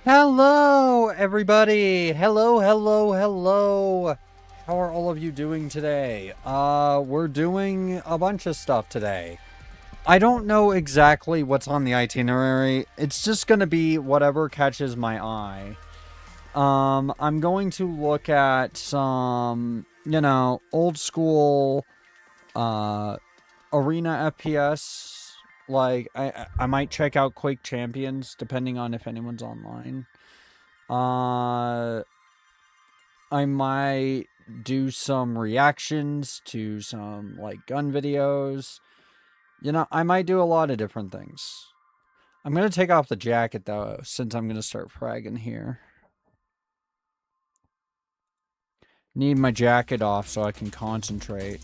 Hello, everybody. Hello, hello, hello. How are all of you doing today? We're doing a bunch of stuff today. I don't know exactly what's on the itinerary. It's just gonna be whatever catches my eye. I'm going to look at some, old school, uh, arena FPS. Like, I might check out Quake Champions, depending on if anyone's online. I might do some reactions to some, like, gun videos. I might do a lot of different things. I'm gonna take off the jacket, though, since I'm gonna start fragging here. Need my jacket off so I can concentrate.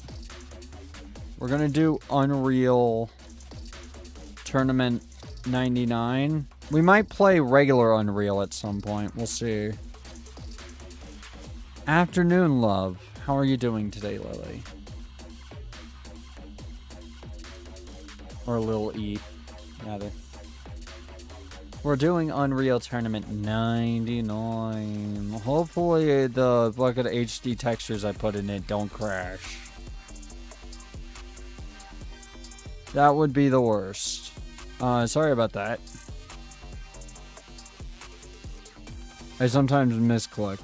We're gonna do Unreal Tournament 99. We might play regular Unreal at some point. We'll see. Afternoon, love. How are you doing today, Lily? Or Lil E, rather. We're doing Unreal Tournament 99. Hopefully the bucket of HD textures I put in it don't crash. That would be the worst. Sorry about that. I sometimes misclick.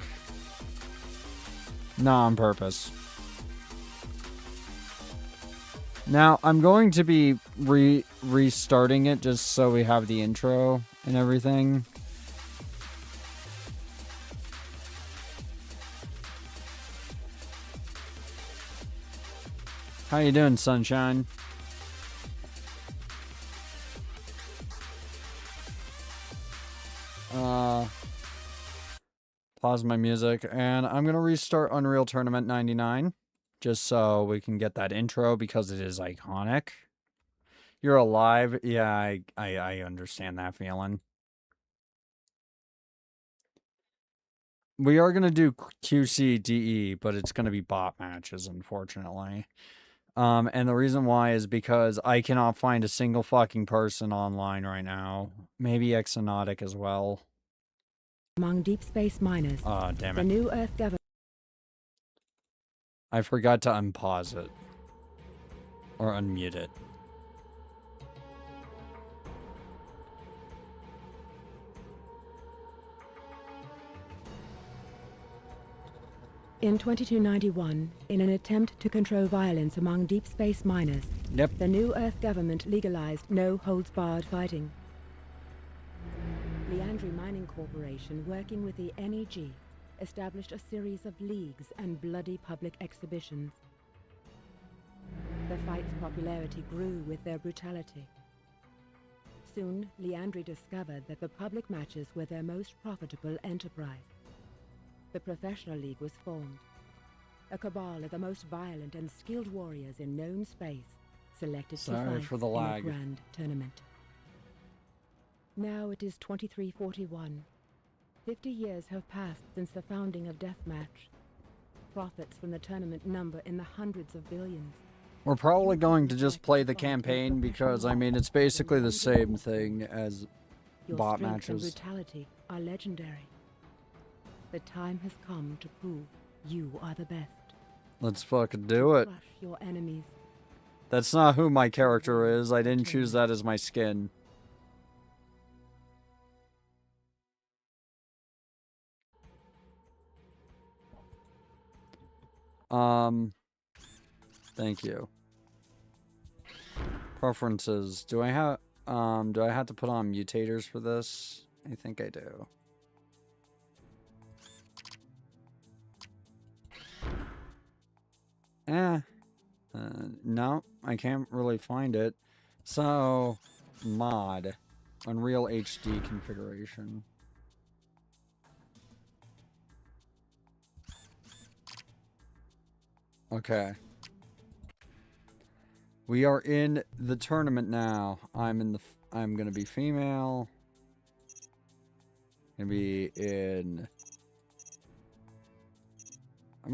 Not on purpose. Now, I'm going to be restarting it just so we have the intro and everything. How you doing, sunshine? Pause my music, and I'm going to restart Unreal Tournament 99. Just so we can get that intro because it is iconic. You're alive? Yeah, I understand that feeling. We are going to do QCDE, but it's going to be bot matches, unfortunately. And the reason why is because I cannot find a single fucking person online right now. Maybe Exonotic as well. Among deep space miners, damn it. the new Earth government. I forgot to unpause it. Or unmute it. In 2291, in an attempt to control violence among deep space miners, the new Earth government legalized no-holds-barred fighting. Leandri Mining Corporation, working with the NEG, established a series of leagues and bloody public exhibitions. The fight's popularity grew with their brutality. Soon, Leandri discovered that the public matches were their most profitable enterprise. The Professional League was formed. A cabal of the most violent and skilled warriors in known space selected to fight for the lag. in a grand tournament. Now it is 2341. 50 years have passed since the founding of Deathmatch. Profits from the tournament number in the hundreds of billions. We're probably going to just play the campaign because, I mean, it's basically the same thing as bot matches. Your strength and brutality are legendary. The time has come to prove you are the best. Let's fucking do it. Crush your enemies. That's not who my character is. I didn't choose that as my skin. Thank you. Preferences. Do I have to put on mutators for this? I think I do. No, I can't really find it. So, mod. Unreal HD configuration. Okay. We are in the tournament now. I'm gonna be female. I'm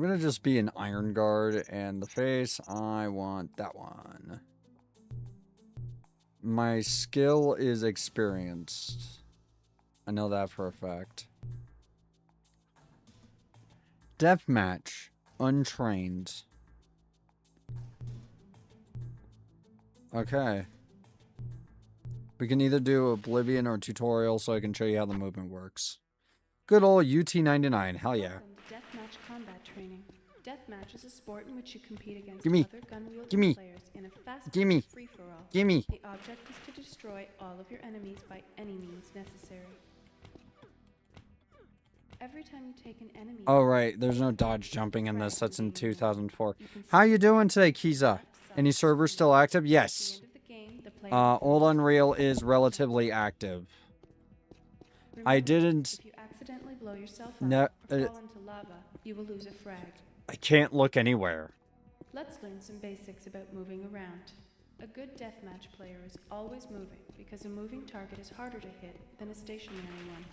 gonna just be an Iron Guard, and the face, I want that one. My skill is experienced. I know that for a fact. Deathmatch. Untrained. Okay. We can either do Oblivion or tutorial so I can show you how the movement works. Good old UT99. Hell yeah. Welcome to Deathmatch combat training. Deathmatch is a sport in which you compete against Gimme. other gun-wielding Gimme. players in a fast-paced Gimme. free-for-all. Gimme. The object is to destroy all of your enemies by any means necessary. Every time you take an enemy... Oh, right. There's no dodge jumping in this. That's in 2004. How you doing today, Kiza? Any servers still active? Yes. Old Unreal is relatively active. I didn't... If you accidentally blow yourself up No, or fall into lava, you will lose a frag. I can't look anywhere. Let's learn some basics about moving around. A good deathmatch player is always moving because a moving target is harder to hit than a stationary one.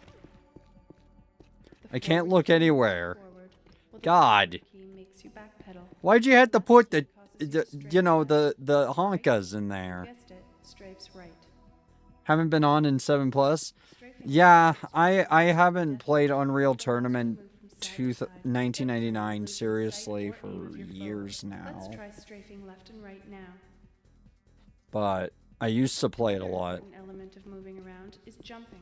I can't look anywhere. God. Why'd you have to put the honkas in there? Haven't been on in 7+. Yeah, I haven't played Unreal Tournament 1999 seriously for years now. Let's try strafing left and right now. But I used to play it a lot. An element of moving around is jumping.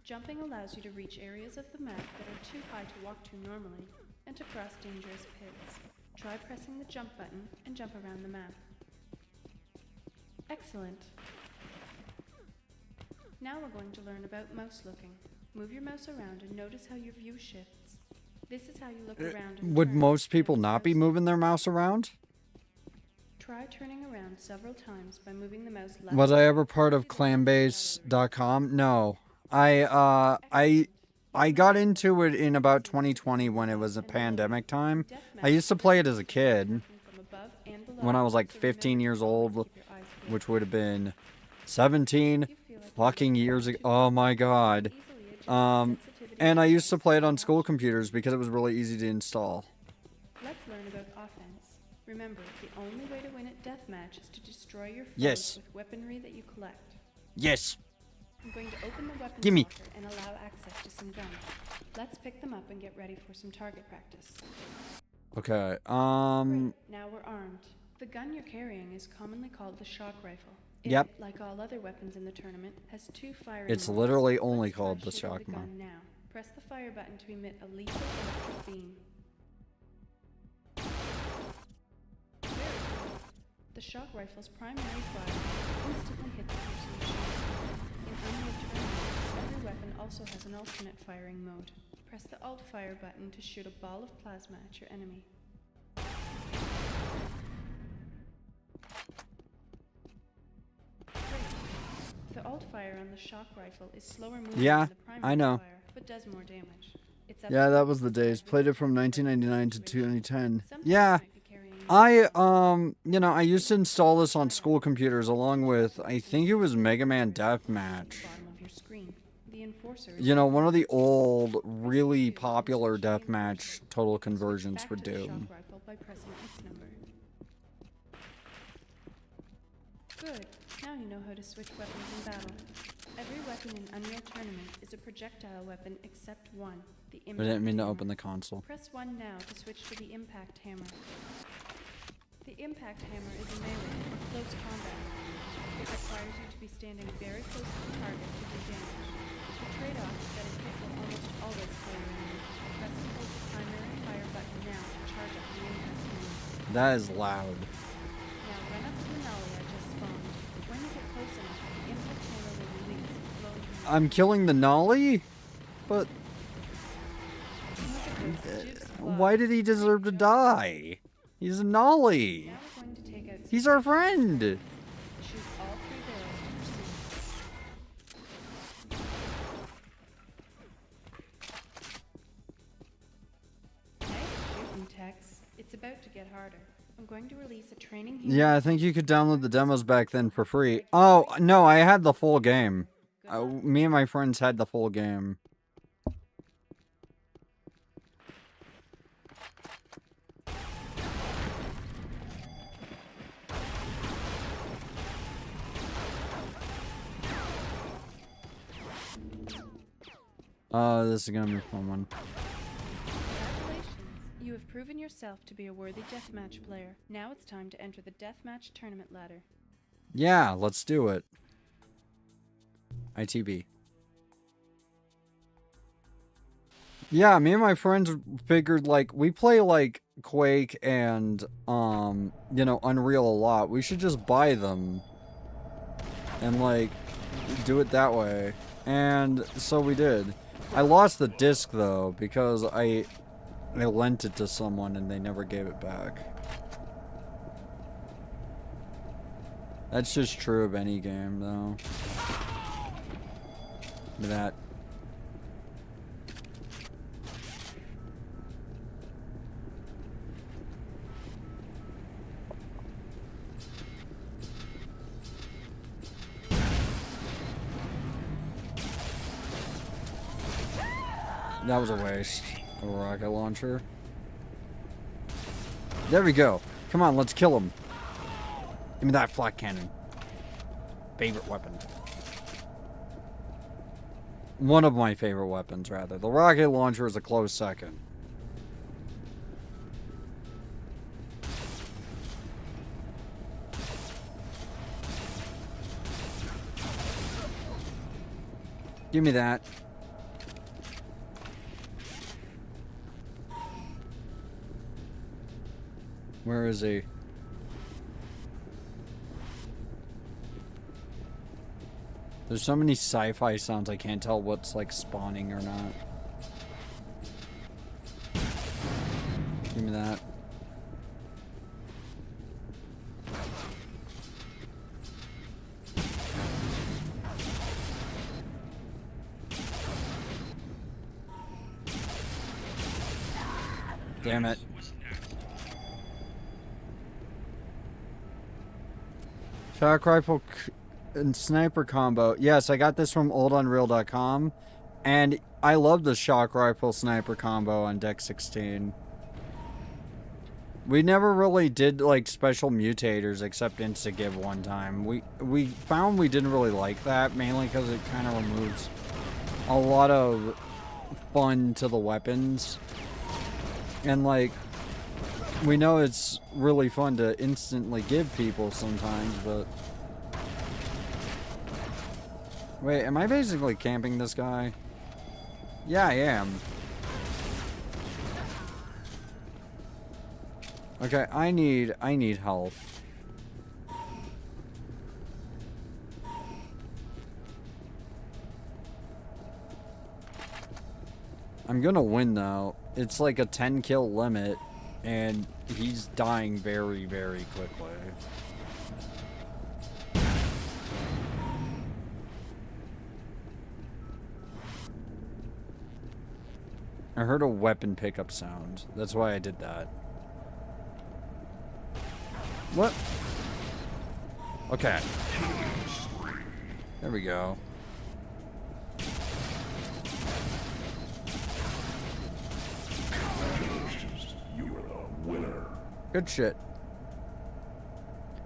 Jumping allows you to reach areas of the map that are too high to walk to normally and to cross dangerous pits. Try pressing the jump button and jump around the map. Excellent. Now we're going to learn about mouse looking. Move your mouse around and notice how your view shifts. This is how you look around. Would most people not be moving their mouse around? Try turning around several times by moving the mouse left. Was I ever part of clanbase.com? No. I got into it in about 2020 when it was a pandemic time. I used to play it as a kid when I was like 15 years old, which would have been 17 fucking years ago. Oh my god. And I used to play it on school computers because it was really easy to install. Let's learn about offense. Remember, the only way to win at deathmatch is to destroy your foes Yes. with weaponry that you collect. Yes. I'm going to open the weapons Gimme. locker and allow access to some guns. Let's pick them up and get ready for some target practice. Okay, Great. Now we're armed. The gun you're carrying is commonly called the shock rifle. It, Yep. like all other weapons in the tournament, has two firing It's modes. literally only Let's try called the shooting shock the mode. gun now. Press the fire button to emit a lethal electric beam. Very good. The shock rifle's primary fire instantly hit the person who shoots. In Unreal Tournament, every weapon also has an alternate firing mode. Press the Alt fire button to shoot a ball of plasma at your enemy. Great. The Alt fire on the shock rifle is slower moving Yeah, than the primary I know. fire, but does more damage. It's up Yeah, to that you was to the decide days. which Played it from weapon to 1999 to switch. 2010. Some Yeah, players might be carrying I used to install this on school computers along with, I think it was Mega Man Deathmatch. bottom of your screen. The enforcer is You know, one of the old, really popular deathmatch total conversions back for to the shock Doom. rifle by pressing X number. Good. Now you know how to switch weapons in battle. Every weapon in Unreal Tournament is a projectile weapon except one, the I impact didn't mean to hammer. open the console. Press 1 now to switch to the impact hammer. The impact hammer is a melee, or close combat. It requires you to be standing very close to the target to do damage. The trade-off is that a hit will almost always kill your enemy. Press and hold the primary fire button now to charge up the impact hammer. That is loud. Now run up to the nollie I just spawned. When you get close enough, the impact hammer will release, blowing you. I'm killing the Nolly? But Look at those juice why did he deserve to die? He's a Nolly. Now we're going to take out He's our friend. shoot all 3 barrels to proceed. Nice shooting, Tex. It's about to get harder. I'm going to release a training here. Yeah, I think you could download the demos back then for free. Oh, no, I had the full game. Me and my friends had the full game. This is gonna be a fun one. Congratulations. You have proven yourself to be a worthy deathmatch player. Now it's time to enter the deathmatch tournament ladder. Yeah, let's do it. ITB. Yeah, me and my friends figured, like, we play, like, Quake and, you know, Unreal a lot. We should just buy them and, like, do it that way. And so we did. I lost the disc, though, because I lent it to someone and they never gave it back. That's just true of any game, though. Look at that. That was a waste of a rocket launcher. There we go. Come on, let's kill him. Give me that flak cannon. Favorite weapon. One of my favorite weapons, rather. The rocket launcher is a close second. Give me that. Where is he? There's so many sci-fi sounds I can't tell what's like spawning or not. Give me that. Damn it. Shock rifle and sniper combo. Yes, I got this from oldunreal.com, and I love the shock rifle sniper combo on deck 16. We never really did like special mutators except insta-give one time. We found we didn't really like that, mainly because it kind of removes a lot of fun to the weapons. And like, we know it's really fun to instantly give people sometimes, but... Wait, am I basically camping this guy? Yeah, I am. Okay, I need help. I'm gonna win though. It's like a 10 kill limit, and he's dying very, very quickly. I heard a weapon pickup sound. That's why I did that. What? Okay. There we go. Good shit.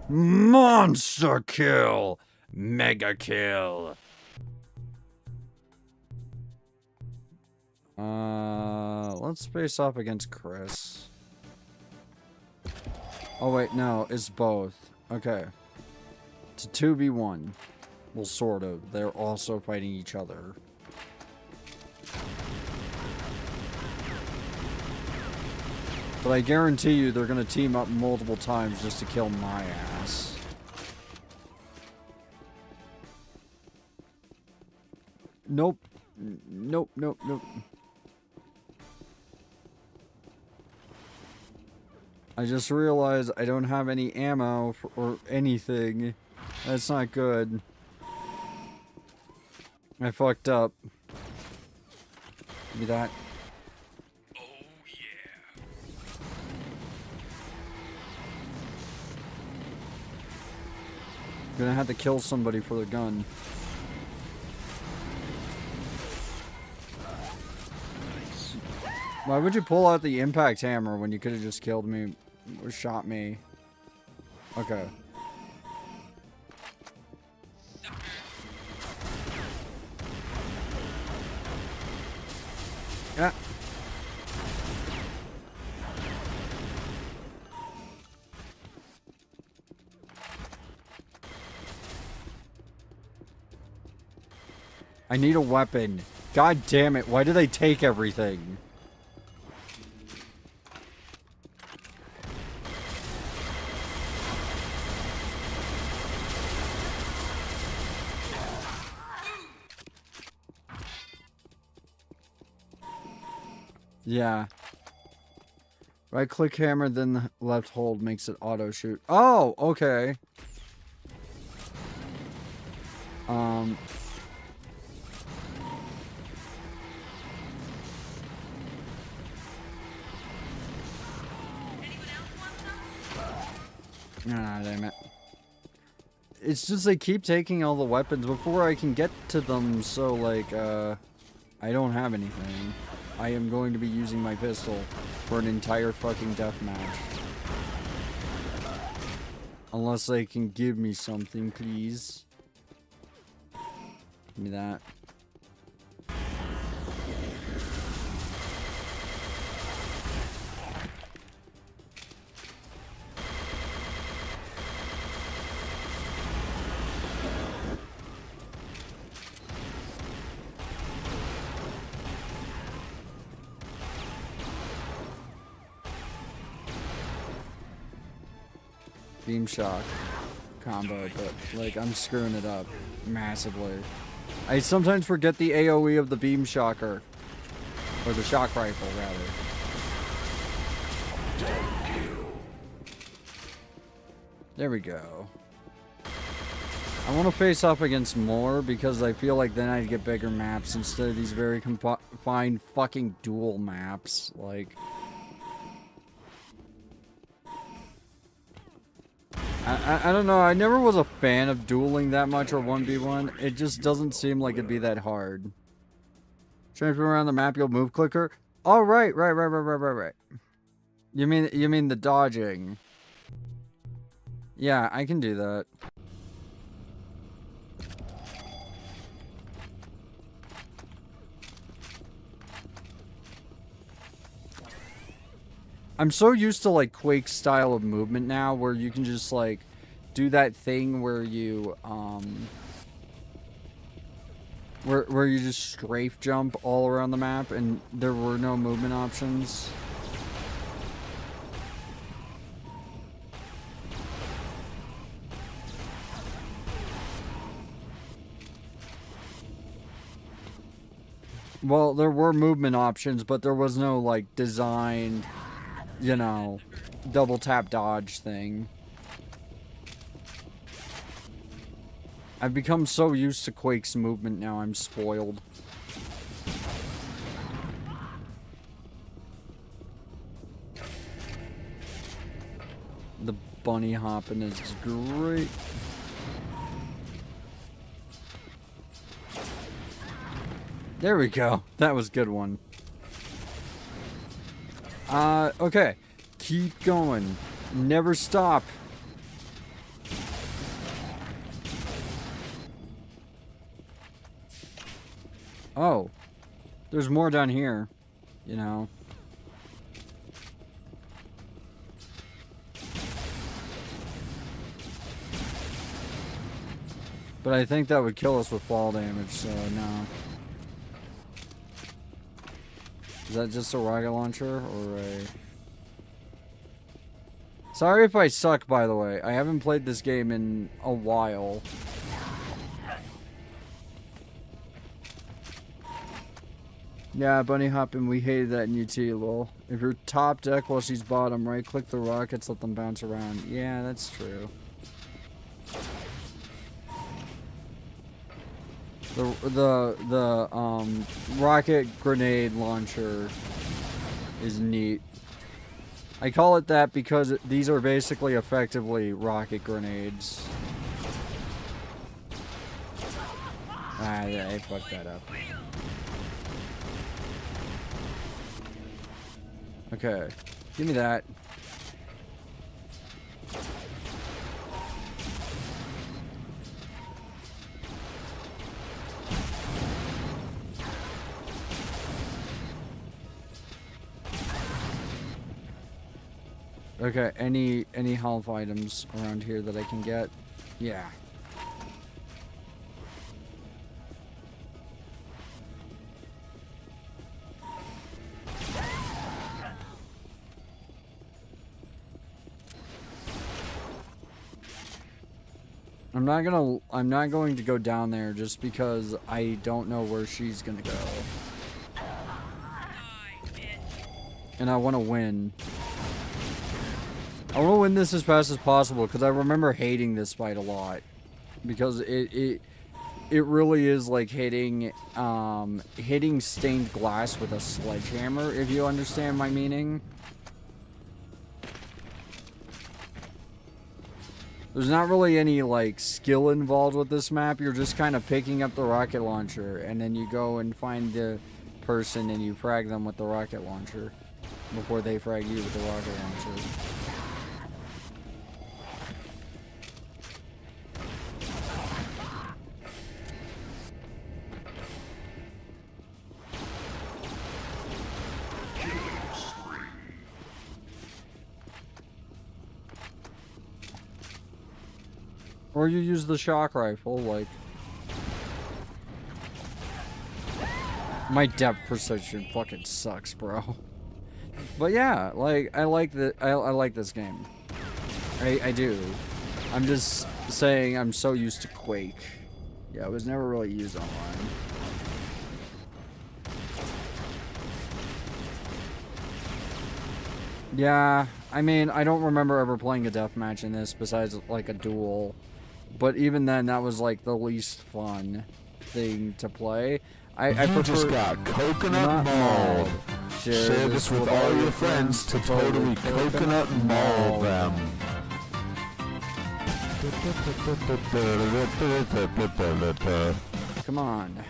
Monster kill! Mega kill! Let's face off against Chris. Oh wait, no, it's both. Okay. It's a 2v1. Well, sort of. They're also fighting each other. But I guarantee you they're gonna team up multiple times just to kill my ass. Nope. Nope, nope, nope. I just realized I don't have any ammo or anything. That's not good. I fucked up. Give me that. Gonna have to kill somebody for the gun. Why would you pull out the impact hammer when you could have just killed me or shot me? Okay. Yeah. I need a weapon. God damn it, why do they take everything? Yeah. Right click hammer, then left hold makes it auto shoot. Oh, okay. Ah, damn it. It's just they keep taking all the weapons before I can get to them, so like, I don't have anything. I am going to be using my pistol for an entire fucking deathmatch. Unless they can give me something, please. Give me that. Beam shock combo, but like I'm screwing it up massively. I sometimes forget the AoE of the beam shocker, or the shock rifle rather. There we go. I want to face off against more because I feel like then I'd get bigger maps instead of these very confined fucking dual maps. Like, I don't know. I never was a fan of dueling that much or 1v1. It just doesn't seem like it'd be that hard. Transfer around the map, you'll move clicker. Oh, right. You mean the dodging? Yeah, I can do that. I'm so used to like Quake's style of movement now where you can just like do that thing where you where you just strafe jump all around the map and there were no movement options. Well, there were movement options, but there was no like designed, you know, double tap dodge thing. I've become so used to Quake's movement now, I'm spoiled. The bunny hopping is great. There we go. That was a good one. Okay. Keep going. Never stop. Oh. There's more down here. You know. But I think that would kill us with fall damage, so no. Is that just a rocket launcher or a... Sorry if I suck, by the way. I haven't played this game in a while. Yeah, bunny hopping, we hated that in UT, lol. If you're top deck while she's bottom, right click the rockets, let them bounce around. Yeah, that's true. The rocket grenade launcher is neat. I call it that because these are basically effectively rocket grenades. Ah, yeah, I fucked that up. Okay, give me that. Okay, any health items around here that I can get? Yeah. I'm not going to go down there just because I don't know where she's gonna go. And I want to win. I want to win this as fast as possible because I remember hating this fight a lot. Because it really is like hitting stained glass with a sledgehammer, if you understand my meaning. There's not really any, like, skill involved with this map. You're just kind of picking up the rocket launcher, and then you go and find the person and you frag them with the rocket launcher before they frag you with the rocket launcher. Or you use the shock rifle, like... My depth perception fucking sucks, bro. But yeah, like, I like this game. I do. I'm just saying I'm so used to Quake. Yeah, it was never really used online. Yeah, I mean, I don't remember ever playing a deathmatch in this besides, like, a duel. But even then, that was, like, the least fun thing to play. I prefer... just got coconut mauled. Share this with all your friends to totally coconut maul them. Come on.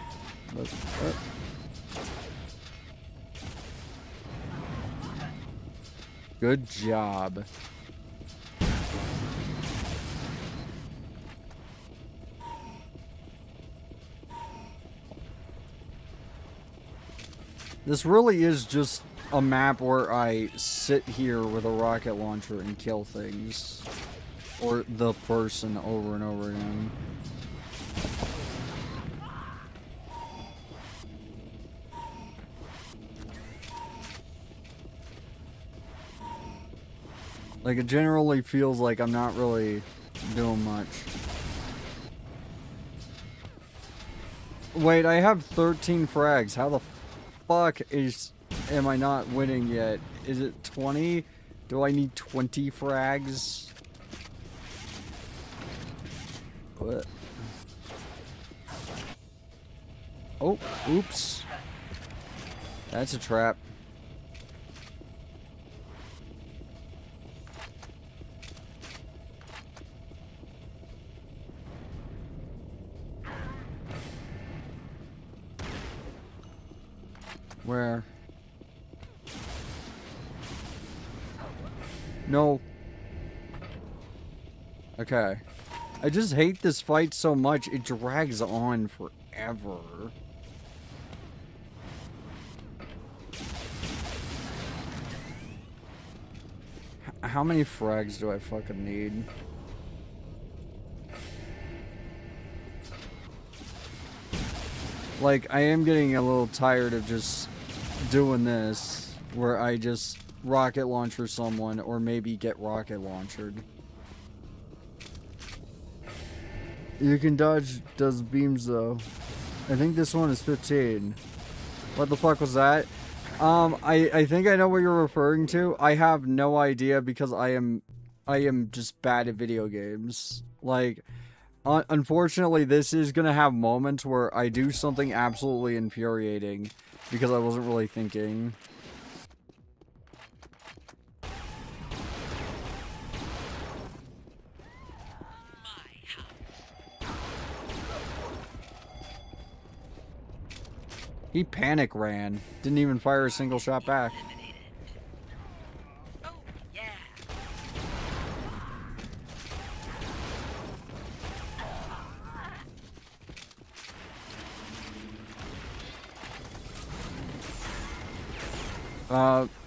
Good job. This really is just a map where I sit here with a rocket launcher and kill things. Or the person over and over again. Like, it generally feels like I'm not really doing much. Wait, I have 13 frags. How the fuck am I not winning yet? Is it 20? Do I need 20 frags? What? Oh, oops. That's a trap. Where? No. Okay. I just hate this fight so much, it drags on forever. How many frags do I fucking need? Like, I am getting a little tired of just doing this, where I just rocket launcher someone, or maybe get rocket launched. You can dodge those beams, though. I think this one is 15. What the fuck was that? I think I know what you're referring to. I have no idea because I am just bad at video games. Like, unfortunately, this is gonna have moments where I do something absolutely infuriating because I wasn't really thinking. He panic ran. Didn't even fire a single shot back. Oh, yeah.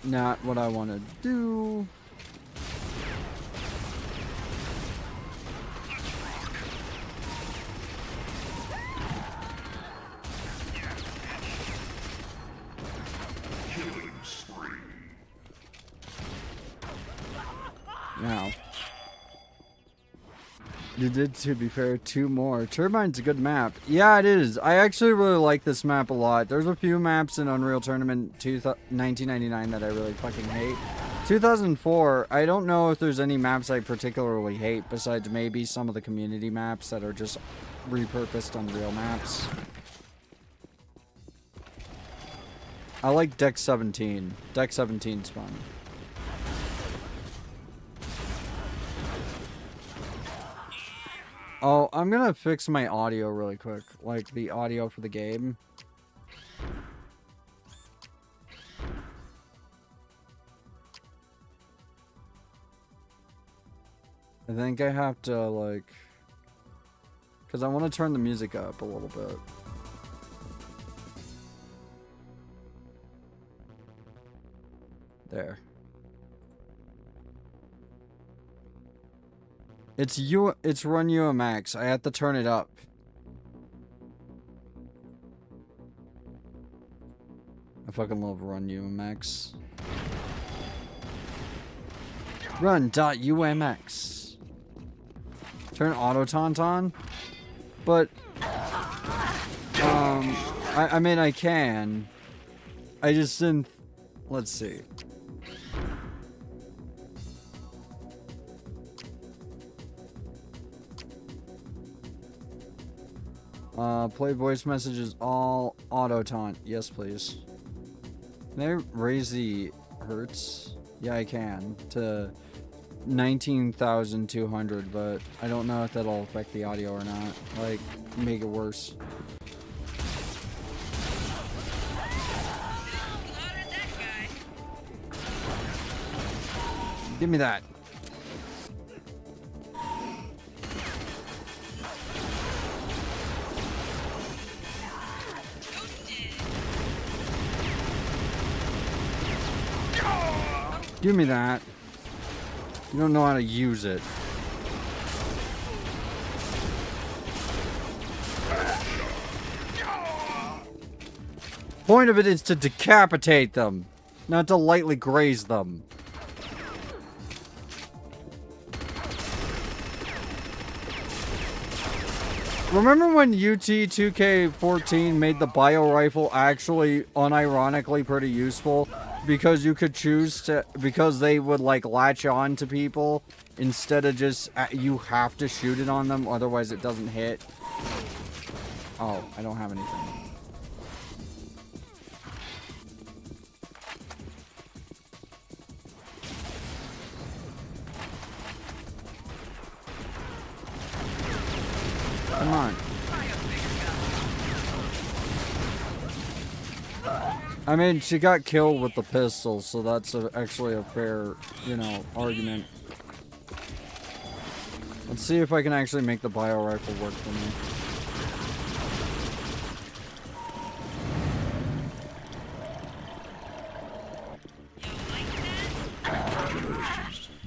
Not what I want to do. now. You did, to be fair, 2 more. Turbine's a good map. Yeah, it is. I actually really like this map a lot. There's a few maps in Unreal Tournament 1999 that I really fucking hate. 2004, I don't know if there's any maps I particularly hate besides maybe some of the community maps that are just repurposed Unreal maps. I like Deck 17. Deck 17's fun. Oh, I'm gonna fix my audio really quick. Like, the audio for the game. I think I have to, like... Because I want to turn the music up a little bit. There. It's Run UMX. I have to turn it up. I fucking love Run UMX. Run.umx. Turn auto taunt on? But I mean I can. I just didn't. Let's see. Play voice messages all auto taunt. Yes, please. Can I raise the hertz? Yeah, I can. To 19,200, but I don't know if that'll affect the audio or not. Like, make it worse. Give me that. Give me that. You don't know how to use it. Point of it is to decapitate them, not to lightly graze them. Remember when UT 2K14 made the bio rifle actually unironically pretty useful? Because you could choose to, because they would like latch on to people instead of just, you have to shoot it on them, otherwise it doesn't hit. Oh, I don't have anything. Come on. I mean, she got killed with the pistol, so that's actually a fair, you know, argument. Let's see if I can actually make the bio rifle work for me.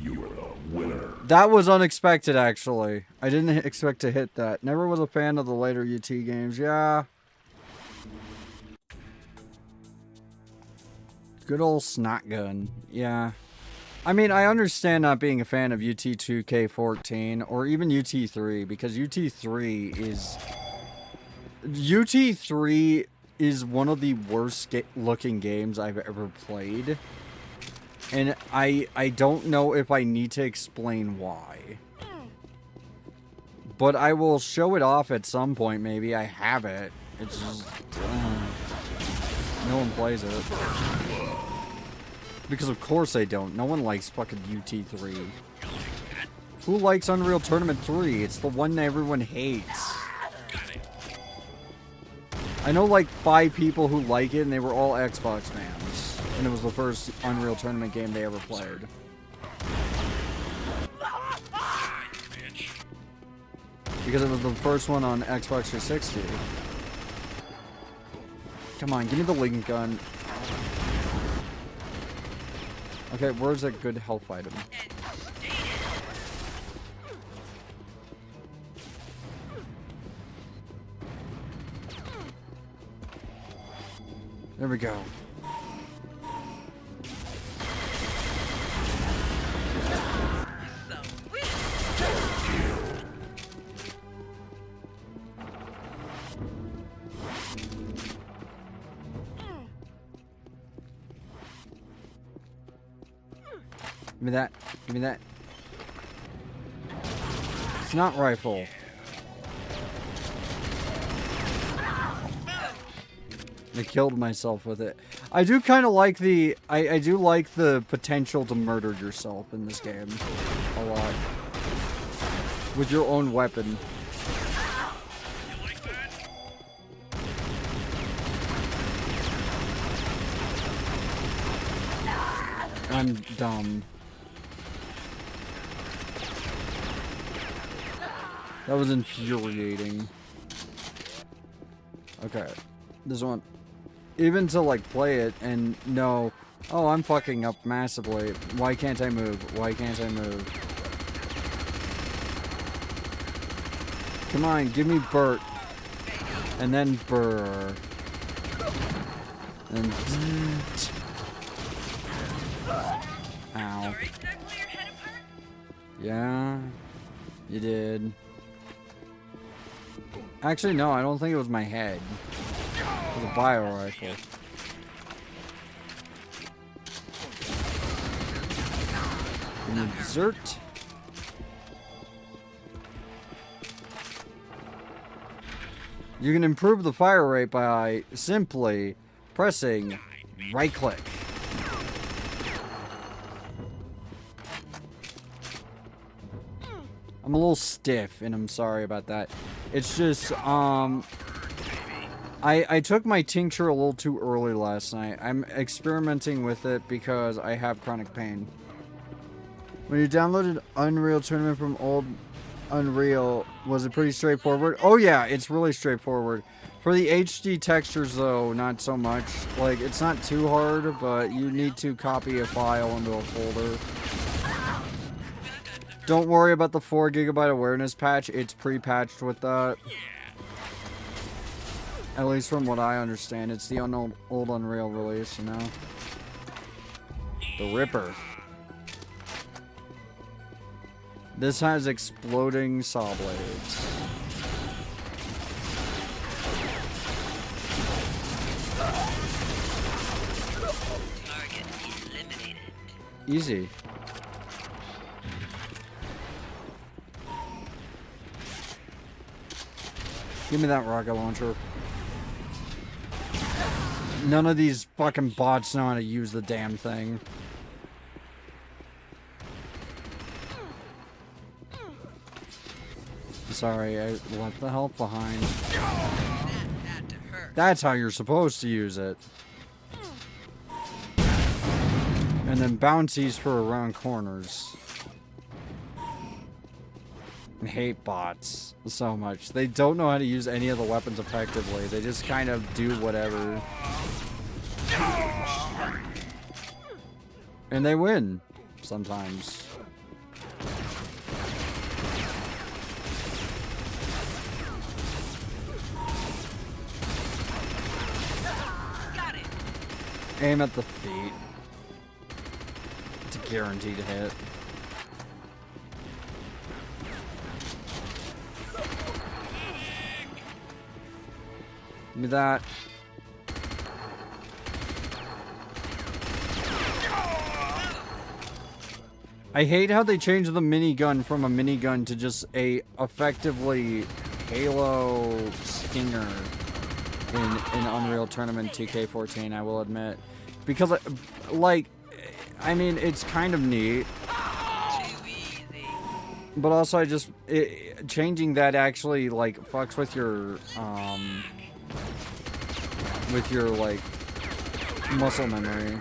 You are the winner. That was unexpected, actually. I didn't expect to hit that. Never was a fan of the later UT games. Yeah. Good old snot gun. Yeah. I mean, I understand not being a fan of UT 2K14 or even UT3 because UT3 is one of the worst looking games I've ever played. And I don't know if I need to explain why. But I will show it off at some point, maybe. I have it. It's just... no one plays it. Because of course they don't. No one likes fucking UT3. Who likes Unreal Tournament 3? It's the one that everyone hates. I know like 5 people who like it, and they were all Xbox fans. And it was the first Unreal Tournament game they ever played. Because it was the first one on Xbox 360. Come on, give me the Link gun. Okay, where's a good health item? There we go. me that. Give me that. It's not rifle. I killed myself with it. I do kind of like the... I do like the potential to murder yourself in this game. A lot. With your own weapon. I'm dumb. That was infuriating. Okay. This one. Even to, like, play it and know, oh, I'm fucking up massively. Why can't I move? Why can't I move? Come on, give me Bert. And then Burr. And... Ow. Yeah, you did. Actually, no, I don't think it was my head. It was a bio rifle. And dessert. You can improve the fire rate by simply pressing right click. I'm a little stiff, and I'm sorry about that. It's just, I took my tincture a little too early last night. I'm experimenting with it because I have chronic pain. When you downloaded Unreal Tournament from old Unreal, was it pretty straightforward? Oh yeah, it's really straightforward. For the HD textures though, not so much. Like, it's not too hard, but you need to copy a file into a folder. Don't worry about the 4 GB awareness patch. It's pre-patched with that. At least from what I understand. It's the old Unreal release, you know? The Ripper. This has exploding saw blades. Target eliminated. Easy. Give me that rocket launcher. None of these fucking bots know how to use the damn thing. Sorry, I left the help behind. That had to hurt. That's how you're supposed to use it. And then bouncies for around corners. I hate bots so much. They don't know how to use any of the weapons effectively. They just kind of do whatever. And they win. Sometimes. Aim at the feet. It's a guaranteed hit. Give me that. I hate how they changed the minigun from a minigun to just a effectively Halo stinger in Unreal Tournament 2K14, I will admit. Because, like, I mean, it's kind of neat. But also, changing that actually, like, fucks with your, like, muscle memory.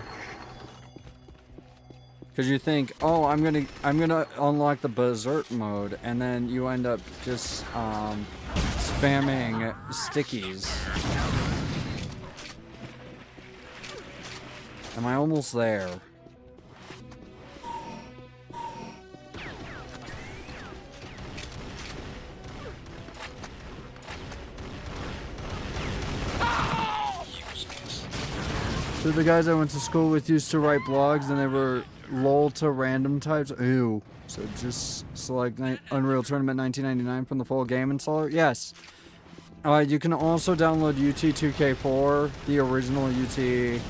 Because you think, oh, I'm gonna unlock the berserk mode, and then you end up just, spamming stickies. Am I almost there? So the guys I went to school with used to write blogs, and they were lol to random types. Ew. So just select Unreal Tournament 1999 from the full game installer. Yes. You can also download UT2K4, the original UT,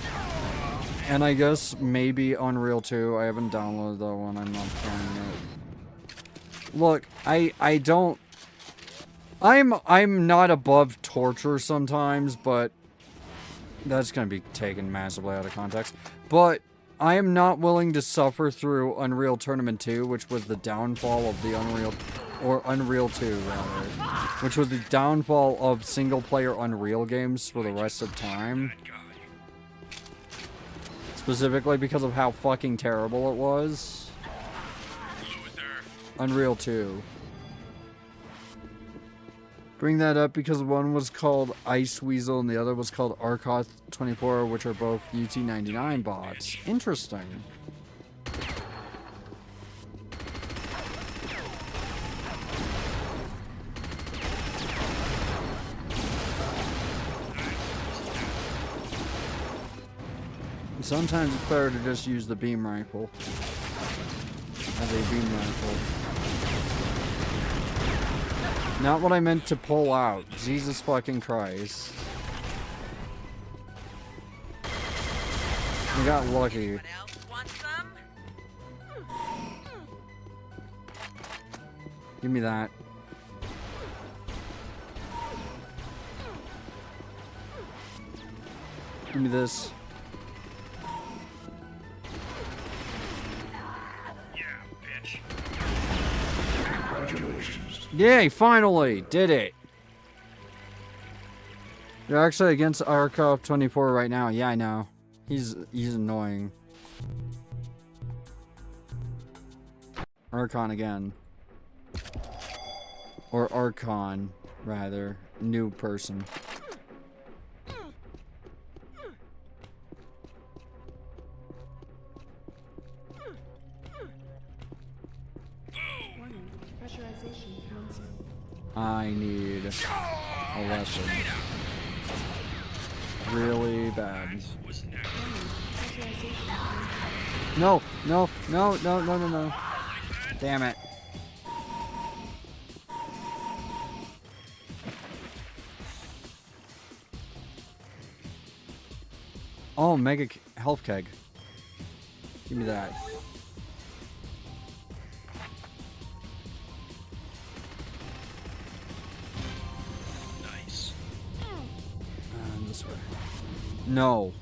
And I guess maybe Unreal 2. I haven't downloaded that one. I'm not playing it. Look, I don't. I'm not above torture sometimes, but that's gonna be taken massively out of context. But I am not willing to suffer through Unreal Tournament 2, which was the downfall of the Unreal 2 rather, which was the downfall of single-player Unreal games for the rest of time. Specifically because of how fucking terrible it was. Unreal 2. Bring that up because one was called Ice Weasel and the other was called Arkoth 24, which are both UT99 bots. Interesting. Sometimes it's better to just use the beam rifle as a beam rifle. Not what I meant to pull out. Jesus fucking Christ. I got lucky. Anyone else want some? Give me that. Give me this. Yay, finally! Did it! You're actually against Arkoth 24 right now. Yeah, I know. He's annoying. Archon again. Or Archon, rather. New person. Warning. Pressurization counts. I need a weapon. Really bad. No, no, no, no, no, no, no. Damn it. Oh, mega health keg. Give me that. Nice. This way. No.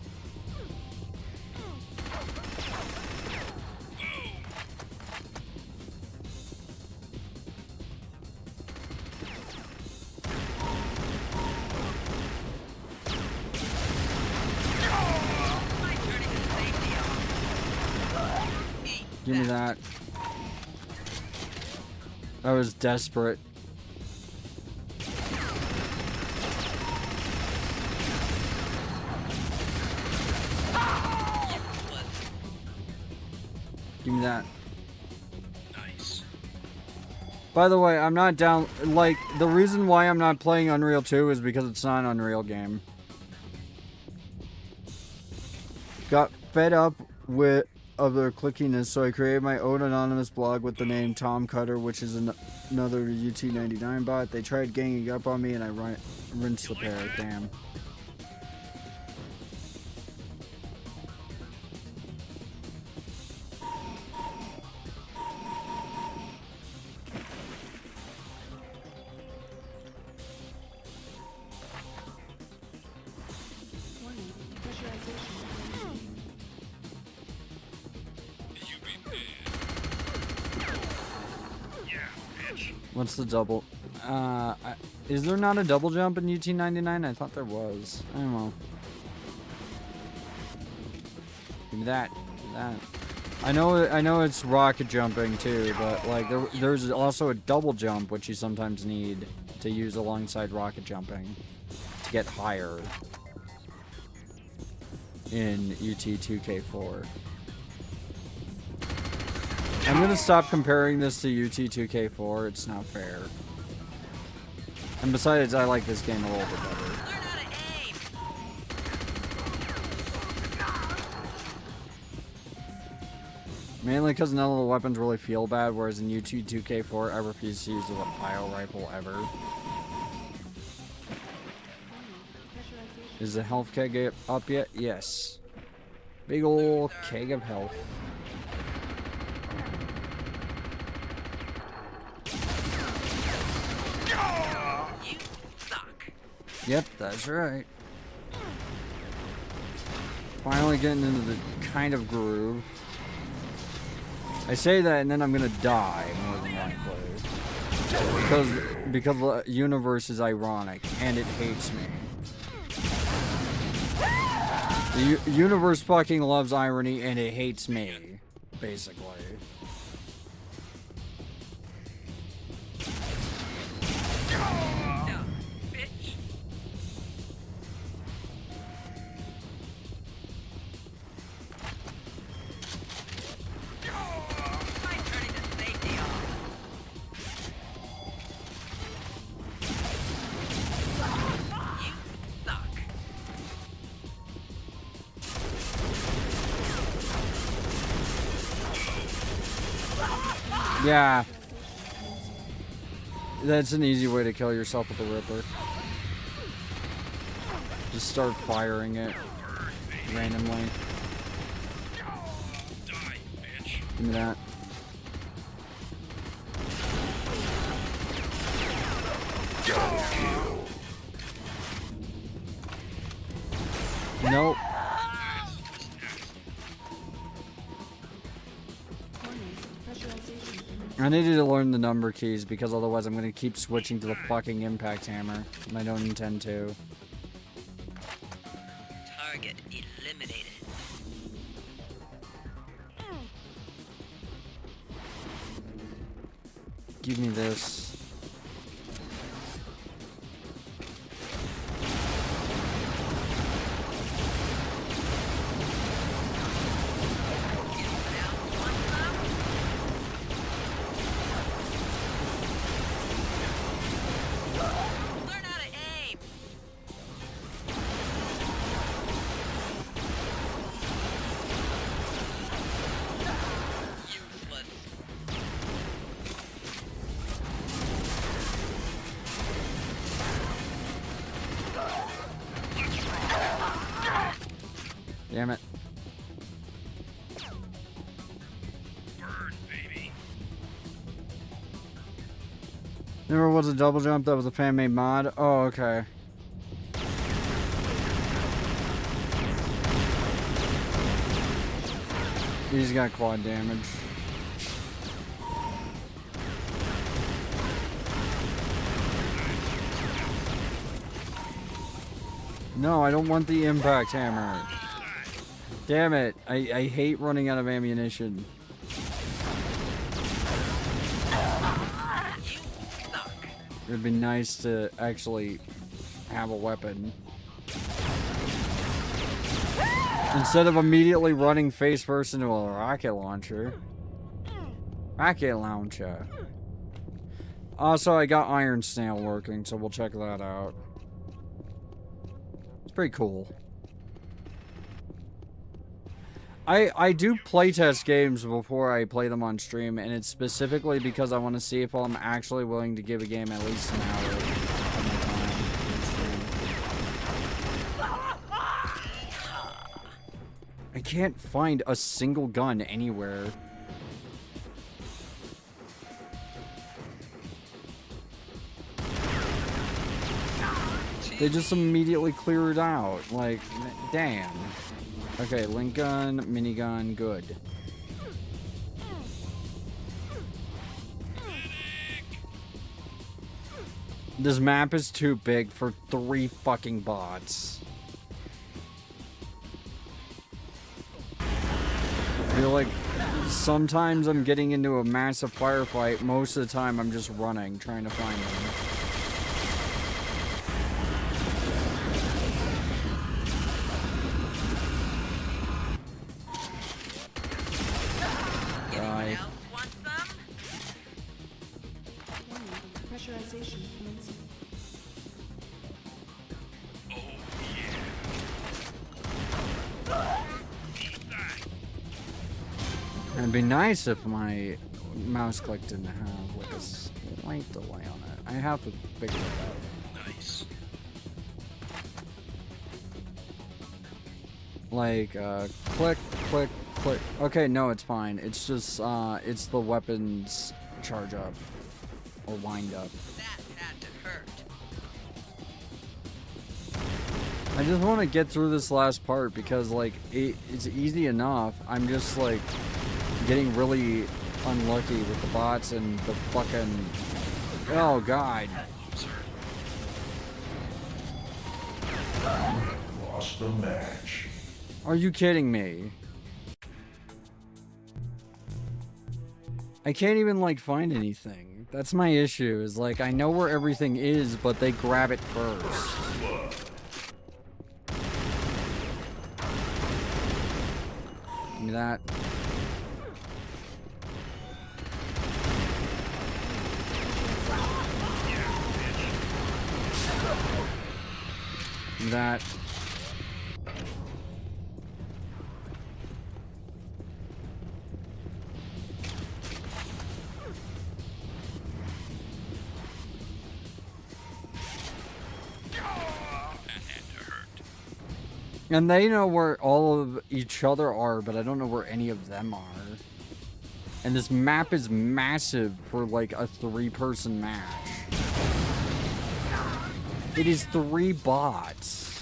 Give me that. I was desperate. Give me that. Nice. By the way, I'm not down. Like, the reason why I'm not playing Unreal 2 is because it's not an Unreal game. Got fed up with their clickiness, so I created my own anonymous blog with the name Tom Cutter, which is another UT99 bot. They tried ganging up on me, and I rinsed the pair. Damn. Warning. Pressurization. What's the double? Is there not a double jump in UT99? I thought there was. I don't know. Give me that. Give me that. I know it's rocket jumping too, but like there's also a double jump which you sometimes need to use alongside rocket jumping to get higher in UT2K4. I'm gonna stop comparing this to UT2K4. It's not fair. And besides, I like this game a little bit better. Learn how to aim. Mainly because none of the weapons really feel bad, whereas in UT2K4, I refuse to use the bio rifle ever. Is the health keg up yet? Yes. Big ol' keg of health. You suck. Yep, that's right. Finally getting into the kind of groove. I say that and then I'm gonna die more than likely. Because the universe is ironic and it hates me. The universe fucking loves irony and it hates me, basically. Dumb bitch. My turning to safety off. You suck. Yeah. That's an easy way to kill yourself with the Ripper. Just start firing it randomly. Give me that. Nope. I needed to learn the number keys because otherwise I'm going to keep switching to the fucking impact hammer. And I don't intend to. Target eliminated. Give me this. Learn how to aim. Useless. Damn it. Never was a double jump, that was a fan-made mod. Oh, okay. He's got quad damage. No, I don't want the impact hammer. Damn it. I hate running out of ammunition. It'd be nice to actually have a weapon. Instead of immediately running face first into a rocket launcher. Rocket launcher. Also, I got Iron Snail working, so we'll check that out. It's pretty cool. I do playtest games before I play them on stream, and it's specifically because I want to see if I'm actually willing to give a game at least an hour of my time on stream. I can't find a single gun anywhere. They just immediately clear it out. Like, damn. Okay, link gun, minigun, good. This map is too big for 3 fucking bots. I feel like sometimes I'm getting into a massive firefight. Most of the time I'm just running, trying to find them. Pressurization commencing. It'd be nice if my mouse click didn't have like a slight delay on it. I have to figure it out. Nice. Like, click, click, click. Okay, no, it's fine. It's just, it's the weapons charge up. Or wind up. That had to hurt. I just want to get through this last part because, like, it's easy enough. I'm just, like, getting really unlucky with the bots and the fucking... Oh, God. Lost the match. Are you kidding me? I can't even, like, find anything. That's my issue, is, like, I know where everything is, but they grab it first. Give me that. Give me that. And they know where all of each other are, but I don't know where any of them are. And this map is massive for like a 3-person match. It is 3 bots.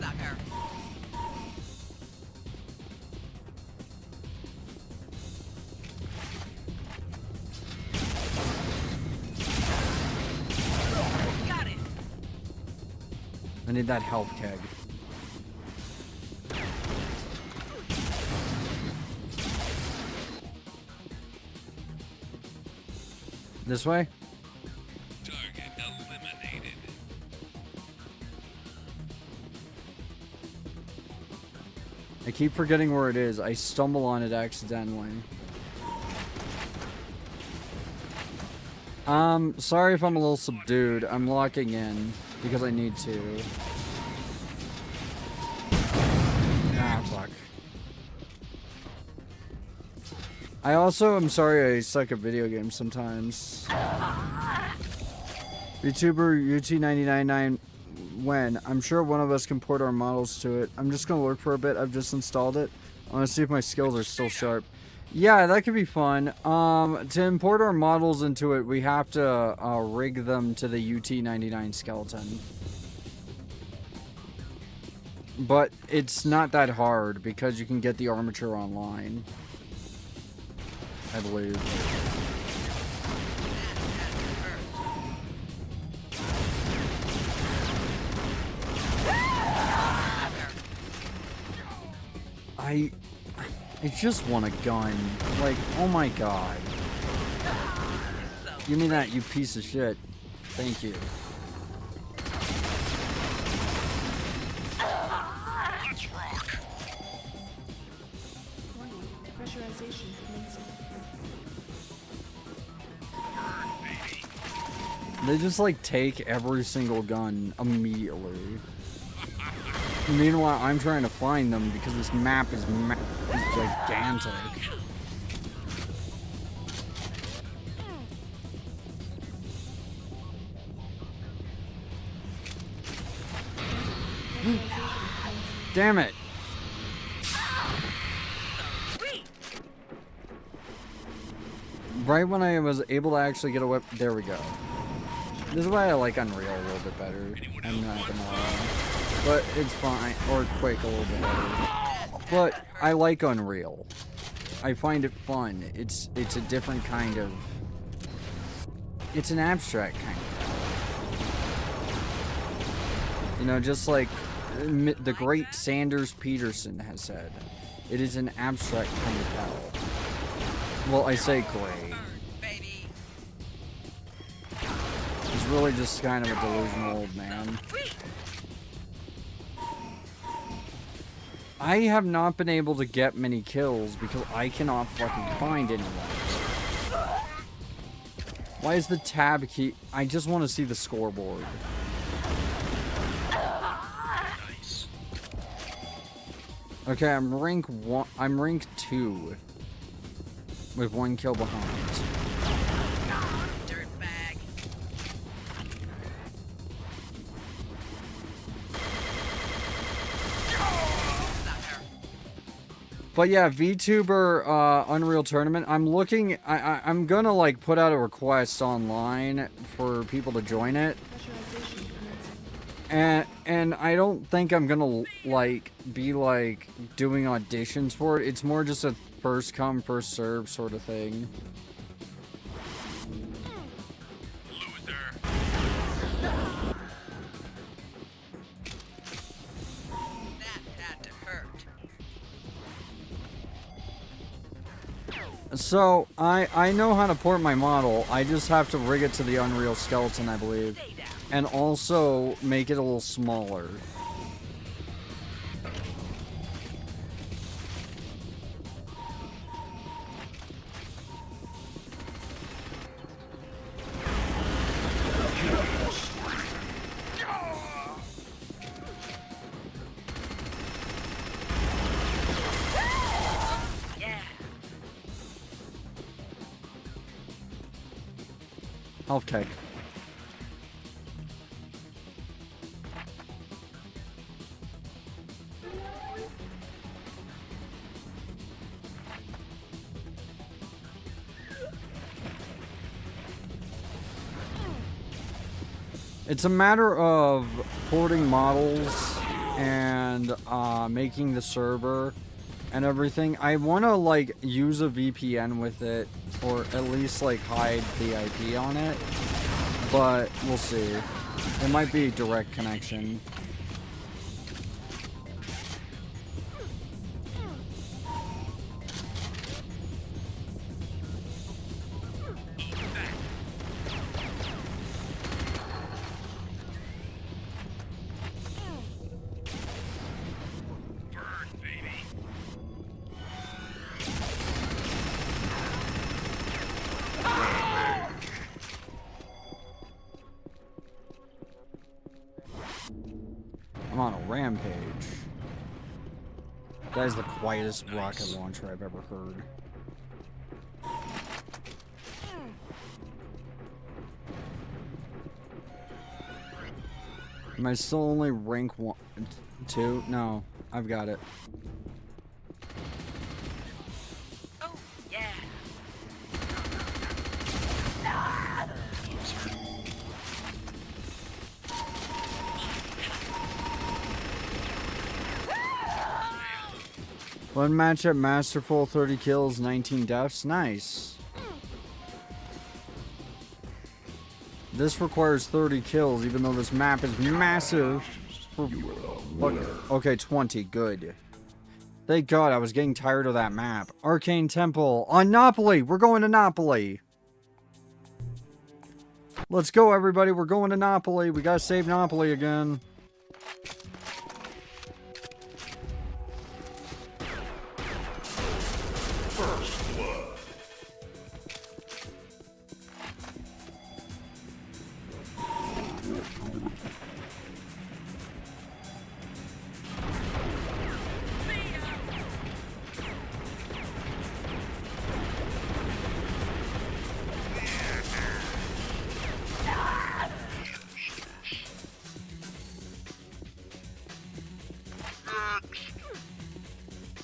Sucker. Got it. I need that health keg. This way? Target eliminated. I keep forgetting where it is. I stumble on it accidentally. Sorry if I'm a little subdued. I'm locking in because I need to. Ah, fuck. I also am sorry I suck at video games sometimes. YouTuber UT999 when? I'm sure one of us can port our models to it. I'm just gonna work for a bit. I've just installed it. I wanna see if my skills are still sharp. Yeah, that could be fun. To import our models into it, we have to rig them to the UT99 skeleton. But it's not that hard because you can get the armature online. I believe. I just want a gun. Like, oh my god. Give me that, you piece of shit. Thank you. Let's rock. Warning, pressurization commencing. They just like take every single gun immediately. Meanwhile, I'm trying to find them because this map is gigantic. Damn it! Right when I was able to actually get a weapon, there we go. This is why I like Unreal a little bit better. I'm not gonna lie. But it's fine. Or Quake a little bit better. But I like Unreal. I find it fun. It's a different kind of... It's an abstract kind of hell. You know, just like the great Sanders Peterson has said. It is an abstract kind of hell. Well, I say gray. Baby. He's really just kind of a delusional old man. I have not been able to get many kills because I cannot fucking find anyone. Why is the tab key? I just want to see the scoreboard. Nice. Okay, I'm rank 1. I'm rank 2. With 1 kill behind. Dirtbag. But yeah, VTuber Unreal Tournament. I'm looking. I'm gonna like put out a request online for people to join it, Pressurization commencing. and I don't think I'm gonna like be like doing auditions for it. It's more just a first come first serve sort of thing. Loser. That had to hurt. So I know how to port my model. I just have to rig it to the Unreal Skeleton, I believe, Stay down. and also make it a little smaller. Yeah. Okay. It's a matter of porting models and making the server and everything. I want to like use a VPN with it, or at least like hide the IP on it, but we'll see. It might be direct connection. Burn, baby. I'm on a rampage. That is the quietest rocket launcher I've ever heard. Am I still only rank 2? No, I've got it. Oh, yeah. One match at Masterful, 30 kills, 19 deaths. Nice. This requires 30 kills, even though this map is massive. Okay, 20. Good. Thank God, I was getting tired of that map. Arcane Temple. On Napoli! We're going to Napoli! Let's go, everybody. We're going to Napoli. We gotta save Napoli again.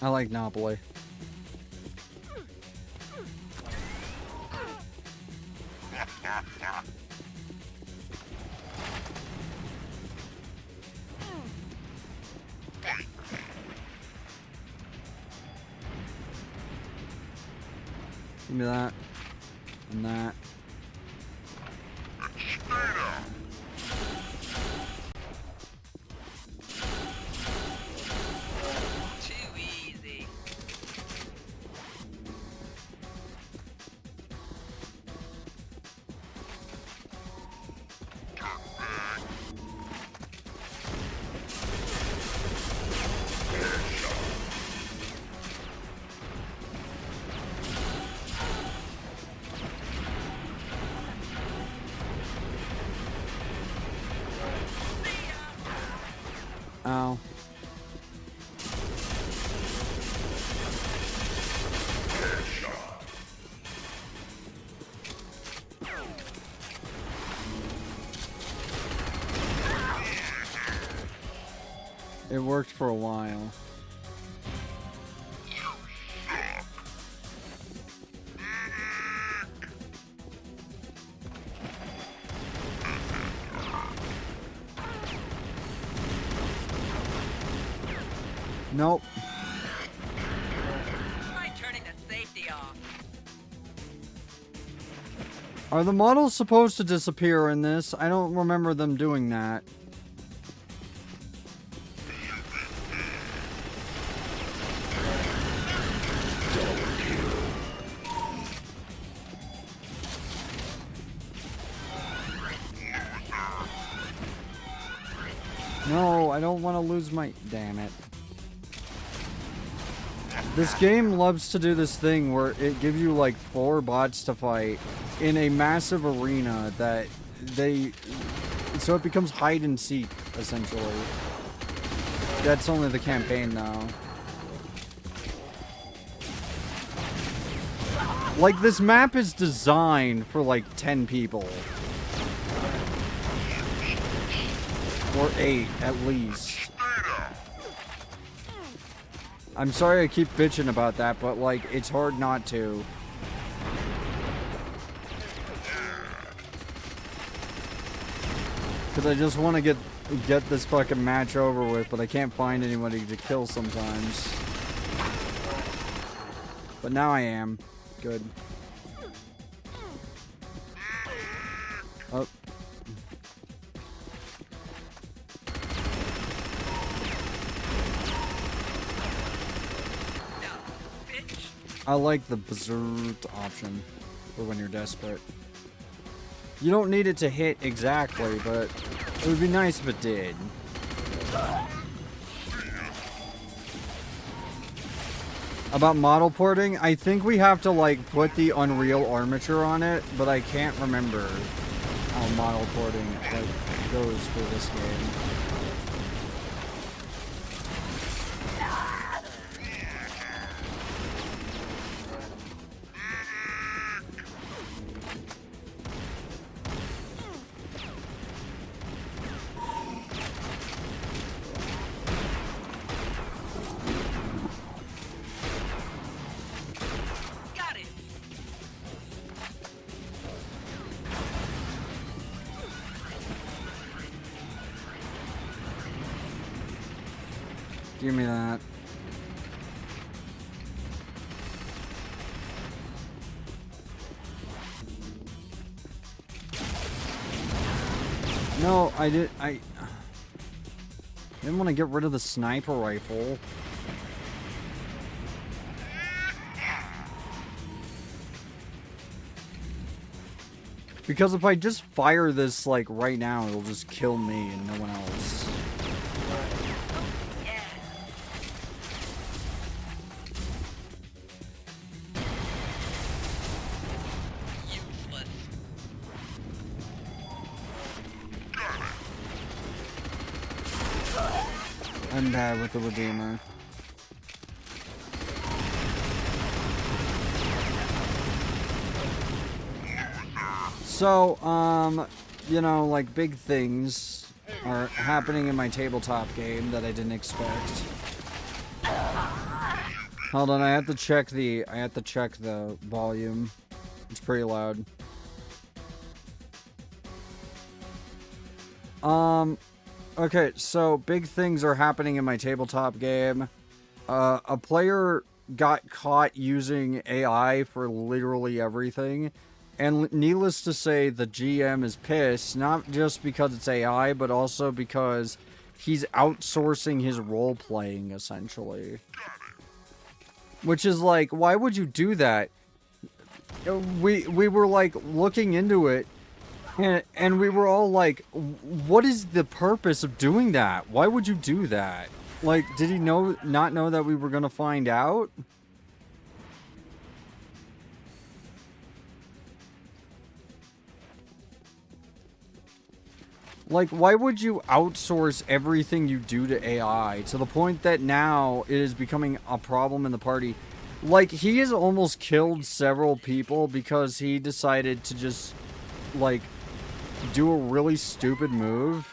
I like Napoli. Give me that. And that. Too easy. Ow. It worked for a while. Nope. Try turning the safety off. Are the models supposed to disappear in this? I don't remember them doing that. No, I don't want to lose my... Damn it. This game loves to do this thing where it gives you like 4 bots to fight in a massive arena that they... So it becomes hide and seek, essentially. That's only the campaign, though. Like, this map is designed for like 10 people. Or 8, at least. I'm sorry I keep bitching about that, but, like, it's hard not to. Because I just want to get this fucking match over with, but I can't find anybody to kill sometimes. But now I am. Good. Oh. I like the berserk option for when you're desperate. You don't need it to hit exactly, but it would be nice if it did. About model porting, I think we have to like put the Unreal armature on it, but I can't remember how model porting like goes for this game. Give me that. No, I didn't want to get rid of the sniper rifle. Because if I just fire this, like, right now, it'll just kill me and no one else. I'm bad with the Redeemer. So, you know, like, big things are happening in my tabletop game that I didn't expect. Hold on, I have to check the volume. It's pretty loud. Okay, so big things are happening in my tabletop game. A player got caught using AI for literally everything. And needless to say, the GM is pissed, not just because it's AI, but also because he's outsourcing his role-playing, essentially. Which is like, why would you do that? We were, like, looking into it, and we were all like, what is the purpose of doing that? Why would you do that? Like, did he not know that we were gonna find out? Like, why would you outsource everything you do to AI to the point that now it is becoming a problem in the party? Like, he has almost killed several people because he decided to just, like, do a really stupid move.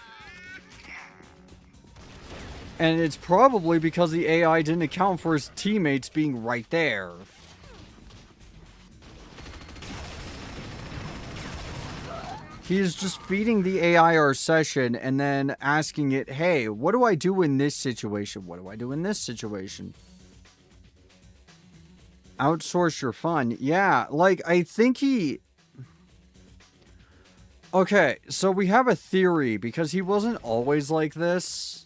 And it's probably because the AI didn't account for his teammates being right there. He is just feeding the AI our session and then asking it, hey, what do I do in this situation? What do I do in this situation? Outsource your fun. Yeah, like, I think he... Okay, so we have a theory, because he wasn't always like this.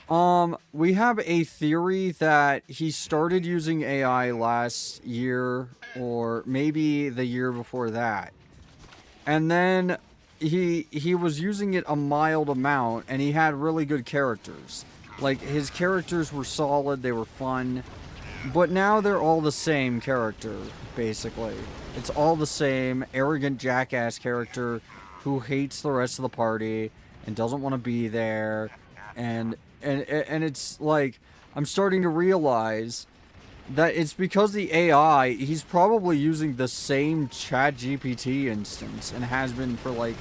We have a theory that he started using AI last year, or maybe the year before that. And then he was using it a mild amount, and he had really good characters. Like, his characters were solid, they were fun. But now they're all the same character, basically. It's all the same arrogant jackass character who hates the rest of the party and doesn't want to be there. And it's like, I'm starting to realize that it's because the AI, he's probably using the same ChatGPT instance and has been for like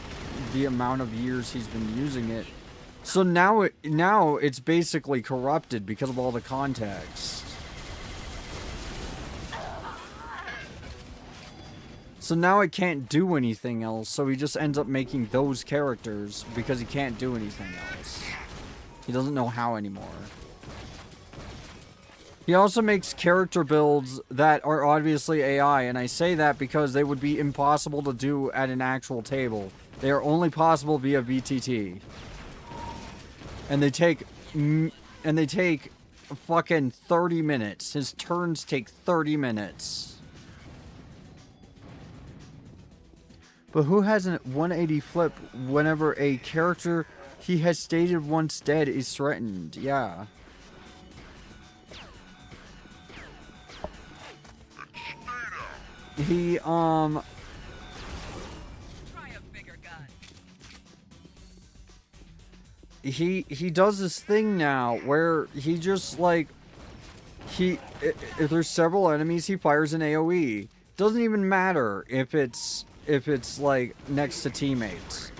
the amount of years he's been using it. So now it's basically corrupted because of all the context. So now it can't do anything else, so he just ends up making those characters because he can't do anything else. He doesn't know how anymore. He also makes character builds that are obviously AI, and I say that because they would be impossible to do at an actual table. They are only possible via VTT. And they take fucking 30 minutes. His turns take 30 minutes. But who has a 180 flip whenever a character he has stated once dead is threatened? Yeah. He, Try a bigger gun. he does this thing now where he just, like, if there's several enemies, he fires an AoE. Doesn't even matter if it's like next to teammates.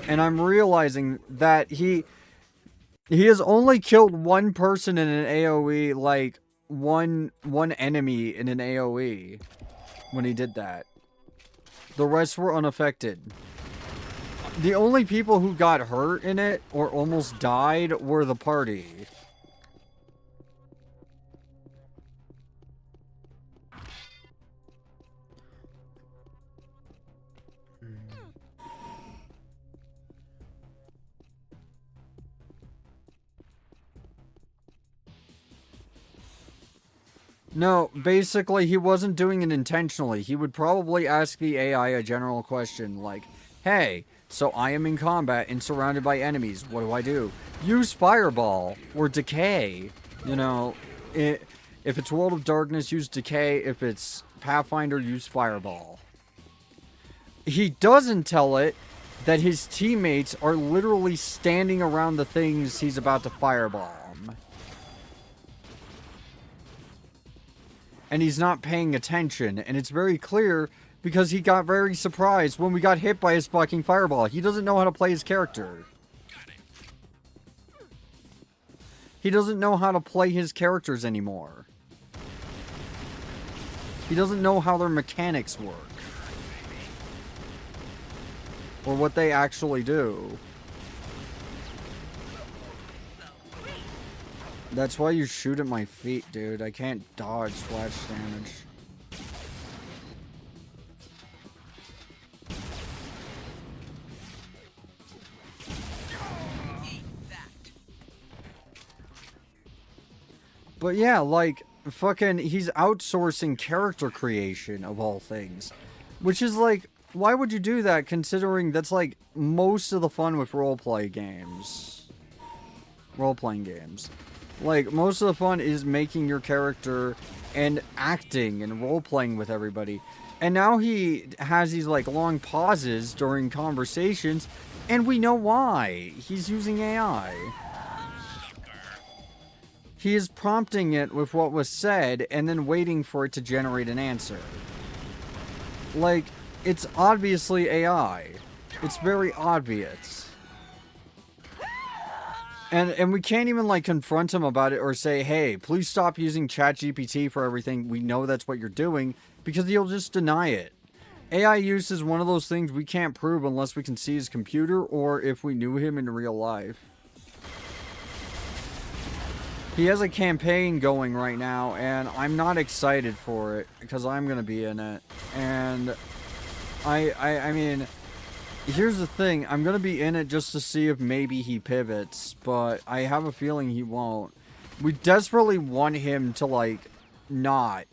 And I'm realizing that he has only killed one person in an AoE, like one enemy in an AoE when he did that. The rest were unaffected. The only people who got hurt in it or almost died were the party. No, basically, he wasn't doing it intentionally. He would probably ask the AI a general question like, hey, so I am in combat and surrounded by enemies. What do I do? Use Fireball or Decay. You know, if it's World of Darkness, use Decay. If it's Pathfinder, use Fireball. He doesn't tell it that his teammates are literally standing around the things he's about to firebomb. And he's not paying attention, and it's very clear because he got very surprised when we got hit by his fucking fireball. He doesn't know how to play his character. He doesn't know how to play his characters anymore. He doesn't know how their mechanics work. Or what they actually do. That's why you shoot at my feet, dude. I can't dodge splash damage. But yeah, like, fucking, he's outsourcing character creation, of all things. Which is like, why would you do that, considering that's like most of the fun with roleplay games? Role-playing games. Like, most of the fun is making your character and acting and role-playing with everybody. And now he has these, like, long pauses during conversations, and we know why. He's using AI. He is prompting it with what was said, and then waiting for it to generate an answer. Like, it's obviously AI. It's very obvious. And we can't even, like, confront him about it or say, hey, please stop using ChatGPT for everything. We know that's what you're doing, because he'll just deny it. AI use is one of those things we can't prove unless we can see his computer or if we knew him in real life. He has a campaign going right now, and I'm not excited for it because I'm gonna be in it. And I mean, here's the thing: I'm gonna be in it just to see if maybe he pivots, but I have a feeling he won't. We desperately want him to like not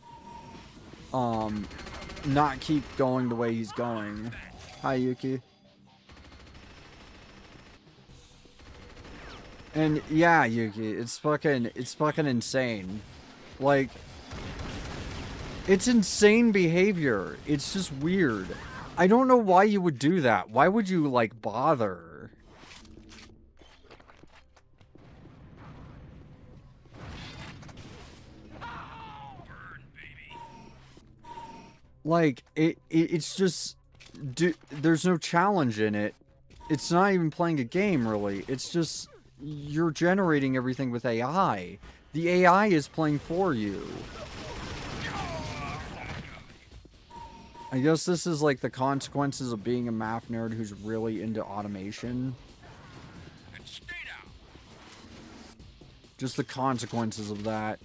keep going the way he's going. Hi, Yuki. And yeah, Yuki, it's fucking insane. Like, it's insane behavior. It's just weird. I don't know why you would do that. Why would you, like, bother? Like, it's just... there's no challenge in it. It's not even playing a game, really. It's just... you're generating everything with AI. The AI is playing for you. I guess this is like the consequences of being a math nerd who's really into automation. Just the consequences of that.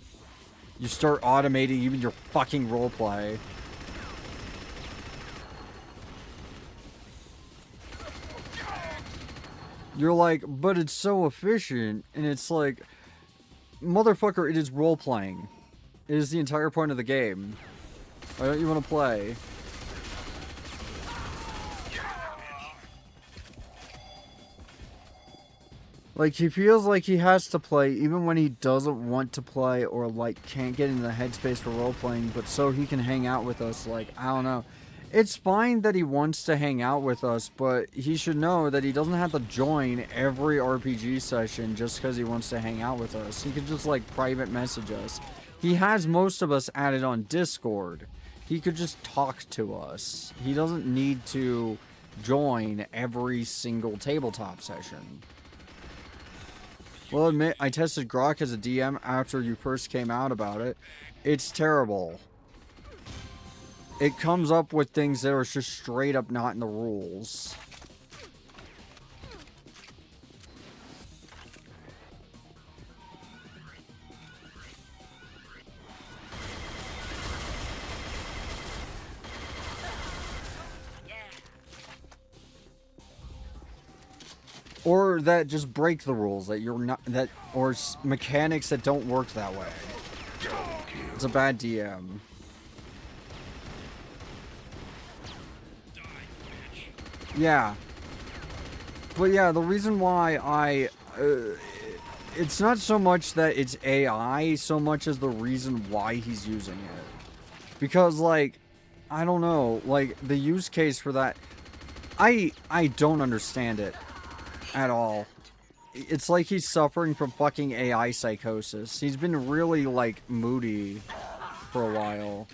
You start automating even your fucking roleplay. You're like, but it's so efficient. And it's like, motherfucker, it is role-playing. It is the entire point of the game. Why don't you want to play? Like, he feels like he has to play even when he doesn't want to play or, like, can't get into the headspace for role-playing, but so he can hang out with us. Like, I don't know. It's fine that he wants to hang out with us, but he should know that he doesn't have to join every RPG session just because he wants to hang out with us. He could just, like, private message us. He has most of us added on Discord. He could just talk to us. He doesn't need to join every single tabletop session. Well, admit, I tested Grok as a DM after you first came out about it. It's terrible. It comes up with things that are just straight up not in the rules. Or that just break the rules, that you're not, that, or mechanics that don't work that way. It's a bad DM. Yeah. But yeah, the reason why it's not so much that it's AI, so much as the reason why he's using it. Because, like, I don't know, like, the use case for that, I don't understand it. At all. It's like he's suffering from fucking AI psychosis. He's been really, like, moody for a while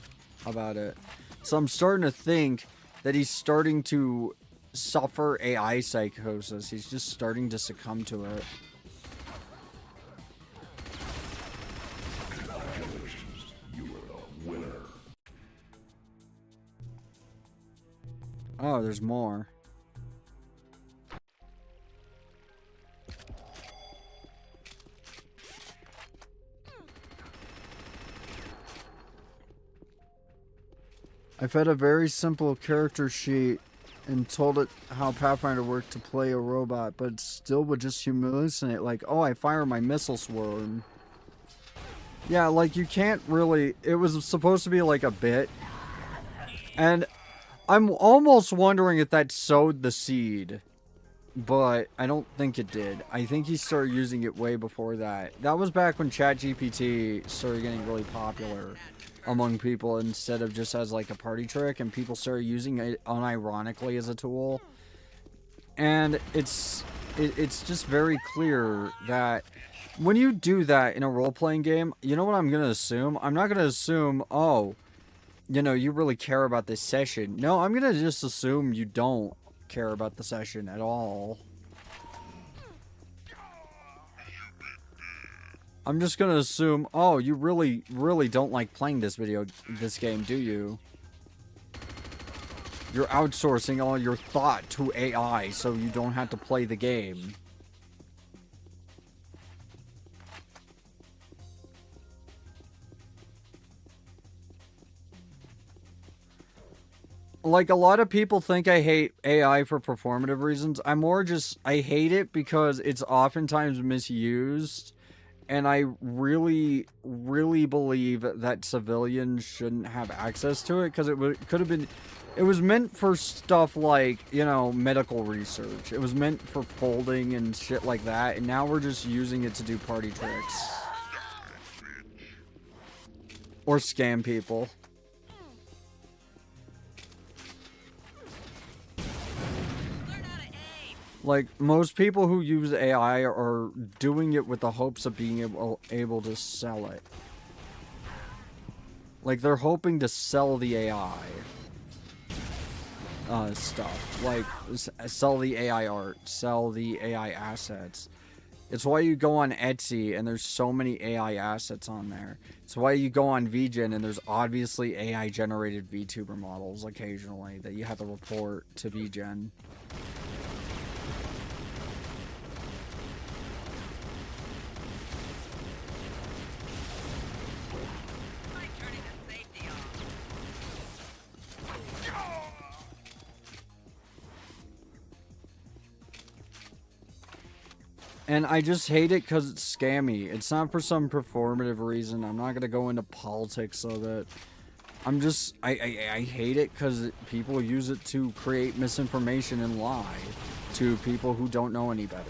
about it. So I'm starting to think that he's starting to suffer AI psychosis. He's just starting to succumb to it. Oh, there's more. I fed a very simple character sheet and told it how Pathfinder worked to play a robot, but it still would just hallucinate, like, oh, I fire my missile swarm. Yeah, like, you can't really... It was supposed to be, like, a bit. And I'm almost wondering if that sowed the seed. But I don't think it did. I think he started using it way before that. That was back when ChatGPT started getting really popular among people instead of just as like a party trick, and people started using it unironically as a tool. And it's just very clear that when you do that in a role-playing game, you know what I'm gonna assume? I'm not gonna assume, oh, you know, you really care about this session. No, I'm gonna just assume you don't care about the session at all. I'm just gonna assume, oh, you really don't like playing this game, do you? You're outsourcing all your thought to AI so you don't have to play the game. Like, a lot of people think I hate AI for performative reasons. I'm more just, I hate it because it's oftentimes misused. And I really, really believe that civilians shouldn't have access to it because could have been, it was meant for stuff like, you know, medical research. It was meant for folding and shit like that. And now we're just using it to do party tricks. Or scam people. Like, most people who use AI are doing it with the hopes of being able to sell it. Like, they're hoping to sell the AI stuff. Like, sell the AI art, sell the AI assets. It's why you go on Etsy and there's so many AI assets on there. It's why you go on VGen and there's obviously AI generated VTuber models occasionally that you have to report to VGen. And I just hate it because it's scammy. It's not for some performative reason. I'm not going to go into politics of it. I'm just, I hate it because people use it to create misinformation and lie to people who don't know any better.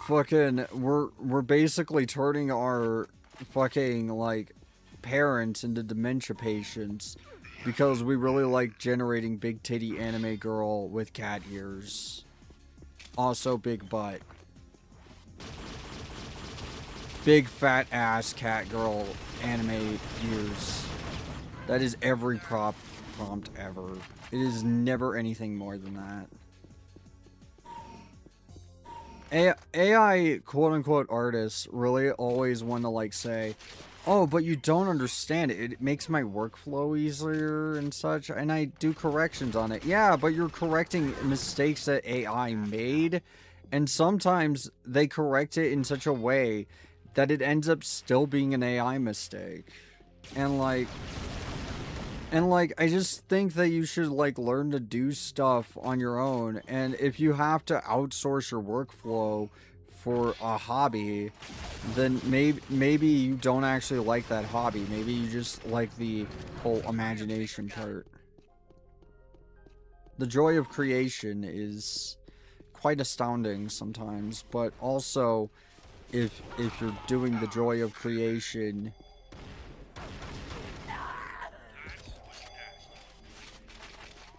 Fucking, we're basically turning our fucking, like, parents into dementia patients because we really like generating big titty anime girl with cat ears. Also big butt. Big fat ass cat girl anime ears. That is every prompt ever. It is never anything more than that. AI quote-unquote artists really always want to, like, say, oh, but you don't understand it. It makes my workflow easier and such, and I do corrections on it. Yeah, but you're correcting mistakes that AI made, and sometimes they correct it in such a way that it ends up still being an AI mistake. And I just think that you should, like, learn to do stuff on your own. And if you have to outsource your workflow for a hobby, then maybe you don't actually like that hobby. Maybe you just like the whole imagination part. The joy of creation is quite astounding sometimes, but also if you're doing the joy of creation,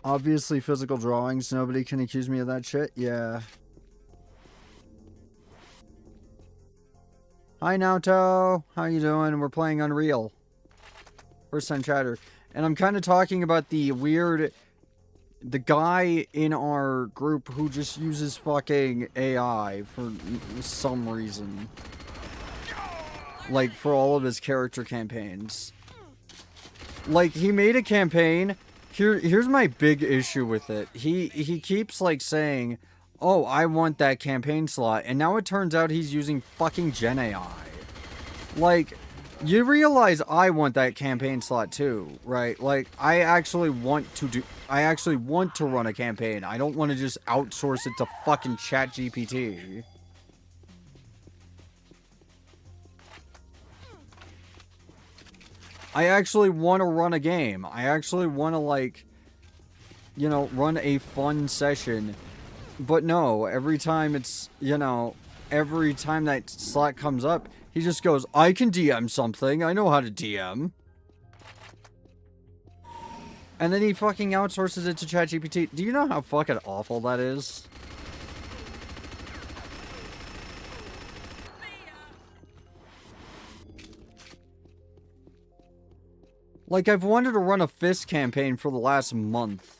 obviously physical drawings, nobody can accuse me of that shit. Yeah. Hi Naoto, how you doing? We're playing Unreal. First time chatter. And I'm kind of talking about the guy in our group who just uses fucking AI for some reason. Like, for all of his character campaigns. Like, he made a campaign. Here's my big issue with it. He keeps, like, saying, oh, I want that campaign slot. And now it turns out he's using fucking Gen AI. Like, you realize I want that campaign slot too, right? Like, I actually want to run a campaign. I don't want to just outsource it to fucking ChatGPT. I actually want to run a game. I actually want to, like, you know, run a fun session. But no, every time it's, you know, every time that slot comes up, he just goes, I can DM something. I know how to DM. And then he fucking outsources it to ChatGPT. Do you know how fucking awful that is? Like, I've wanted to run a Fist campaign for the last month.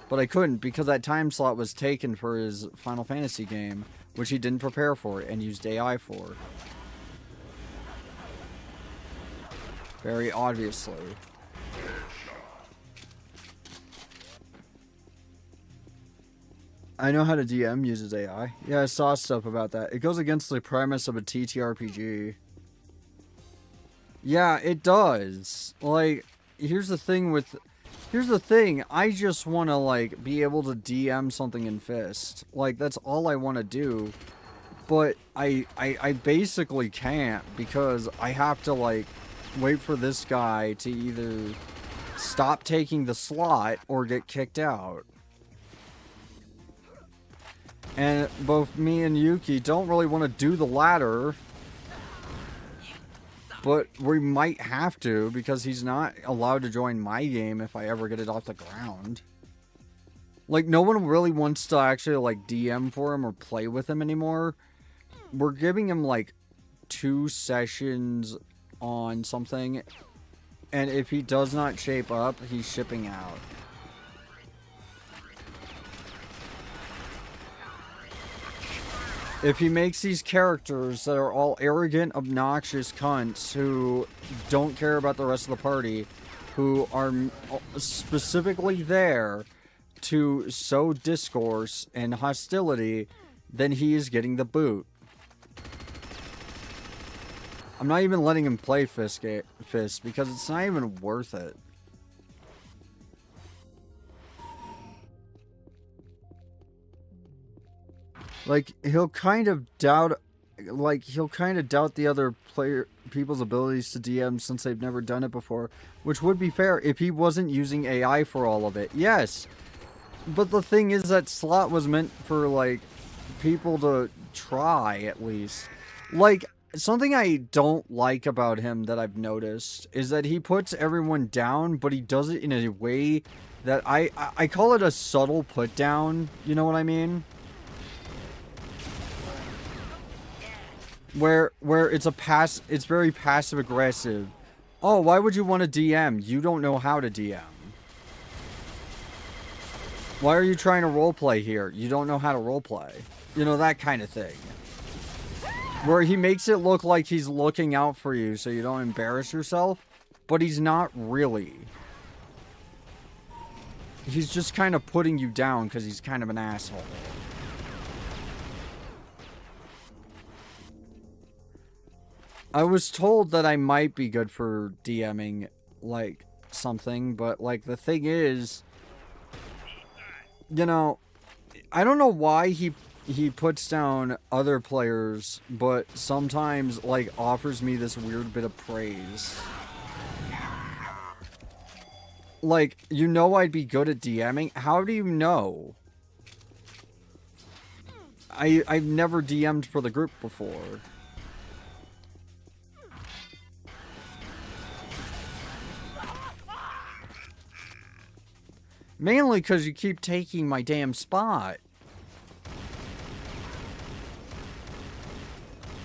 But I couldn't because that time slot was taken for his Final Fantasy game. which he didn't prepare for and used AI for. Very obviously. I know how to DM uses AI. Yeah, I saw stuff about that. It goes against the premise of a TTRPG. Yeah, it does. Like, here's the thing. I just want to, like, be able to DM something in Fist. Like, that's all I want to do. But I basically can't because I have to, like, wait for this guy to either stop taking the slot or get kicked out. And both me and Yuki don't really want to do the latter. But we might have to because he's not allowed to join my game if I ever get it off the ground. Like, no one really wants to actually, like, DM for him or play with him anymore. We're giving him, like, 2 sessions on something. And if he does not shape up, he's shipping out. If he makes these characters that are all arrogant, obnoxious cunts who don't care about the rest of the party, who are specifically there to sow discourse and hostility, then he is getting the boot. I'm not even letting him play Fist because it's not even worth it. Like, he'll kind of doubt the other people's abilities to DM since they've never done it before, which would be fair if he wasn't using AI for all of it. Yes, but the thing is that slot was meant for, like, people to try, at least. Like, something I don't like about him that I've noticed is that he puts everyone down, but he does it in a way that I call it a subtle put down, you know what I mean? Where it's very passive aggressive. Oh, why would you want to DM? You don't know how to DM. Why are you trying to roleplay here? You don't know how to roleplay. You know, that kind of thing. Where he makes it look like he's looking out for you so you don't embarrass yourself, but he's not really. He's just kind of putting you down because he's kind of an asshole. I was told that I might be good for DMing, like, something, but, like, the thing is, you know, I don't know why he puts down other players, but sometimes, like, offers me this weird bit of praise. Like, you know I'd be good at DMing? How do you know? I've never DM'd for the group before. Mainly because you keep taking my damn spot.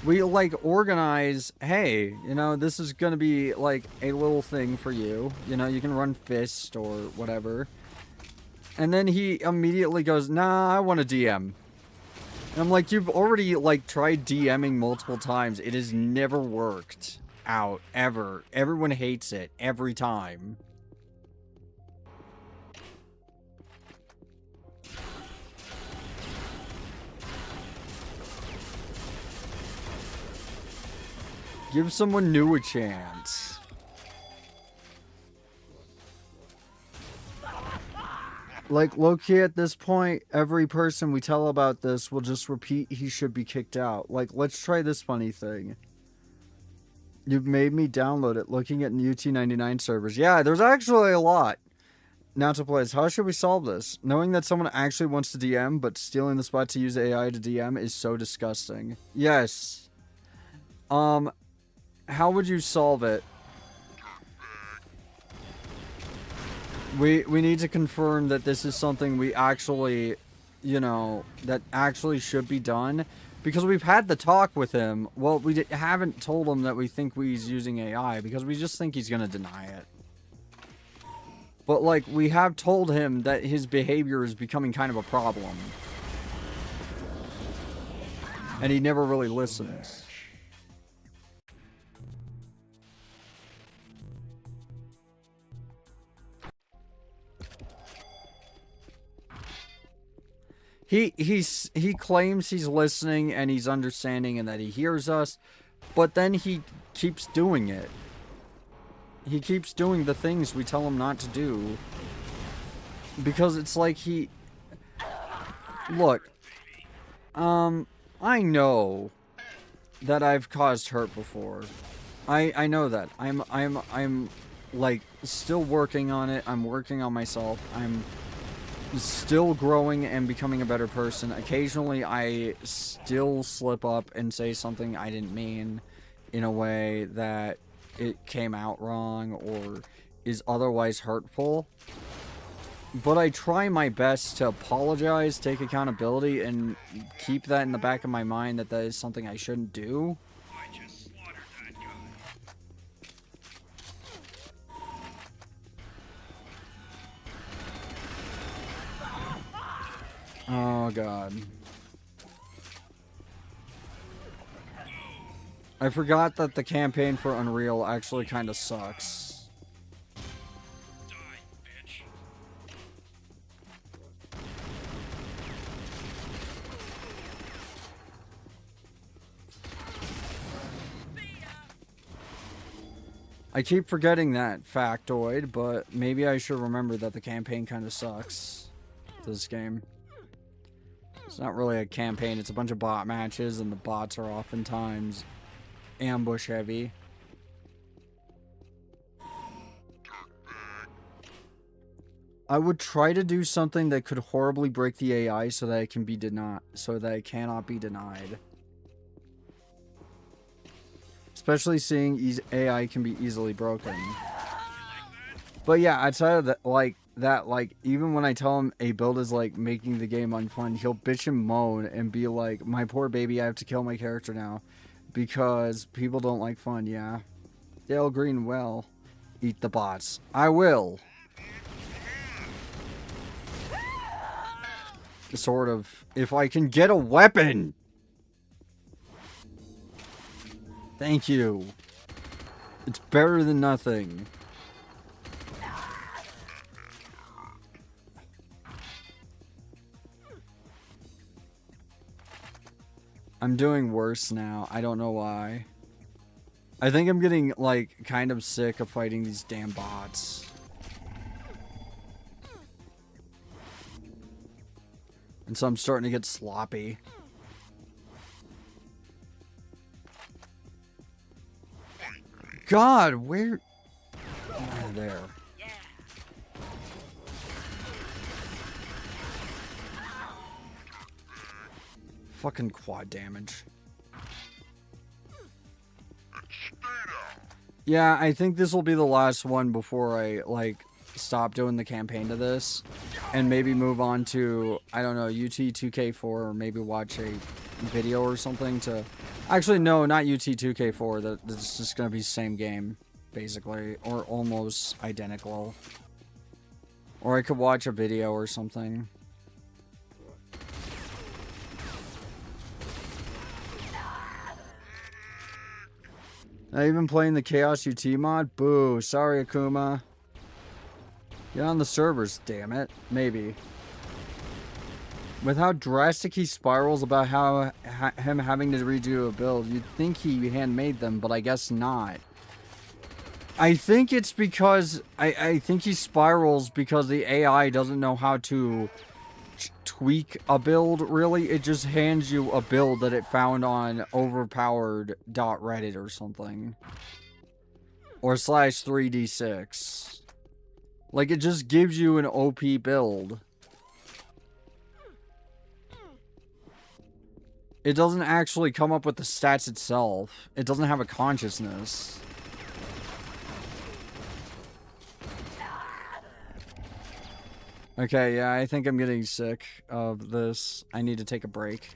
We, like, organize, hey, you know, this is gonna be, like, a little thing for you. You know, you can run Fist or whatever. And then he immediately goes, nah, I want to DM. And I'm like, you've already, like, tried DMing multiple times. It has never worked out, ever. Everyone hates it, every time. Give someone new a chance. Like, low-key at this point, every person we tell about this will just repeat he should be kicked out. Like, let's try this funny thing. You've made me download it looking at UT99 servers. Yeah, there's actually a lot. Now to plays. How should we solve this? Knowing that someone actually wants to DM, but stealing the spot to use AI to DM is so disgusting. Yes. How would you solve it? We need to confirm that this is something we actually, you know, that actually should be done. Because we've had the talk with him. Well, we haven't told him that we think he's using AI. Because we just think he's going to deny it. But, like, we have told him that his behavior is becoming kind of a problem. and he never really listens. He claims he's listening and he's understanding and that he hears us, but then he keeps doing it. He keeps doing the things we tell him not to do. Because it's like he... Look. I know that I've caused hurt before. I know that. I'm like still working on it. I'm working on myself. I'm still growing and becoming a better person. Occasionally I still slip up and say something I didn't mean in a way that it came out wrong or is otherwise hurtful. But I try my best to apologize, take accountability, and keep that in the back of my mind that that is something I shouldn't do. I just slaughtered that guy. Oh god. I forgot that the campaign for Unreal actually kind of sucks. Die, bitch. I keep forgetting that factoid, but maybe I should remember that the campaign kind of sucks. This game. It's not really a campaign, it's a bunch of bot matches, and the bots are oftentimes ambush heavy. I would try to do something that could horribly break the AI so that it can be denied, so that it cannot be denied. Especially seeing AI can be easily broken. But yeah, outside of that, like, even when I tell him a build is, like, making the game unfun, he'll bitch and moan and be like, my poor baby, I have to kill my character now. Because people don't like fun, yeah. Dale Green will. Eat the bots. I will. Sort of. If I can get a weapon! Thank you. It's better than nothing. I'm doing worse now. I don't know why. I think I'm getting, like, kind of sick of fighting these damn bots. And so I'm starting to get sloppy. God, where... Ah, there. Fucking quad damage. Yeah, I think this will be the last one before I, like, stop doing the campaign to this. And maybe move on to, I don't know, UT2K4, or maybe watch a video or something to... Actually, no, not UT2K4. That's just gonna be the same game, basically. Or almost identical. Or I could watch a video or something. Not even playing the Chaos UT mod? Boo. Sorry, Akuma. Get on the servers, damn it. Maybe. With how drastic he spirals about how him having to redo a build, you'd think he handmade them, but I guess not. I think it's because... I think he spirals because the AI doesn't know how to tweak a build, really. It just hands you a build that it found on overpowered.reddit or something. Or /3d6. Like, it just gives you an OP build. It doesn't actually come up with the stats itself. It doesn't have a consciousness. Okay, yeah, I think I'm getting sick of this. I need to take a break.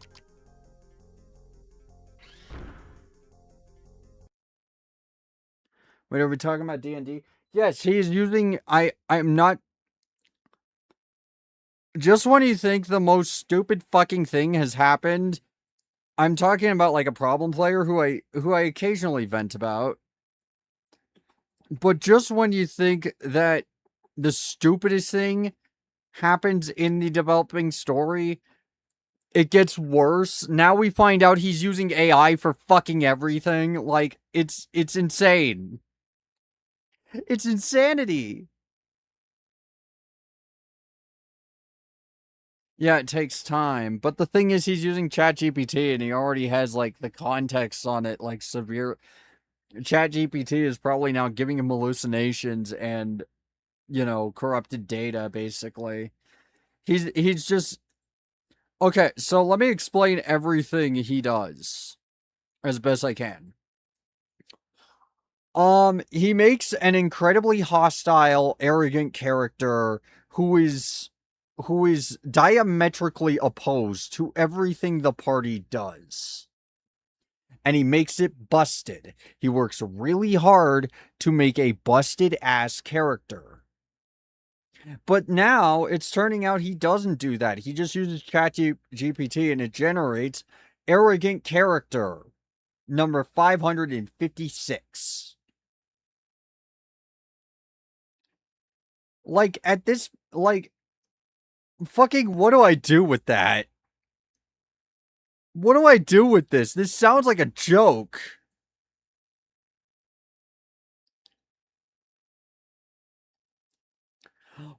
Wait, are we talking about D&D? Yes, he's using... I'm not... Just when you think the most stupid fucking thing has happened, I'm talking about like a problem player who I occasionally vent about. But just when you think that the stupidest thing happens in the developing story, it gets worse. Now we find out he's using AI for fucking everything. Like, it's insane. It's insanity. Yeah, it takes time. But the thing is, he's using ChatGPT and he already has, like, the context on it, like, severe. ChatGPT is probably now giving him hallucinations and, corrupted data, basically. He's just. Okay, so let me explain everything he does as best I can. He makes an incredibly hostile, arrogant character who is diametrically opposed to everything the party does. And he makes it busted. He works really hard to make a busted ass character. But now it's turning out he doesn't do that. He just uses ChatGPT and it generates arrogant character number 556. Like, at this, like, fucking, what do I do with that? What do I do with this? This sounds like a joke.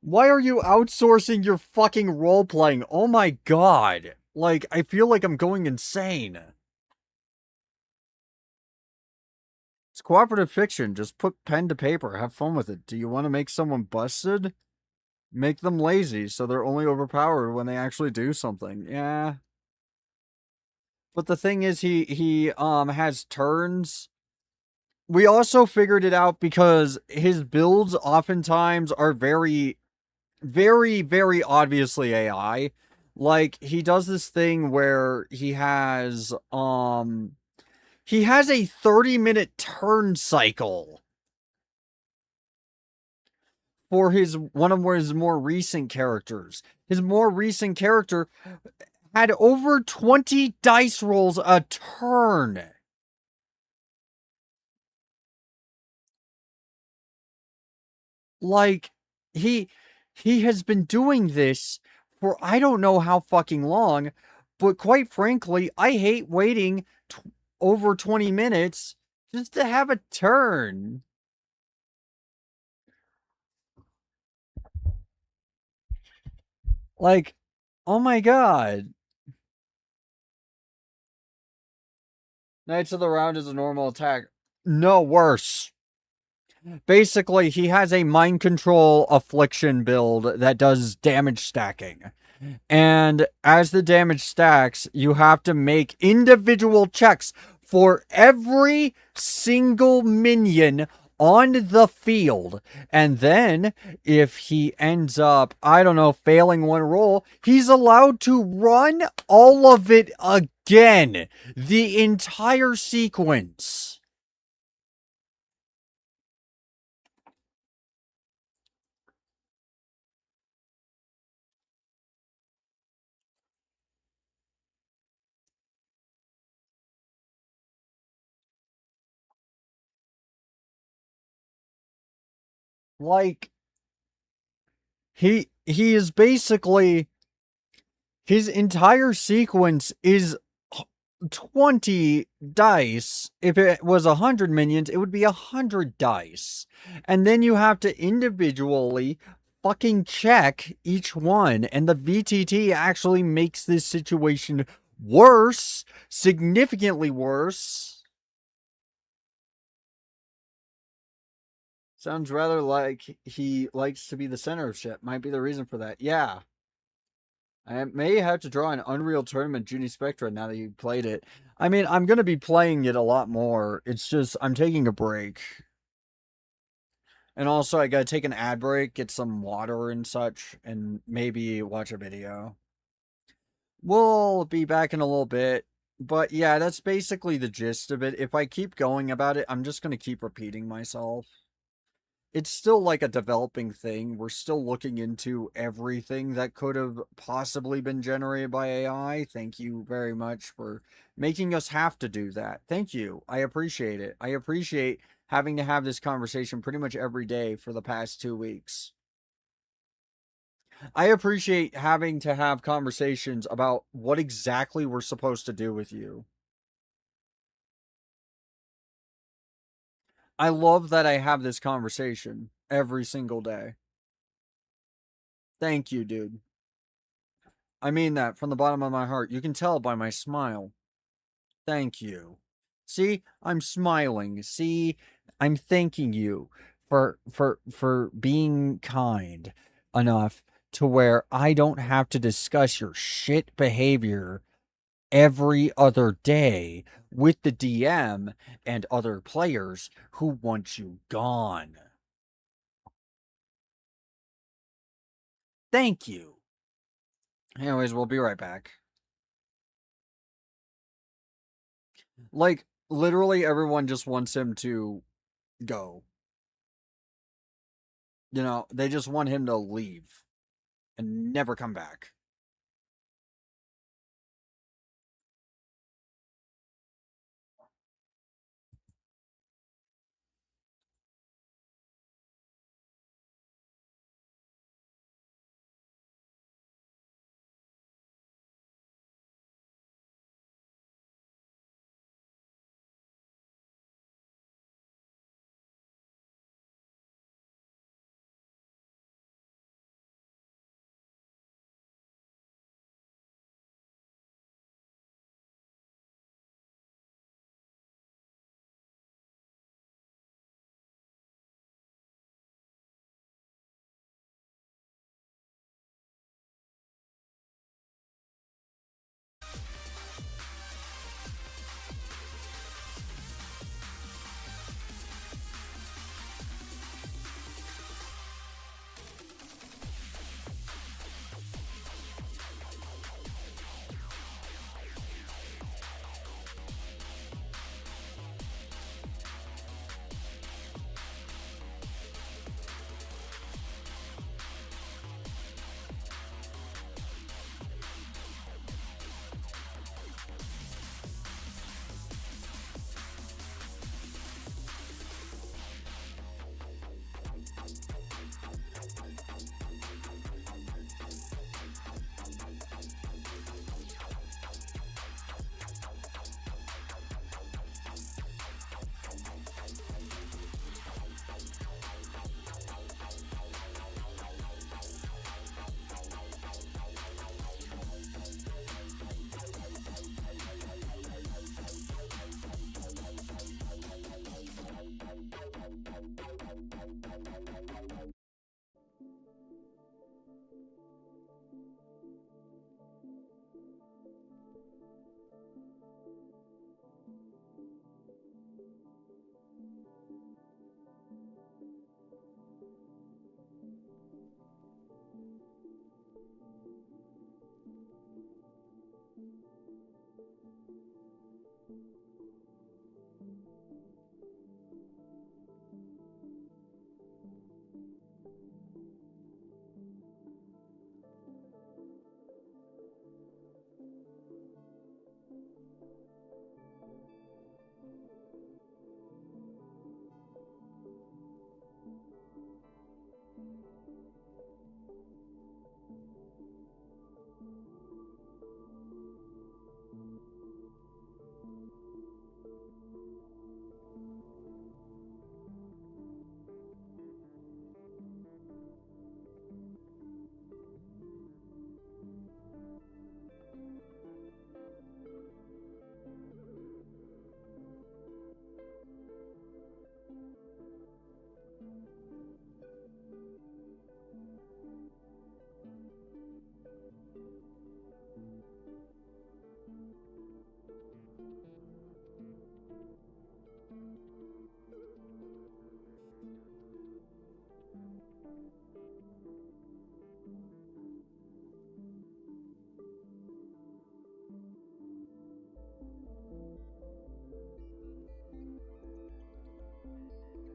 Why are you outsourcing your fucking role playing? Oh my god. Like, I feel like I'm going insane. It's cooperative fiction. Just put pen to paper. Have fun with it. Do you want to make someone busted? Make them lazy so they're only overpowered when they actually do something. Yeah. But the thing is, he has turns. We also figured it out because his builds oftentimes are very, very, very obviously AI. Like, he does this thing where he has a 30-minute turn cycle for one of his more recent characters. His more recent character had over 20 dice rolls a turn. Like, he has been doing this for I don't know how fucking long, but quite frankly, I hate waiting over 20 minutes just to have a turn. Like, oh my god. Knights of the Round is a normal attack. No, worse. Basically, he has a mind control affliction build that does damage stacking. And as the damage stacks, you have to make individual checks for every single minion on the field. And then, if he ends up, I don't know, failing one roll, he's allowed to run all of it again. The entire sequence. Like, he is basically, his entire sequence is 20 dice. If it was 100 minions, it would be 100 dice. And then you have to individually fucking check each one. And the VTT actually makes this situation worse, significantly worse. Sounds rather like he likes to be the center of shit. Might be the reason for that. Yeah. I may have to draw an Unreal Tournament Junie Spectra now that you played it. I mean, I'm going to be playing it a lot more. It's just, I'm taking a break. And also, I got to take an ad break, get some water and such, and maybe watch a video. We'll be back in a little bit. But yeah, that's basically the gist of it. If I keep going about it, I'm just going to keep repeating myself. it's still like a developing thing. We're still looking into everything that could have possibly been generated by AI. Thank you very much for making us have to do that. Thank you. I appreciate it. I appreciate having to have this conversation pretty much every day for the past 2 weeks. I appreciate having to have conversations about what exactly we're supposed to do with you. I love that I have this conversation every single day. Thank you, dude. I mean that from the bottom of my heart. You can tell by my smile. Thank you. See, I'm smiling. See, I'm thanking you for being kind enough to where I don't have to discuss your shit behavior every other day with the DM and other players who want you gone. Thank you. Anyways, we'll be right back. Like, literally everyone just wants him to go. You know, they just want him to leave and never come back.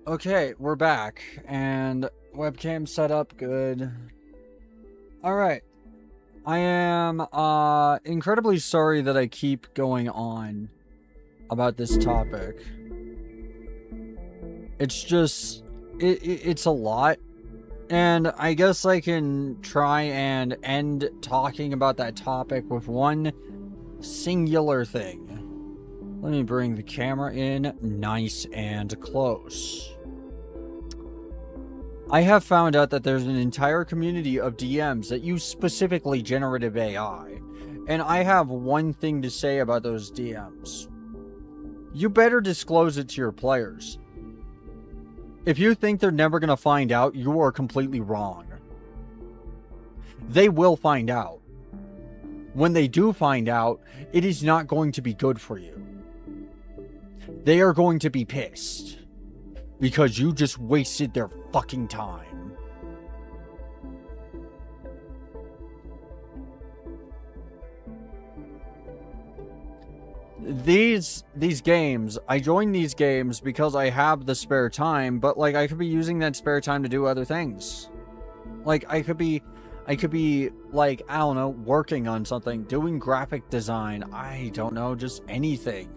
Okay, we're back, and webcam set up good. Alright. I am incredibly sorry that I keep going on about this topic. It's just it's a lot. And I guess I can try and end talking about that topic with one singular thing. Let me bring the camera in nice and close. I have found out that there's an entire community of DMs that use specifically generative AI. And I have one thing to say about those DMs. You better disclose it to your players. If you think they're never going to find out, you are completely wrong. They will find out. When they do find out, it is not going to be good for you. They are going to be pissed. Because you just wasted their fucking time. These games, I joined these games because I have the spare time, but like I could be using that spare time to do other things. Like I could be like, I don't know, working on something, doing graphic design, I don't know, just anything.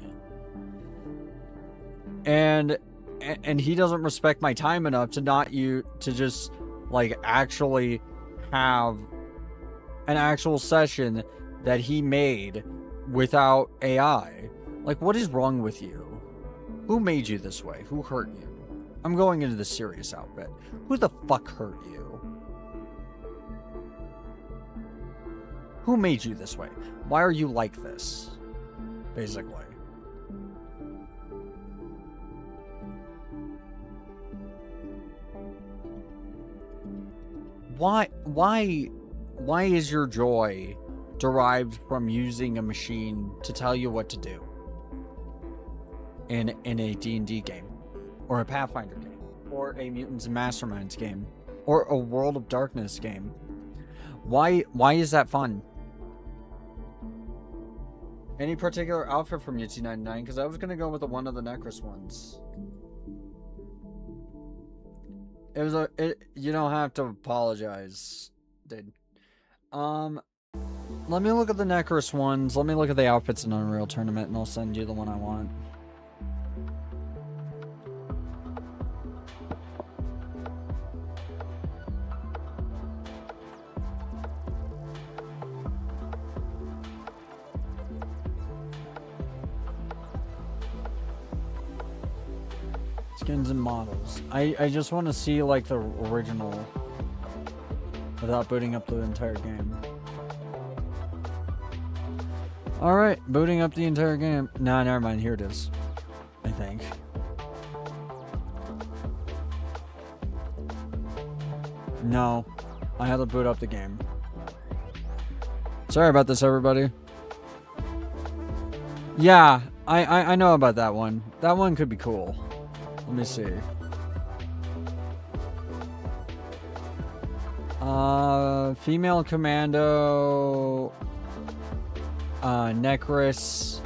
And he doesn't respect my time enough to just like actually have an actual session that he made without AI. Like, what is wrong with you? Who made you this way? Who hurt you? I'm going into the serious outfit. Who the fuck hurt you? Who made you this way? Why are you like this? Basically. Why is your joy derived from using a machine to tell you what to do in a D&D game, or a Pathfinder game, or a Mutants and Masterminds game, or a World of Darkness game? Why is that fun? Any particular outfit from UT99? Because I was gonna go with the one of the Necros ones. It was you don't have to apologize, dude. Let me look at the Necros ones. Let me look at the outfits in Unreal Tournament, and I'll send you the one I want. Skins and models. I just want to see like the original without booting up the entire game. Alright, booting up the entire game. Nah, never mind. Here it is. I think. No. I had to boot up the game. Sorry about this, everybody. Yeah, I know about that one. That one could be cool. Let me see. Female commando. Necros.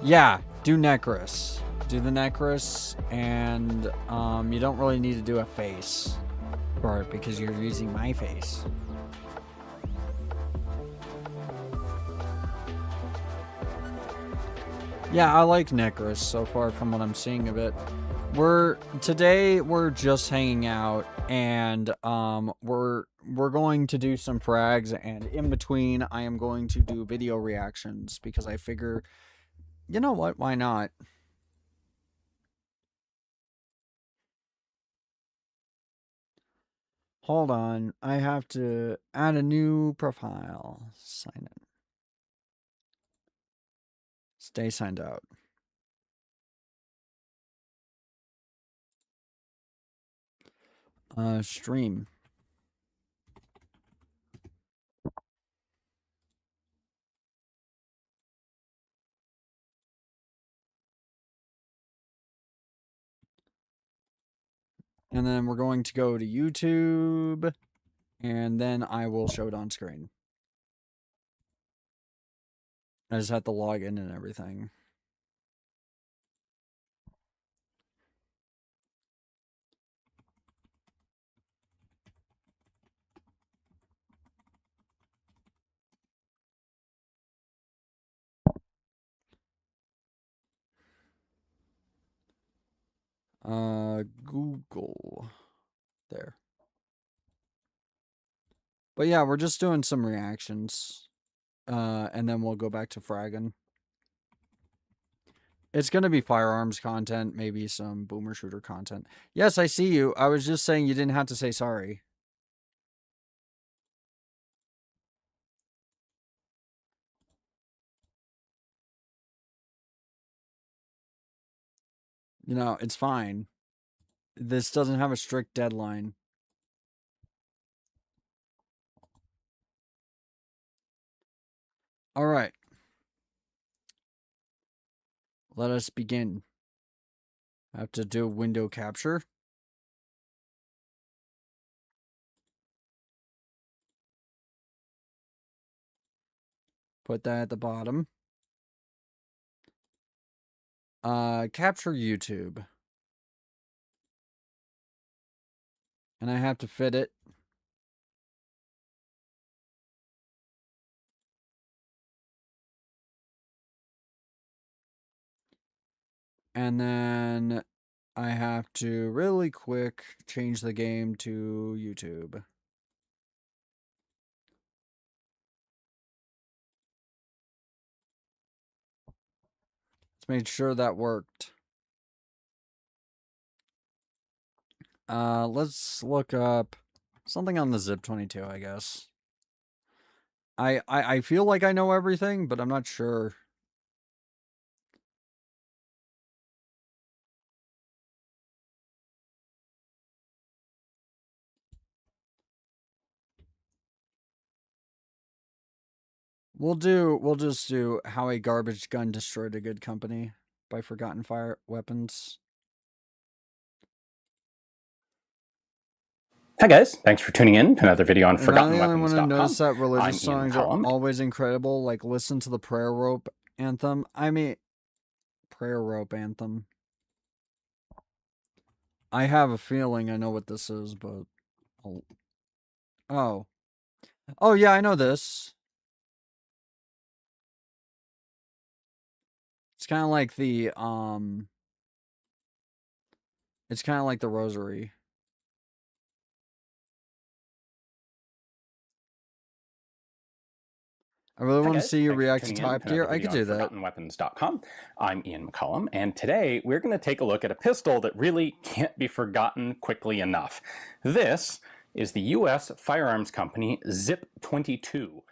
Yeah, do Necros. Do the Necros, and you don't really need to do a face for it because you're using my face. Yeah, I like Necros so far from what I'm seeing of it. Today we're just hanging out, and we're going to do some frags, and in between I am going to do video reactions because I figure, you know what, why not? Hold on, I have to add a new profile. Sign in. Stay signed out. Stream. And then we're going to go to YouTube, and then I will show it on screen. I just have to log in and everything. Google. There. But yeah, we're just doing some reactions. And then we'll go back to fragging. It's going to be firearms content, maybe some boomer shooter content. Yes, I see you. I was just saying you didn't have to say sorry. You know, it's fine. This doesn't have a strict deadline. All right. Let us begin. I have to do window capture. Put that at the bottom. Capture YouTube. And I have to fit it. And then I have to really quick change the game to YouTube. Let's make sure that worked. Let's look up something on the Zip22, I guess. I feel like I know everything, but I'm not sure. We'll just do how a garbage gun destroyed a good company by forgotten fire weapons. Hi guys, thanks for tuning in to another video on Am I the only one who ForgottenWeapons.com. noticed that religious I'm Ian songs are McCollum. always incredible? Like, listen to the prayer rope anthem. I mean, prayer rope anthem. I have a feeling I know what this is, but... Oh. Oh, yeah, I know this. It's kind of like the, It's kind of like the rosary. I really want to see you react to Top Gear. I could do that. ForgottenWeapons.com. I'm Ian McCollum, and today we're going to take a look at a pistol that really can't be forgotten quickly enough. This is the U.S. firearms company Zip22,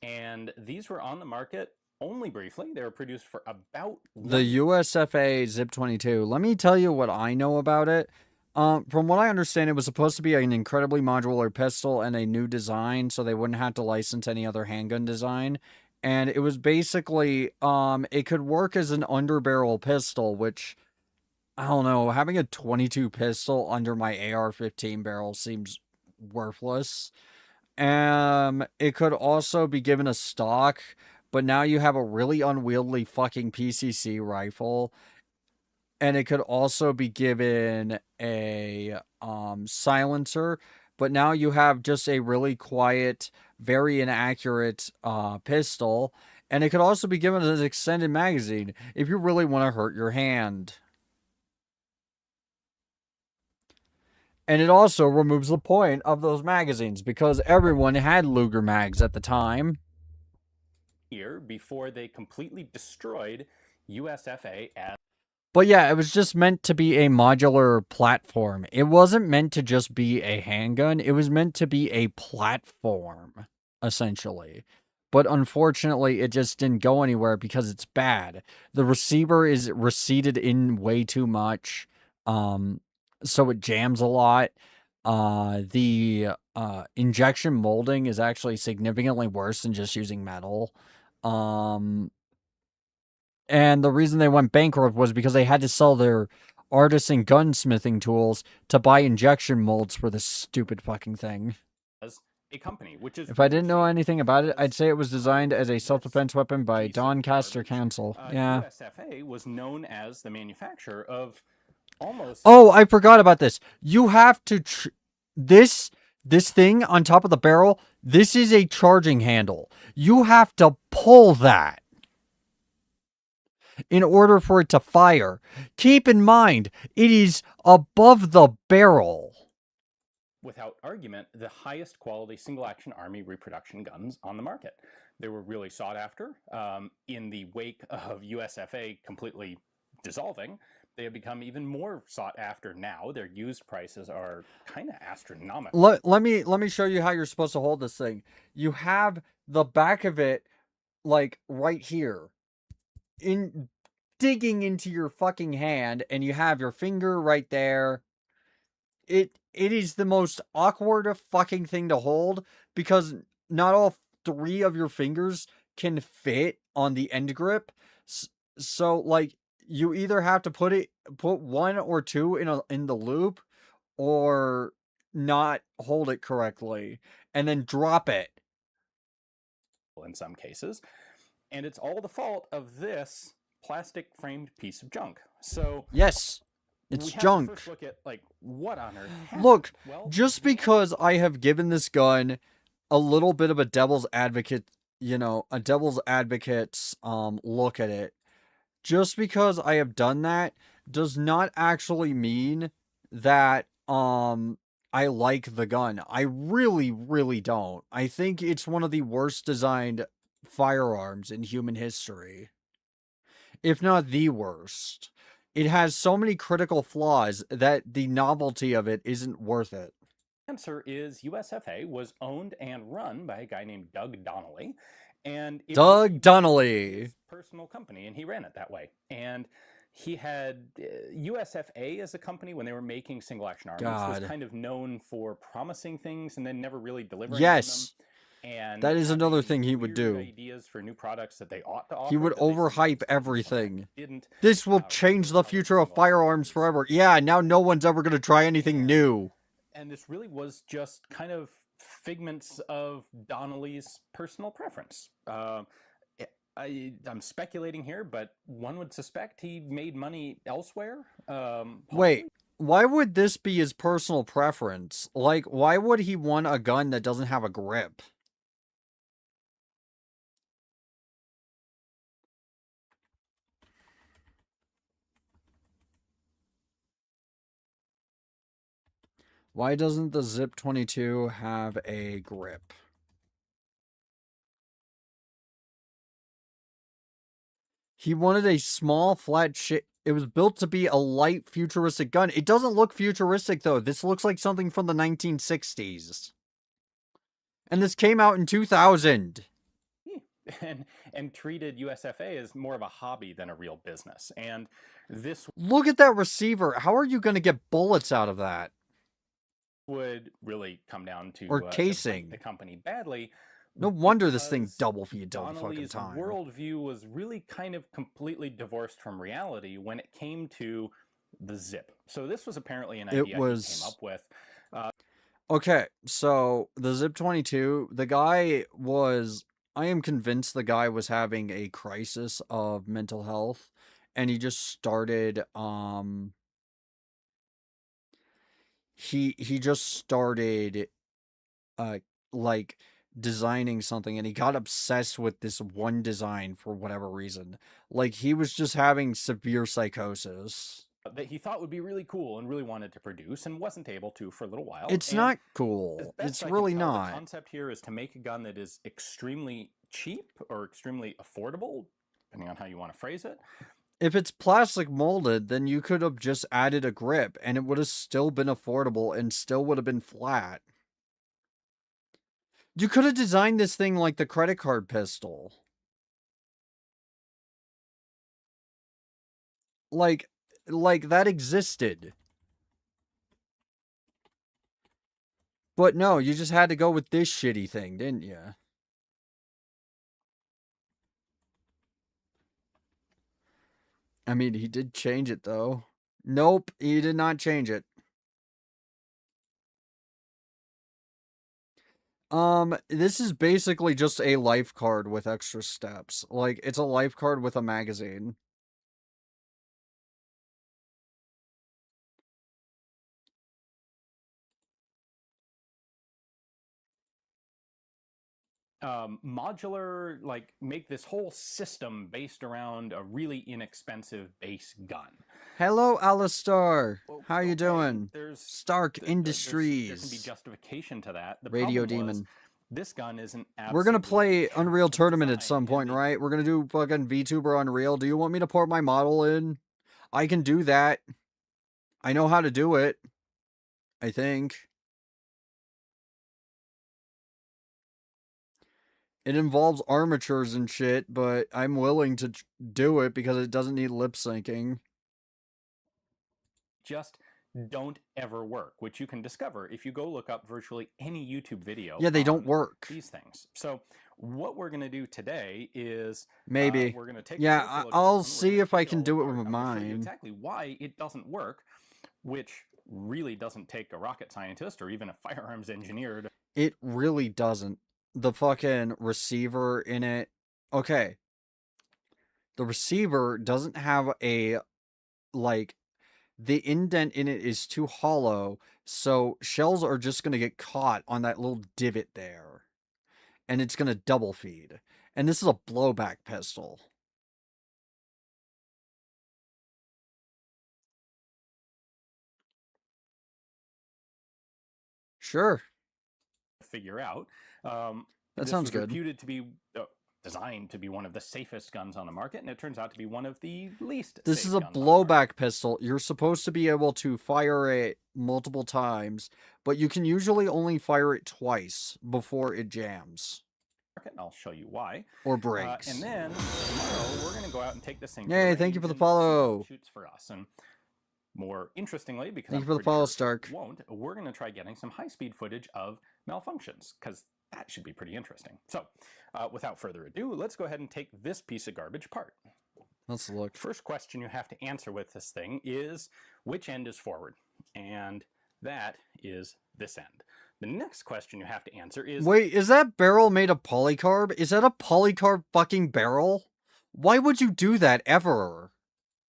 and these were on the market only briefly. They were produced for about... The USFA Zip22. Let me tell you what I know about it. From what I understand, it was supposed to be an incredibly modular pistol and a new design, so they wouldn't have to license any other handgun design. And it was basically, it could work as an underbarrel pistol, which, I don't know, having a 22 pistol under my AR-15 barrel seems worthless. It could also be given a stock, but now you have a really unwieldy fucking PCC rifle. And it could also be given a silencer, but now you have just a really quiet, very inaccurate pistol. And it could also be given as an extended magazine if you really want to hurt your hand. And it also removes the point of those magazines because everyone had Luger mags at the time. Year before they completely destroyed USFA as... But yeah, it was just meant to be a modular platform. It wasn't meant to just be a handgun. It was meant to be a platform, essentially. But unfortunately, it just didn't go anywhere because it's bad. The receiver is receded in way too much, so it jams a lot. The injection molding is actually significantly worse than just using metal. And the reason they went bankrupt was because they had to sell their artisan gunsmithing tools to buy injection molds for this stupid fucking thing. A company, which is... If I didn't know anything about it, I'd say it was designed as a self-defense weapon by Doncaster Council. Yeah. USFA was known as the manufacturer of almost... Oh, I forgot about this. You have to... This thing on top of the barrel, this is a charging handle. You have to pull that. in order for it to fire. Keep in mind, it is above the barrel. Without argument, the highest quality single action army reproduction guns on the market. They were really sought after. In the wake of USFA completely dissolving, they have become even more sought after now. Their used prices are kind of astronomical. Let me show you how you're supposed to hold this thing. You have the back of it like right here, in digging into your fucking hand, and you have your finger right there. It is the most awkward fucking thing to hold because not all three of your fingers can fit on the end grip. So like you either have to put one or two in the loop, or not hold it correctly and then drop it. In some cases, and it's all the fault of this plastic framed piece of junk. So Yes, it's we have junk. to first look at like what on earth happened. Look, Well, just because I have given this gun a little bit of a devil's advocate, a devil's advocate's look at it, just because I have done that does not actually mean that I like the gun. I really, really don't. I think it's one of the worst designed firearms in human history, if not the worst. It has so many critical flaws that the novelty of it isn't worth it. the answer is USFA was owned and run by a guy named Doug Donnelly, and it Doug really was Donnelly. his personal company, and he ran it that way. And he had USFA as a company when they were making single action armies was God. kind of known for promising things and then never really delivering Yes. on them. And That is another having thing he would weird do. ideas for new products that they ought to offer. He would that they sometimes overhype did, everything. sometimes Didn't. This will change the Other future of single firearms actions. forever. Yeah, now no one's ever going to try anything new. And this really was just kind of figments of Donnelly's personal preference. I'm speculating here, but one would suspect he made money elsewhere. Wait, why would this be his personal preference? Like, why would he want a gun that doesn't have a grip? Why doesn't the Zip 22 have a grip? He wanted a small, flat shit. It was built to be a light, futuristic gun. It doesn't look futuristic, though. This looks like something from the 1960s. And this came out in 2000. and treated USFA as more of a hobby than a real business. And this Look at that receiver. How are you going to get bullets out of that? would really come down to Or to bite casing. the company badly. No wonder this thing because double for you double fucking Donnelly's time. worldview was really kind of completely divorced from reality when it came to the Zip. So this was apparently an idea he came up with. Okay, so the Zip 22, the guy was... I am convinced the guy was having a crisis of mental health, and he just started, he just started, like, designing something, and he got obsessed with this one design for whatever reason. Like, he was just having severe psychosis. That he thought would be really cool and really wanted to produce and wasn't able to for a little while. It's And not as cool. best It's I can really tell, not. The concept here is to make a gun that is extremely cheap or extremely affordable, depending on how you want to phrase it. If it's plastic molded, then you could have just added a grip, and it would have still been affordable and still would have been flat. You could have designed this thing like the credit card pistol. Like that existed. But no, you just had to go with this shitty thing, didn't you? I mean, he did change it, though. Nope, he did not change it. This is basically just a life card with extra steps. Like, it's a life card with a magazine. modular, like make this whole system based around a really inexpensive base gun. Hello, Alistar. How you Okay, doing? there's Stark there can be Industries. justification to that. The Radio problem was Demon. this gun is an We're gonna absolutely play Unreal terrible Tournament at design, some and point, right? We're gonna do fucking VTuber Unreal. Do you want me to port my model in? I can do that. I know how to do it. I think. It involves armatures and shit, but I'm willing to do it because it doesn't need lip syncing. just don't ever work, which you can discover if you go look up virtually any YouTube video. Yeah, they don't on work. These things. So what we're going to do today is Maybe. we're going to take Yeah, a closer look I'll at this one. We're see gonna if I take it can all do it apart. with I'm gonna show you mine. exactly why it doesn't work, which really doesn't take a rocket scientist or even a firearms engineer to It really doesn't. The fucking receiver in it. Okay. The receiver doesn't have a, like, the indent in it is too hollow, so shells are just going to get caught on that little divot there. And it's going to double feed. And this is a blowback pistol. Sure. figure out. That this sounds was good. reputed to be designed to be one of the safest guns on the market, and it turns out to be one of the least This safe is a guns on the market. blowback pistol. You're supposed to be able to fire it multiple times, but you can usually only fire it twice before it jams And I'll show you why. or breaks. And then tomorrow we're going to go out and take this thing to Yay, the thank you for the range and see how follow. it shoots for us. And more interestingly, because Thank I'm you for the pretty follow, sure Stark. it won't, we're going to try getting some high-speed footage of malfunctions, because that should be pretty interesting. So, without further ado, let's go ahead and take this piece of garbage apart. Let's look. First question you have to answer with this thing is, which end is forward? And that is this end. The next question you have to answer is... Wait, is that barrel made of polycarb? Is that a polycarb fucking barrel? Why would you do that ever?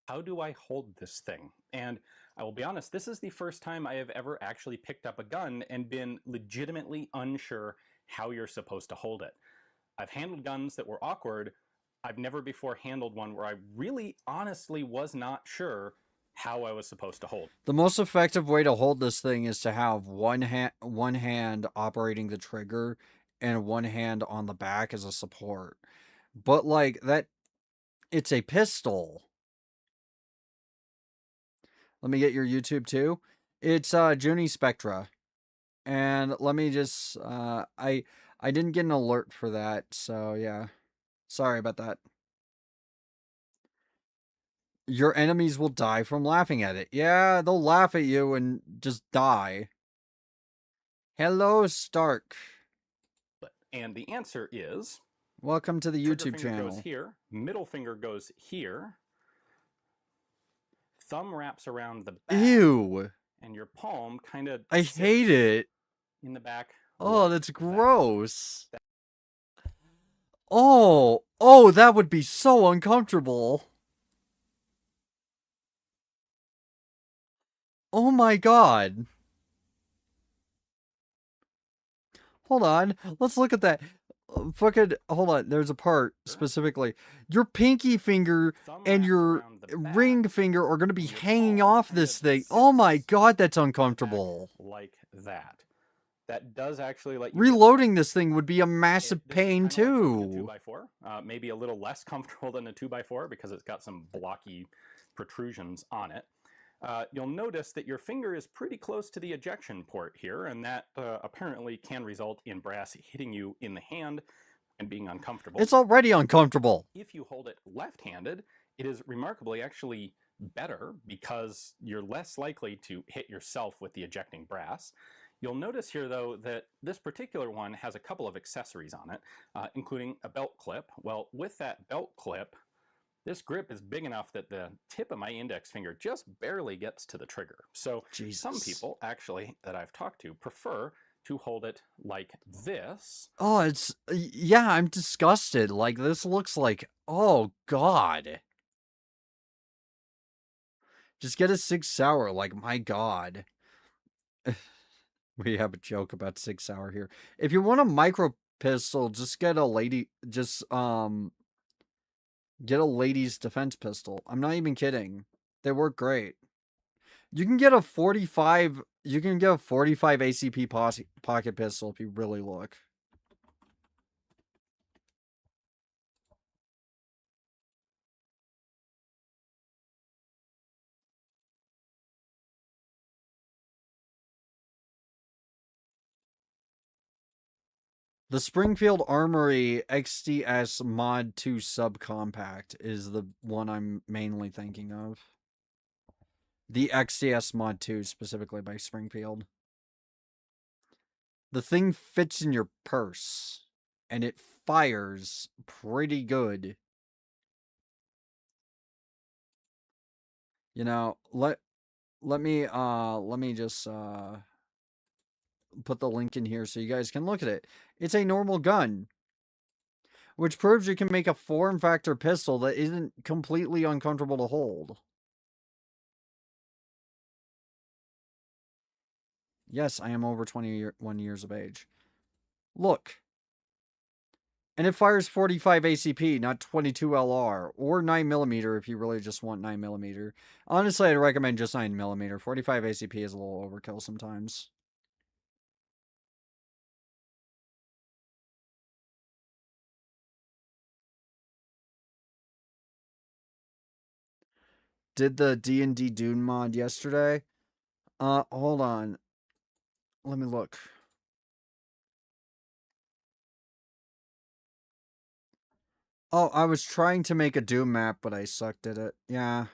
How do I hold this thing? And I will be honest, this is the first time I have ever actually picked up a gun and been legitimately unsure how you're supposed to hold it. I've handled guns that were awkward. I've never before handled one where I really honestly was not sure how I was supposed to hold. The most effective way to hold this thing is to have one hand operating the trigger and one hand on the back as a support. But like that, it's a pistol. Let me get your YouTube too. It's Junie Spectra. And let me just I didn't get an alert for that, so yeah. Sorry about that. Your enemies will die from laughing at it. Yeah, they'll laugh at you and just die. Hello, Stark. And the answer is... Welcome to the YouTube trigger finger channel. goes here, middle finger goes here, thumb wraps around the back. Ew. And your palm kind of... I hate it. In the back. Oh, that's gross. Oh, that would be so uncomfortable. Oh my god. Hold on. Let's look at that. Fucking, hold on. There's a part specifically. Your pinky finger and your ring finger are going to be hanging off this thing. Oh my god, that's uncomfortable. Like that. That does actually let you... Reloading this thing would be a massive pain too. like a 2x4. Maybe a little less comfortable than a 2x4 because it's got some blocky protrusions on it. You'll notice that your finger is pretty close to the ejection port here, and that apparently can result in brass hitting you in the hand and being uncomfortable. It's already uncomfortable. If you hold it left-handed, it is remarkably actually better because you're less likely to hit yourself with the ejecting brass. You'll notice here, though, that this particular one has a couple of accessories on it, including a belt clip. Well, with that belt clip, this grip is big enough that the tip of my index finger just barely gets to the trigger. So some people, actually, that I've talked to, prefer to hold it like this. Oh, it's... Yeah, I'm disgusted. Like, this looks like... Oh, God. Just get a Sig Sauer. Like, my God. We have a joke about Sig Sauer here. If you want a micro pistol, just get a get a ladies defense pistol. I'm not even kidding. They work great. You can get a 45 ACP pocket pistol if you really look. The Springfield Armory XDS Mod 2 Subcompact is the one I'm mainly thinking of. The XDS Mod 2 specifically by Springfield. The thing fits in your purse and it fires pretty good. You know, let me just put the link in here so you guys can look at it. It's a normal gun, which proves you can make a form factor pistol that isn't completely uncomfortable to hold. Yes, I am over 21 years of age. Look. And it fires 45 ACP, not 22 LR, or 9mm if you really just want 9mm. Honestly, I'd recommend just 9mm. 45 ACP is a little overkill sometimes. Did the D&D Dune mod yesterday? Hold on. Let me look. Oh, I was trying to make a Doom map, but I sucked at it. Yeah.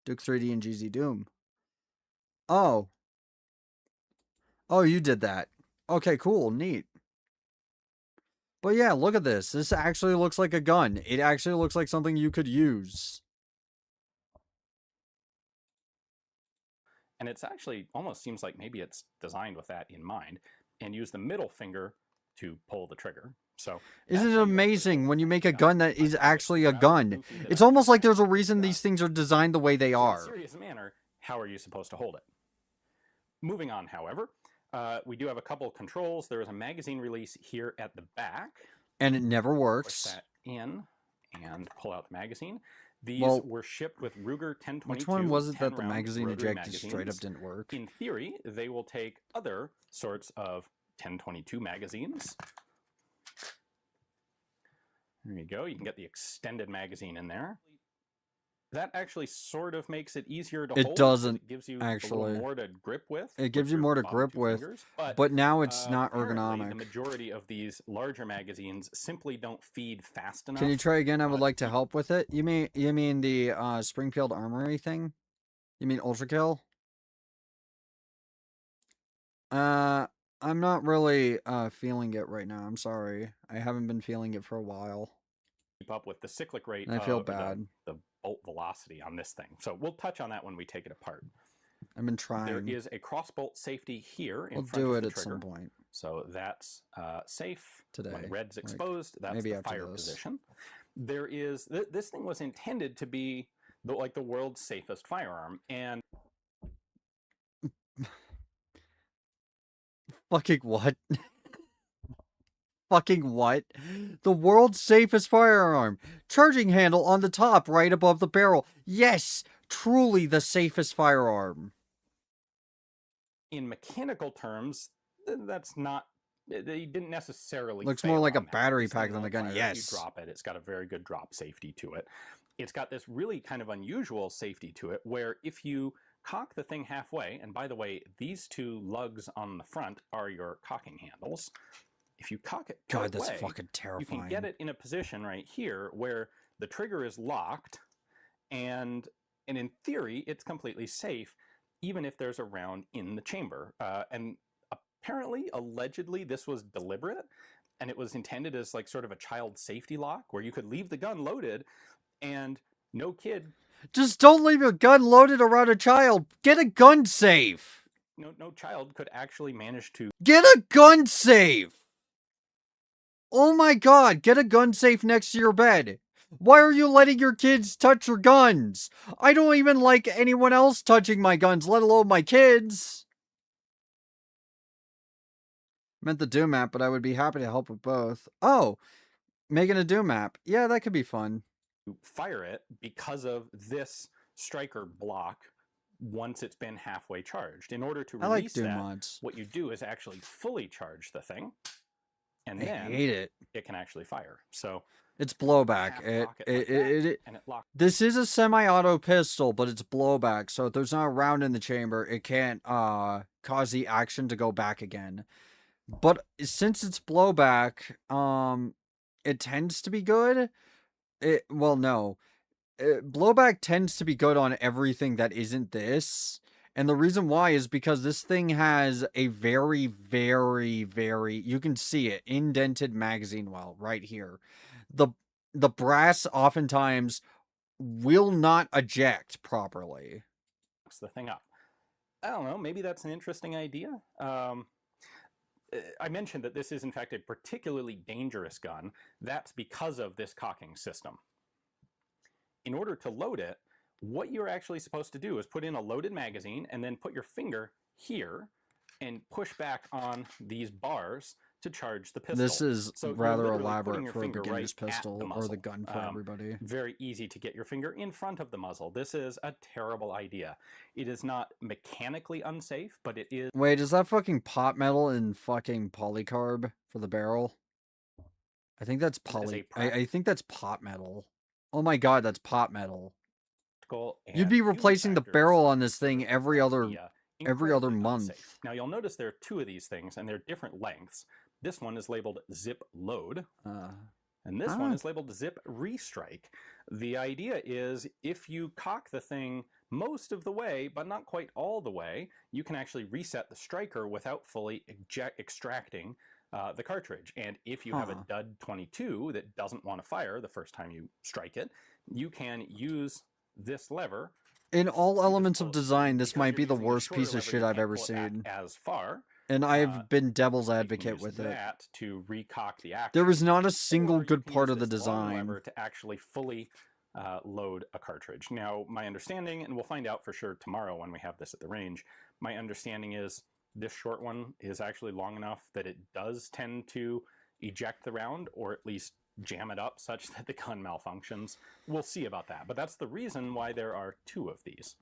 Duke 3D and GZ Doom. Oh. Oh, you did that. Okay, cool. Neat. But yeah, look at this. This actually looks like a gun. It actually looks like something you could use. And it's actually almost seems like maybe it's designed with that in mind, and use the middle finger to pull the trigger. So isn't it amazing when you make a gun that is actually a gun? It's almost like there's a reason these things are designed the way they are. In a serious manner, how are you supposed to hold it? Moving on, however, we do have a couple of controls. There is a magazine release here at the back. And it never works. Push that in and pull out the magazine. These were shipped with Ruger 1022. Which one was it that the magazine eject just straight up didn't work? In theory, they will take other sorts of 1022 magazines. There you go. You can get the extended magazine in there. That actually sort of makes it easier to hold. It doesn't. It gives you actually a little more to grip with. It gives you more to grip with, fingers, but now it's not ergonomic. The majority of these larger magazines simply don't feed fast enough. Can you try again? I would like to help with it. You mean the Springfield Armory thing? You mean Ultra Kill? I'm not really feeling it right now. I'm sorry. I haven't been feeling it for a while. Keep up with the cyclic rate. And I feel bad. The bolt velocity on this thing. So we'll touch on that when we take it apart. I've been trying. There is a cross bolt safety here in front of the trigger. We'll do it at some point. So that's safe. Today. When red's exposed, that's the fire position. There is this thing was intended to be like the world's safest firearm, and fucking what? Fucking what? The world's safest firearm. Charging handle on the top, right above the barrel. Yes, truly the safest firearm. In mechanical terms, that's not. They didn't necessarily. Looks more like a battery pack than a gun. Yes. You drop it. It's got a very good drop safety to it. It's got this really kind of unusual safety to it, where if you cock the thing halfway, and by the way, these two lugs on the front are your cocking handles. If you cock it God, that's fucking terrifying. You can get it in a position right here where the trigger is locked, and in theory, it's completely safe, even if there's a round in the chamber. And apparently, allegedly, this was deliberate, and it was intended as like sort of a child safety lock, where you could leave the gun loaded, and no kid. Just don't leave a gun loaded around a child. Get a gun safe. No child could actually manage to get a gun safe. Oh my god, get a gun safe next to your bed. Why are you letting your kids touch your guns? I don't even like anyone else touching my guns, let alone my kids. Meant the Doom map, but I would be happy to help with both. Oh, making a Doom map. Yeah, that could be fun. Fire it because of this striker block once it's been halfway charged. In order to I like release Doom that, mods. what you do is actually fully charge the thing, and I then hate it. it can actually fire. So It's blowback. half cock it like that, and it locks. This is a semi-auto pistol, but it's blowback, so if there's not a round in the chamber, it can't cause the action to go back again. But since it's blowback, it tends to be good. Well, no. Blowback tends to be good on everything that isn't this. And the reason why is because this thing has a very, very, very, you can see it, indented magazine well right here. The brass oftentimes will not eject properly. The thing up. I don't know, maybe that's an interesting idea. I mentioned that this is in fact a particularly dangerous gun. That's because of this cocking system. In order to load it, what you're actually supposed to do is put in a loaded magazine and then put your finger here and push back on these bars to charge the pistol. This is so rather elaborate for a beginner's right pistol or the gun for everybody. Very easy to get your finger in front of the muzzle. This is a terrible idea. It is not mechanically unsafe, but it is... Wait, is that fucking pot metal and fucking polycarb for the barrel? I think that's I think that's pot metal. Oh my god, that's pot metal. You'd be replacing the barrel on this thing every other month. Unsafe. Now you'll notice there are two of these things, and they're different lengths. This one is labeled zip load, and this one is labeled zip restrike. The idea is if you cock the thing most of the way, but not quite all the way, you can actually reset the striker without fully extracting the cartridge. And if you have a dud 22 that doesn't want to fire the first time you strike it, you can use this lever. In all elements of design, this might be the worst piece of shit I've ever seen. As far, and I've been devil's advocate with it. To recock the action. There is not a single good part of the design. Lever to actually fully load a cartridge. Now, my understanding, and we'll find out for sure tomorrow when we have this at the range, my understanding is this short one is actually long enough that it does tend to eject the round, or at least jam it up such that the gun malfunctions. We'll see about that, but that's the reason why there are two of these.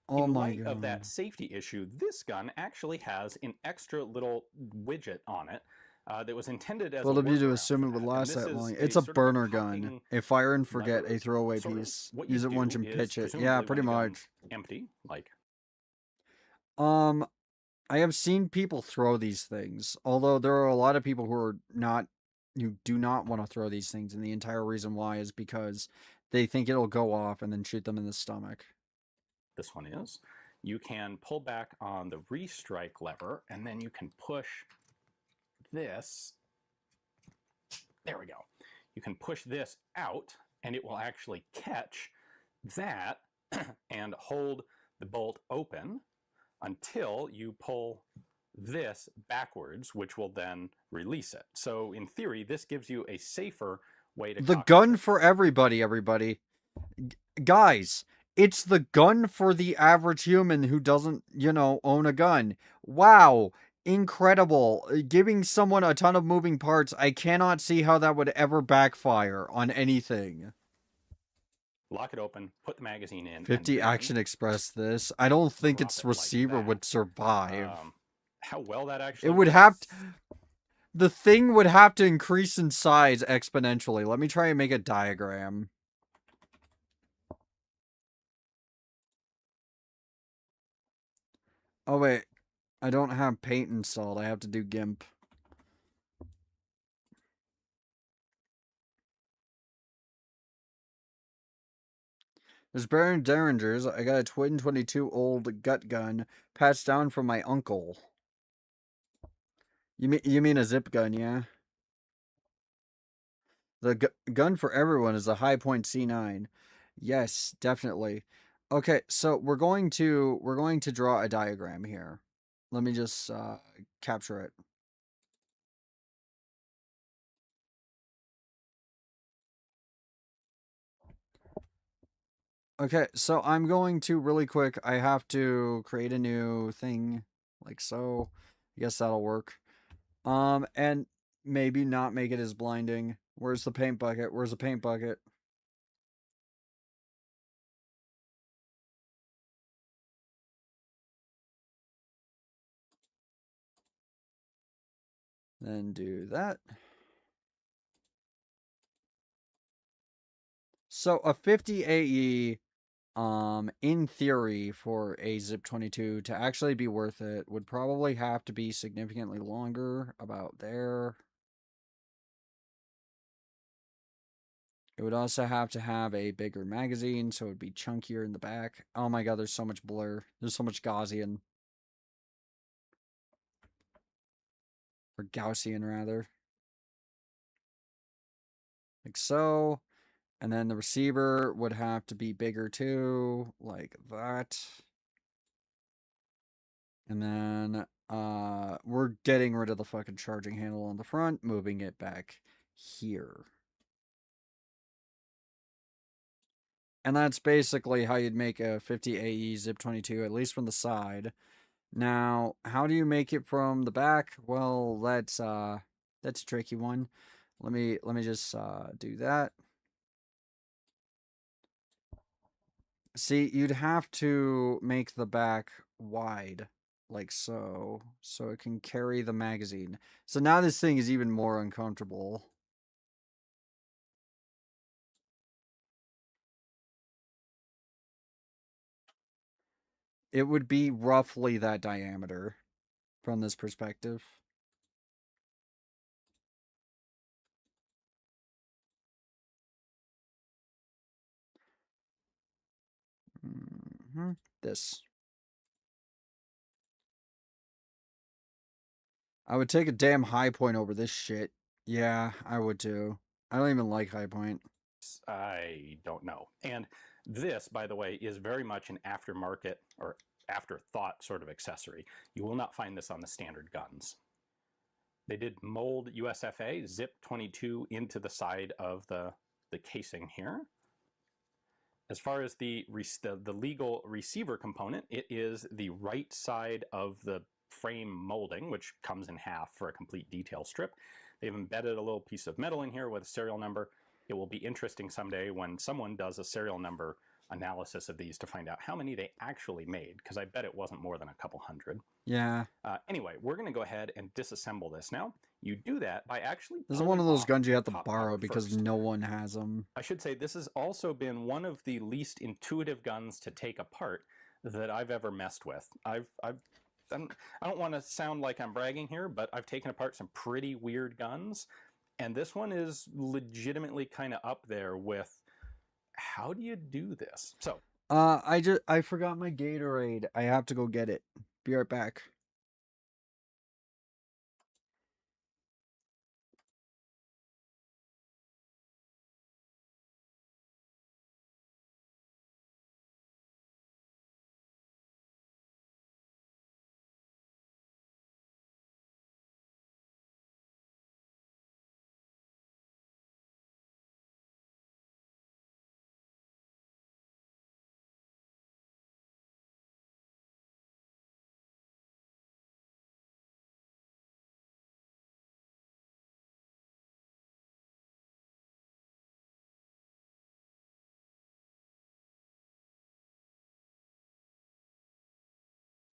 Oh In my light god. of that safety issue, this gun actually has an extra little widget on it that was intended as well, a of you to workaround assume for it would that. last And that this long. is It's a sort of burner cocking gun. A fire and forget, lever. a throwaway Sort of piece. what you Use it do once and is, pitch it. presumably Yeah, when pretty the gun's much. empty, like... I have seen people throw these things. Although there are a lot of people who do not want to throw these things, and the entire reason why is because they think it'll go off and then shoot them in the stomach. This one is. You can pull back on the restrike lever, and then you can push this. There we go. You can push this out, and it will actually catch that and hold the bolt open until you pull this backwards, which will then release it. So in theory, this gives you a safer way to... The gun for everybody, guys, it's the gun for the average human who doesn't, own a gun. Wow. Incredible. Giving someone a ton of moving parts, I cannot see how that would ever backfire on anything. Lock it open, put the magazine in. 50 Action Express this. I don't think its receiver would survive. How well that actually it would have to... The thing would have to increase in size exponentially. Let me try and make a diagram. Oh, wait. I don't have Paint installed. I have to do GIMP. There's Baron Derringers. I got a Twin 22 old gut gun passed down from my uncle. You mean a zip gun, yeah? The gun for everyone is a High Point C9. Yes, definitely. Okay, so we're going to draw a diagram here. Let me just capture it. Okay, so I'm going to really quick. I have to create a new thing like so. I guess that'll work. And maybe not make it as blinding. Where's the paint bucket? Where's the paint bucket? Then do that. So a 50 AE, in theory, for a Zip 22 to actually be worth it, would probably have to be significantly longer, about there. It would also have to have a bigger magazine, so it would be chunkier in the back. Oh my god, there's so much blur. There's so much Gaussian. Or Gaussian, rather. Like so. And then the receiver would have to be bigger too, like that. And then we're getting rid of the fucking charging handle on the front, moving it back here. And that's basically how you'd make a 50 AE Zip 22, at least from the side. Now, how do you make it from the back? Well, that's a tricky one. Let me just do that. See, you'd have to make the back wide, like so, so it can carry the magazine. So now this thing is even more uncomfortable. It would be roughly that diameter from this perspective. This. I would take a damn high point over this shit. Yeah, I would too. I don't even like high point. I don't know. And this, by the way, is very much an aftermarket or afterthought sort of accessory. You will not find this on the standard guns. They did mold USFA Zip 22 into the side of the casing here. As far as the legal receiver component, it is the right side of the frame molding, which comes in half for a complete detail strip. They've embedded a little piece of metal in here with a serial number. It will be interesting someday when someone does a serial number analysis of these to find out how many they actually made, because I bet it wasn't more than a couple hundred. Yeah. Anyway, we're going to go ahead and disassemble this now. You do that by actually This is one of those guns you have to top borrow cover because first. no one has them. I should say this has also been one of the least intuitive guns to take apart that I've ever messed with. I don't want to sound like I'm bragging here, but I've taken apart some pretty weird guns, and this one is legitimately kind of up there with how do you do this? So, I forgot my Gatorade. I have to go get it. Be right back.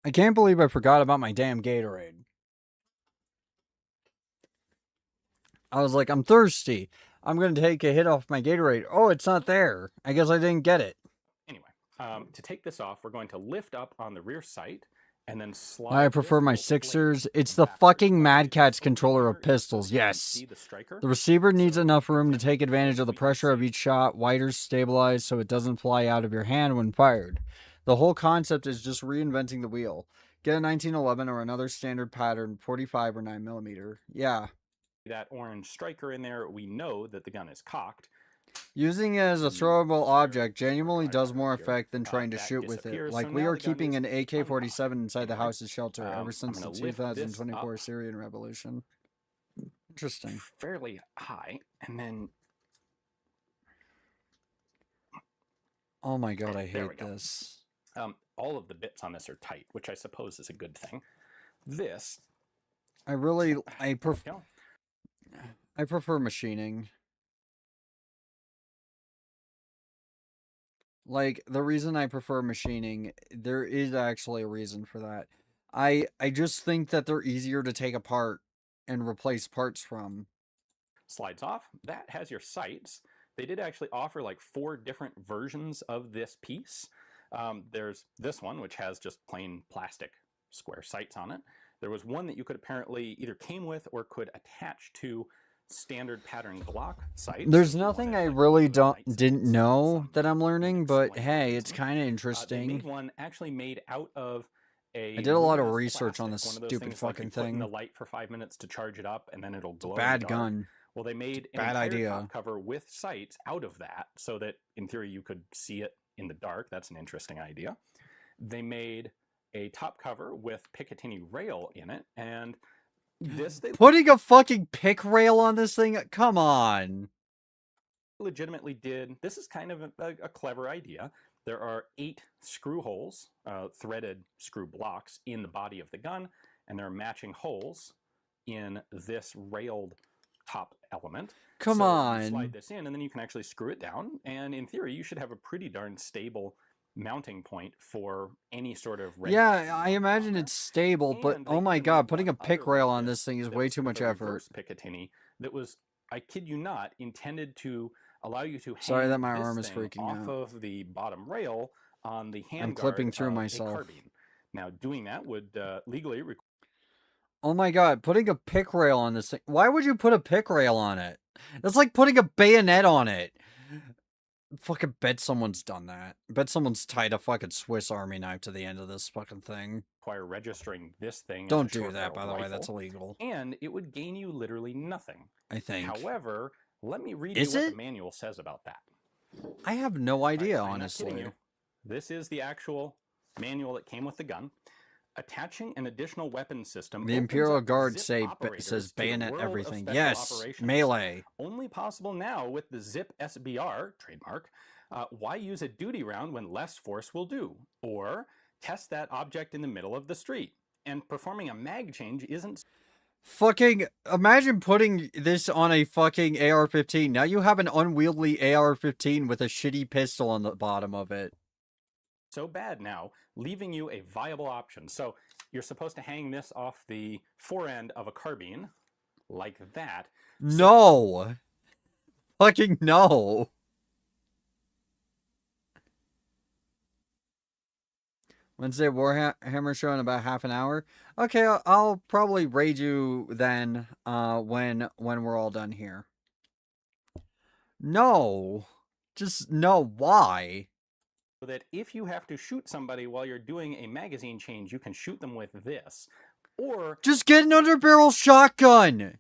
I can't believe I forgot about my damn Gatorade. I was like, I'm thirsty. I'm going to take a hit off my Gatorade. Oh, it's not there. I guess I didn't get it. anyway, to take this off, we're going to lift up on the rear sight and then slide. I prefer my Sixers. It's the fucking Mad Catz controller of pistols. Yes. The receiver needs enough room to take advantage of the pressure of each shot. Widers stabilized so it doesn't fly out of your hand when fired. The whole concept is just reinventing the wheel. Get a 1911 or another standard pattern, 45 or 9mm. Yeah. That orange striker in there, we know that the gun is cocked. Using it as a throwable object genuinely does more effect than trying to shoot with it. Like, we are keeping an AK-47 inside the house's shelter ever since the 2024 Syrian Revolution. Interesting. Fairly high, and then... Oh my god, I hate this. All of the bits on this are tight, which I suppose is a good thing. This I really, I There we go. prefer machining. Like, the reason I prefer machining, there is actually a reason for that. I just think that they're easier to take apart and replace parts from. Slides off. That has your sights. They did actually offer like 4 different versions of this piece. There's this one, which has just plain plastic square sights on it. There was one that you could apparently either came with or could attach to standard pattern Glock sights. There's if you nothing wanted, I like, really regular night sights didn't instead of know some that I'm learning, but explained hey, it's reason. kind of They interesting. made one actually made out of I a did a lot of luminous research on plastic, this one of those stupid things like you fucking put in the thing. light for 5 minutes to charge it up and then it'll It's a glow bad in the dark. gun. Well, they made an Bad entire idea. top cover with sights out of that so that in theory you could see it in the dark. That's an interesting idea. They made a top cover with Picatinny rail in it, and this they Putting a fucking pick rail on this thing? Come on. legitimately did. This is kind of a clever idea. There are 8 screw holes, threaded screw blocks in the body of the gun, and there are matching holes in this railed top element. Come so on. You slide this in, and then you can actually screw it down. And in theory, you should have a pretty darn stable mounting point for any sort of red dot Yeah, you I want imagine on it's stable, but And oh they my even god, made putting a one pick other rail like on this thing is that way was too sort much of a effort. reverse Picatinny that was, I kid you not, intended to allow you to hang Sorry that my this arm is thing freaking off out. of the bottom rail on the I'm handguard clipping through of myself. a carbine. Now, doing that would legally require. Oh my god, putting a pick rail on this thing. Why would you put a pick rail on it? That's like putting a bayonet on it. Fucking bet someone's done that. Bet someone's tied a fucking Swiss Army knife to the end of this fucking thing. Registering this thing Don't as a do short that, by the way. rifle, That's illegal. And it would gain you literally nothing. I think. However, let me read Is you what it? the manual says about that. I have no idea, I'm not kidding honestly. you. This is the actual manual that came with the gun. Attaching an additional weapon system. The Imperial Guard says bayonet everything. Yes, melee. Only possible now with the Zip SBR trademark. Why use a duty round when less force will do? Or test that object in the middle of the street. And performing a mag change isn't. Fucking imagine putting this on a fucking AR-15. Now you have an unwieldy AR-15 with a shitty pistol on the bottom of it. So bad now, leaving you a viable option. So you're supposed to hang this off the fore end of a carbine, like that. No! Fucking no! Wednesday Warhammer show in about half an hour. Okay, I'll probably raid you then, when we're all done here. No! Just no, why? So that if you have to shoot somebody while you're doing a magazine change, you can shoot them with this. Or just get an underbarrel shotgun.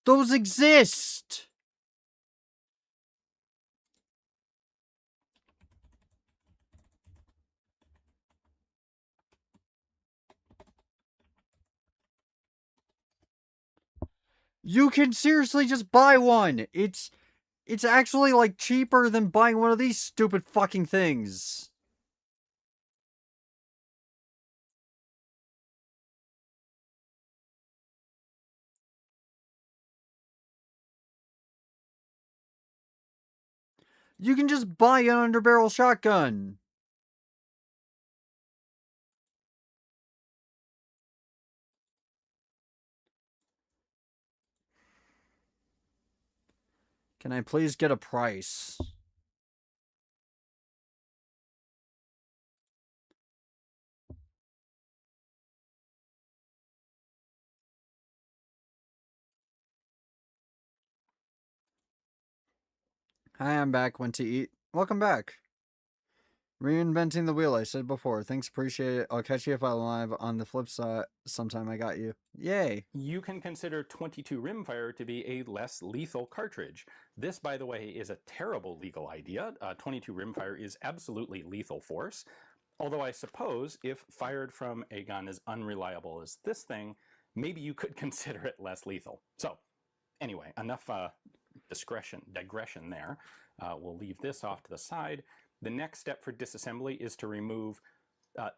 Those exist. You can seriously just buy one. It's actually like cheaper than buying one of these stupid fucking things. You can just buy an underbarrel shotgun. Can I please get a price? Hi, I'm back. Went to eat. Welcome back. Reinventing the wheel, I said before. Thanks, appreciate it. I'll catch you if I'm live on the flip side sometime. I got you. Yay. You can consider 22 rimfire to be a less lethal cartridge. This, by the way, is a terrible legal idea. 22 rimfire is absolutely lethal force. Although I suppose if fired from a gun as unreliable as this thing, maybe you could consider it less lethal. So, anyway, enough digression there. We'll leave this off to the side. The next step for disassembly is to remove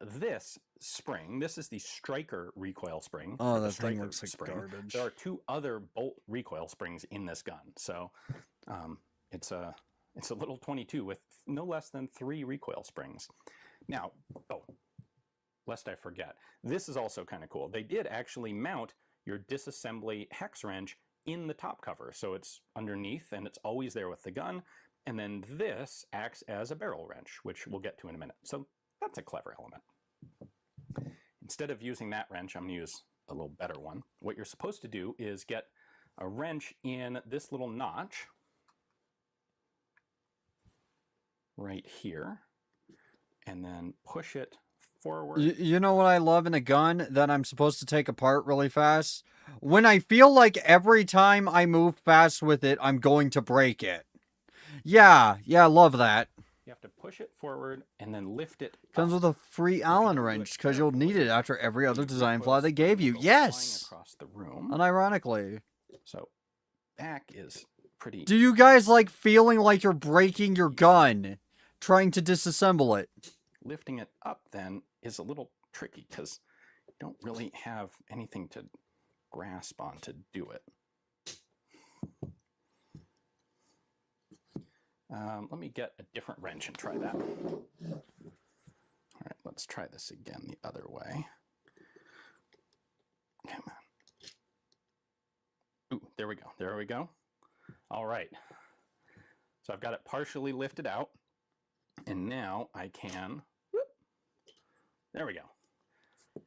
This spring, this is the striker recoil spring. Oh, or the that thing striker looks like spring. garbage. There are 2 other bolt recoil springs in this gun, so it's a little 22 with no less than 3 recoil springs. Now, lest I forget, this is also kind of cool. They did actually mount your disassembly hex wrench in the top cover, so it's underneath and it's always there with the gun. And then this acts as a barrel wrench, which we'll get to in a minute. So that's a clever element. Instead of using that wrench, I'm going to use a little better one. What you're supposed to do is get a wrench in this little notch right here, and then push it forward. You know what I love in a gun that I'm supposed to take apart really fast? When I feel like every time I move fast with it, I'm going to break it. Yeah, I love that. You have to push it forward and then lift it Comes up. with a free Allen do it wrench because you'll need it after every other the design recoil flaw they spring gave will you. go Yes! flying across the room. Unironically. So back is pretty. Do you guys like feeling like you're breaking your gun, trying to disassemble it? Lifting it up then is a little tricky because you don't really have anything to grasp on to do it. Let me get a different wrench and try that. All right, let's try this again the other way. Come on. Ooh, there we go. There we go. All right. So I've got it partially lifted out, and now I can. Whoop, there we go.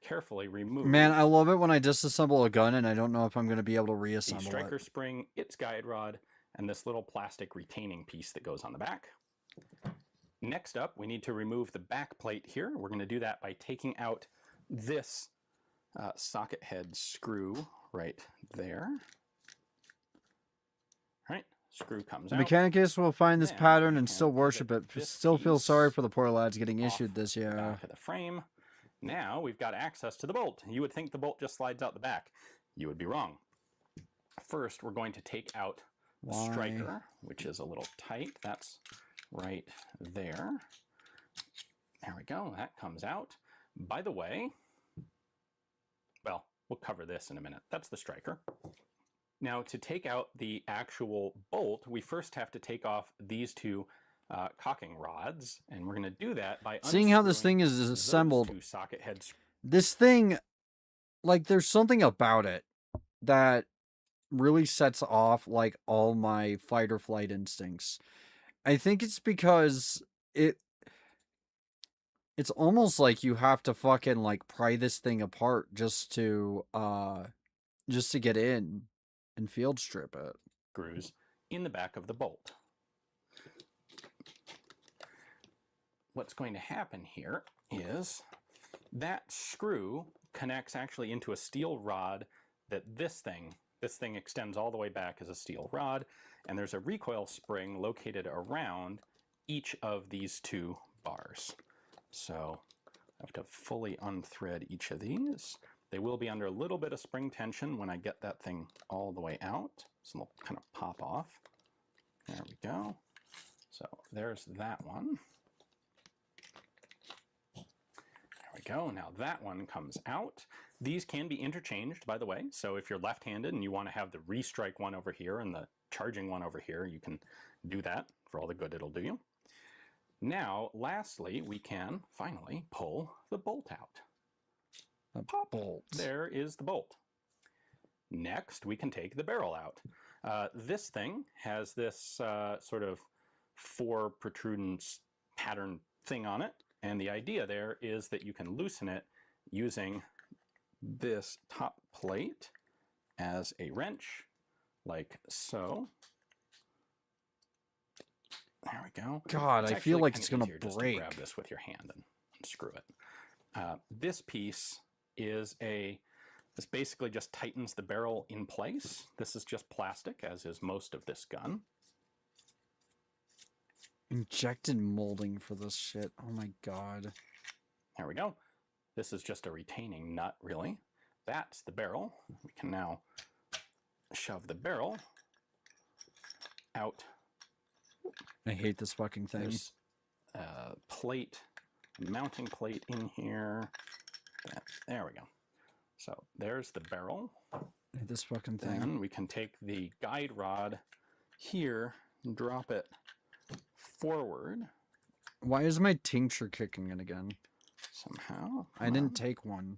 Carefully remove. Man, I love it when I disassemble a gun and I don't know if I'm going to be able to the reassemble striker it. spring, its guide rod, and this little plastic retaining piece that goes on the back. Next up, we need to remove the back plate here. We're going to do that by taking out this socket head screw right there. All right, screw comes The out. Mechanicus will find this Then pattern we and can still worship pivot it. this Still feel piece sorry for the poor lads getting off issued this the year. back of the frame. Now we've got access to the bolt. You would think the bolt just slides out the back. You would be wrong. First, we're going to take out the Why? striker, which is a little tight. That's right there. There we go. That comes out. By the way, well, we'll cover this in a minute. That's the striker. Now, to take out the actual bolt, we first have to take off these 2 cocking rods, and we're going to do that by Seeing how this unscrewing thing is those assembled, 2 socket heads. this thing, like, there's something about it that really sets off, like, all my fight or flight instincts. I think it's because it's almost like you have to fucking, like, pry this thing apart just to get in and field strip it. Screws in the back of the bolt. What's going to happen here is that screw connects actually into a steel rod that this thing extends all the way back as a steel rod, and there's a recoil spring located around each of these 2 bars. So I have to fully unthread each of these. They will be under a little bit of spring tension when I get that thing all the way out. So they'll kind of pop off. There we go. So there's that one. There we go. Now that one comes out. These can be interchanged, by the way. So if you're left-handed and you want to have the restrike one over here and the charging one over here, you can do that for all the good it'll do you. Now, lastly, we can finally pull the bolt out. Pop. Bolt. There is the bolt. Next, we can take the barrel out. This thing has this sort of 4 protrusions pattern thing on it, and the idea there is that you can loosen it using this top plate as a wrench, like so. There we go. God, It's I feel actually like kinda it's gonna easier just to break. grab this with your hand and screw it. This piece is this basically just tightens the barrel in place. This is just plastic, as is most of this gun. Injected molding for this shit. Oh my god. There we go. This is just a retaining nut, really. That's the barrel. We can now shove the barrel out. I hate this fucking thing. There's a plate mounting plate in here. There we go. So there's the barrel. This fucking thing. Then we can take the guide rod here and drop it forward. Why is my tincture kicking in again? Somehow. I didn't take one.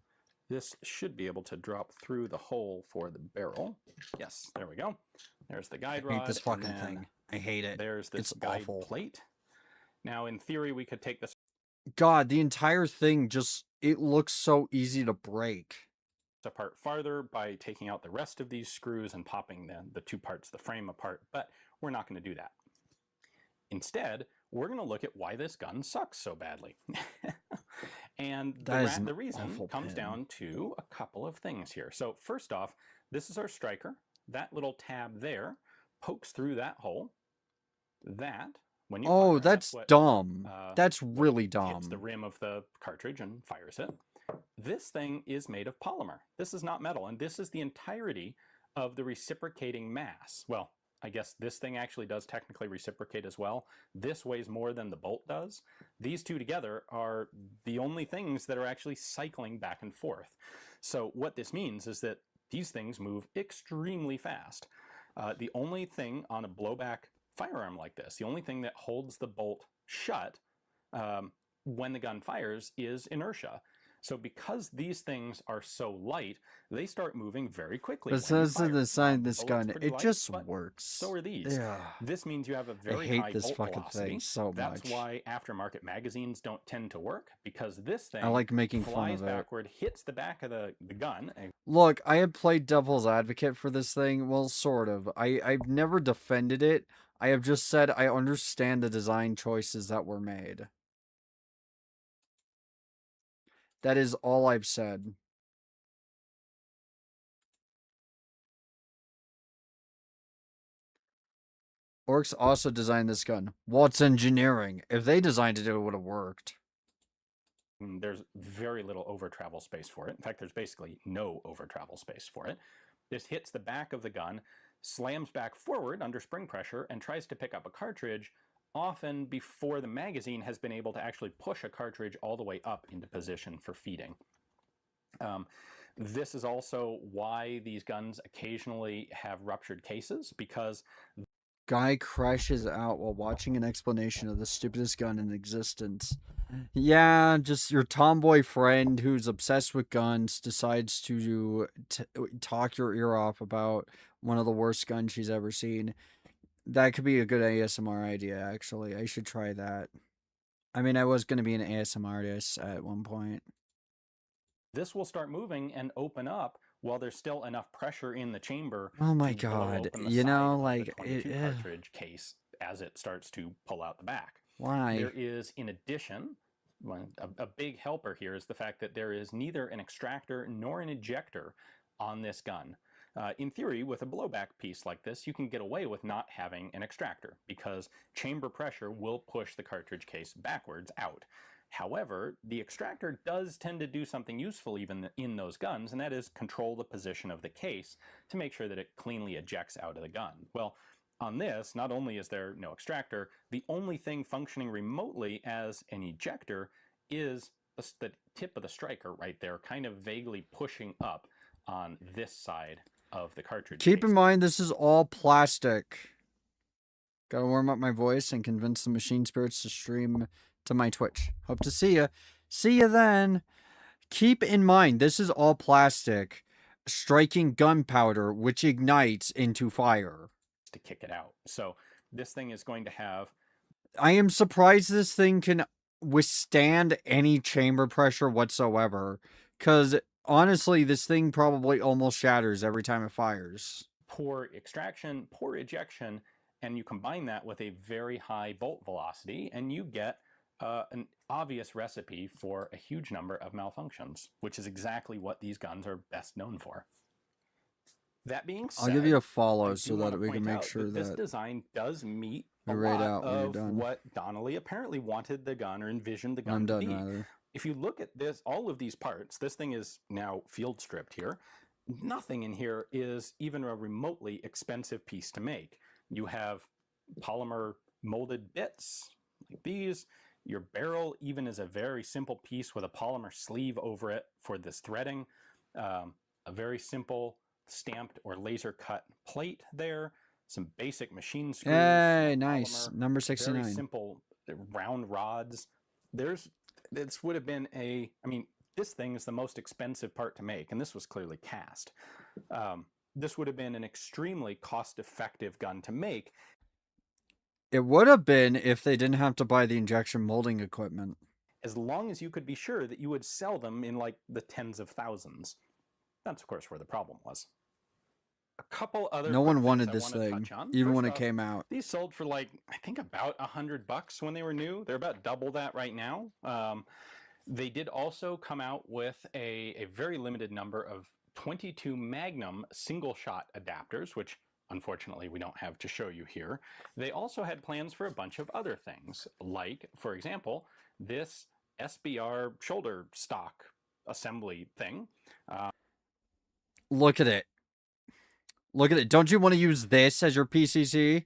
This should be able to drop through the hole for the barrel. Yes, there we go. There's the guide rod. I hate this fucking thing. I hate it. There's this It's guide awful. plate. Now, in theory, we could take this God, the entire thing just, it looks so easy to break. apart farther by taking out the rest of these screws and popping the two parts of the frame apart, but we're not going to do that. Instead, we're going to look at why this gun sucks so badly. And the reason comes down to a couple of things here. So first off, this is our striker. That little tab there pokes through that hole. That, when you fire, that's what, dumb. That's really hits dumb. the rim of the cartridge and fires it. This thing is made of polymer. This is not metal, and this is the entirety of the reciprocating mass. Well, I guess this thing actually does technically reciprocate as well. This weighs more than the bolt does. These two together are the only things that are actually cycling back and forth. So what this means is that these things move extremely fast. The only thing on a blowback firearm like this, the only thing that holds the bolt shut when the gun fires is inertia. So because these things are so light, they start moving very quickly. But says to the side of this gun, it just works. So are these. Yeah. This means you have a very I hate high this bolt fucking velocity. thing so That's much. why aftermarket magazines don't tend to work, because this thing I like making fun flies of it. backward, hits the back of the gun. And Look, I have played devil's advocate for this thing. Well, sort of. I've never defended it. I have just said I understand the design choices that were made. That is all I've said. Orcs also designed this gun. What's engineering? If they designed it, it would have worked. there's very little over travel space for it. In fact, there's basically no over travel space for it. This hits the back of the gun, slams back forward under spring pressure, and tries to pick up a cartridge, often before the magazine has been able to actually push a cartridge all the way up into position for feeding. This is also why these guns occasionally have ruptured cases, because Guy crashes out while watching an explanation of the stupidest gun in existence. Yeah, just your tomboy friend who's obsessed with guns decides to talk your ear off about one of the worst guns she's ever seen. That could be a good ASMR idea, actually. I should try that. I mean, I was going to be an ASMR artist at one point. this will start moving and open up while there's still enough pressure in the chamber. Oh my to blow god, open the you side know, of the like, 22 cartridge case as it starts to pull out the back. why? There is, in addition, a big helper here is the fact that there is neither an extractor nor an ejector on this gun. In theory, with a blowback piece like this, you can get away with not having an extractor because chamber pressure will push the cartridge case backwards out. However, the extractor does tend to do something useful even in those guns, and that is control the position of the case to make sure that it cleanly ejects out of the gun. Well, on this, not only is there no extractor, the only thing functioning remotely as an ejector is the tip of the striker right there, kind of vaguely pushing up on this side of the cartridge Keep case. in mind, this is all plastic. Gotta warm up my voice and convince the machine spirits to stream to my Twitch. Hope to see ya. See ya then. Keep in mind, this is all plastic, striking gunpowder, which ignites into fire. To kick it out. So this thing is going to have... I am surprised this thing can withstand any chamber pressure whatsoever, because honestly, this thing probably almost shatters every time it fires. Poor extraction, poor ejection, and you combine that with a very high bolt velocity, and you get an obvious recipe for a huge number of malfunctions, which is exactly what these guns are best known for. That being said, I'll give you a follow I so do that wanna we can point make out sure this that design does meet a we rate lot out when you're of done. what Donnelly apparently wanted the gun or envisioned the gun I'm to done, be. rather. If you look at this, all of these parts, this thing is now field stripped here. Nothing in here is even a remotely expensive piece to make. You have polymer molded bits like these. Your barrel even is a very simple piece with a polymer sleeve over it for this threading. A very simple stamped or laser cut plate there. Some basic machine screws. Hey, nice. Polymer, Number very 69. simple round rods. This would have been this thing is the most expensive part to make, and this was clearly cast. This would have been an extremely cost-effective gun to make. It would have been if they didn't have to buy the injection molding equipment. As long as you could be sure that you would sell them in like the tens of thousands. That's, of course, where the problem was. A couple other No one wanted I this wanna thing, touch on. even First when it off, came out. These sold for like, I think about $100 when they were new. They're about double that right now. They did also come out with a very limited number of 22 Magnum single shot adapters, which unfortunately we don't have to show you here. They also had plans for a bunch of other things, like, for example, this SBR shoulder stock assembly thing. Look at it. Look at it. Don't you want to use this as your PCC?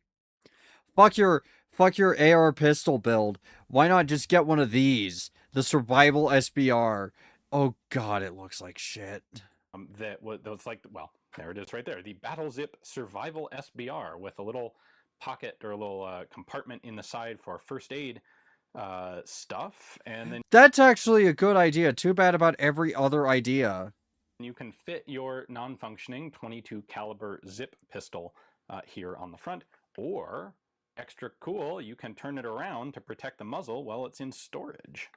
Fuck your AR pistol build. Why not just get one of these? The Survival SBR. Oh god, it looks like shit. That was like, well, there it is right there. The Battle Zip Survival SBR with a little pocket or a little compartment in the side for first aid stuff. And then that's actually a good idea. Too bad about every other idea. You can fit your non-functioning 22 caliber zip pistol here on the front, or extra cool, you can turn it around to protect the muzzle while it's in storage.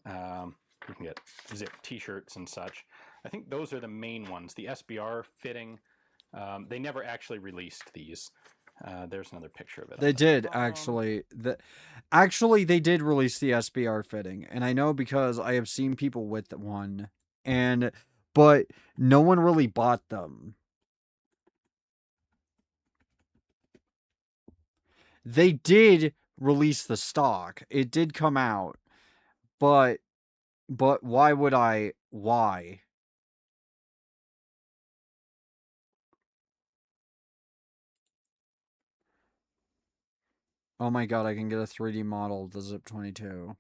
You can get zip t-shirts and such. I think those are the main ones. The SBR fitting, they never actually released these. There's another picture of it. They did, actually. Actually, they did release the SBR fitting, and I know because I have seen people with one, but no one really bought them. They did release the stock. It did come out. But why would I? Why? Oh my god, I can get a 3D model of the Zip 22.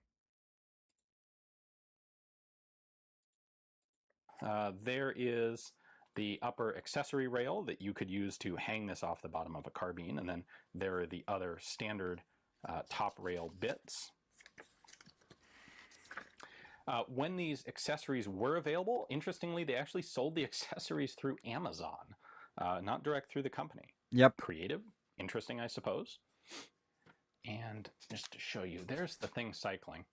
There is the upper accessory rail that you could use to hang this off the bottom of a carbine, and then there are the other standard top rail bits. When these accessories were available, interestingly, they actually sold the accessories through Amazon, not direct through the company. Yep. Creative, interesting, I suppose. And just to show you, there's the thing cycling.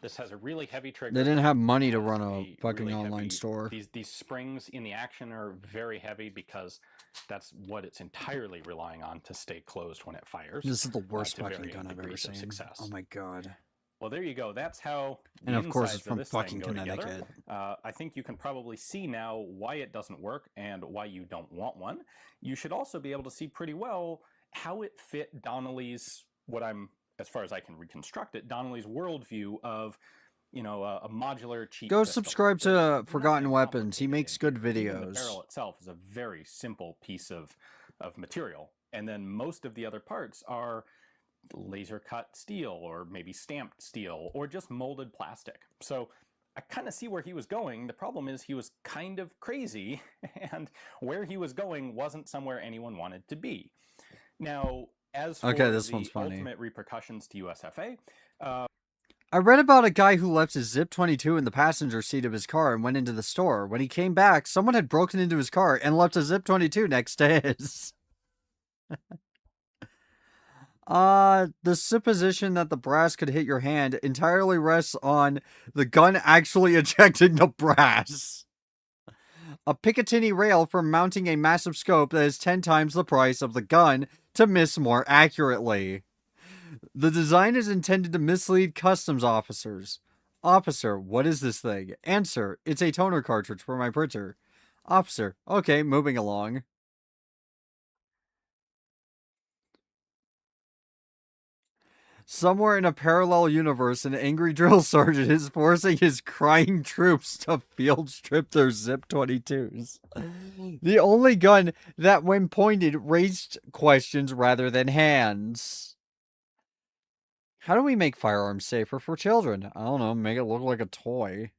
This has a really heavy trigger. They didn't have money to run a fucking really online heavy, store. These springs in the action are very heavy because that's what it's entirely relying on to stay closed when it fires. This is the worst to fucking varying gun I've ever degrees of seen. success. Oh my god. Well, there you go. That's how the And of course insides it's from of this fucking thing go Connecticut. together. I think you can probably see now why it doesn't work and why you don't want one. You should also be able to see pretty well how it fit Donnelly's, as far as I can reconstruct it, Donnelly's worldview of, you know, a modular cheap Go pistol. subscribe to There's Forgotten nothing Weapons. He complicated makes in good here. Even videos. The barrel itself is a very simple piece of material, and then most of the other parts are laser cut steel or maybe stamped steel or just molded plastic. So I kind of see where he was going. The problem is he was kind of crazy, and where he was going wasn't somewhere anyone wanted to be. Now, as for this the one's funny. ultimate repercussions to USFA, I read about a guy who left his Zip 22 in the passenger seat of his car and went into the store. When he came back, someone had broken into his car and left a Zip 22 next to his. The supposition that the brass could hit your hand entirely rests on the gun actually ejecting the brass. A Picatinny rail for mounting a massive scope that is 10 times the price of the gun to miss more accurately. The design is intended to mislead customs officers. Officer, what is this thing? Answer, it's a toner cartridge for my printer. Officer, okay, moving along. Somewhere in a parallel universe, an angry drill sergeant is forcing his crying troops to field strip their Zip 22s. The only gun that, when pointed, raised questions rather than hands. How do we make firearms safer for children? I don't know, make it look like a toy.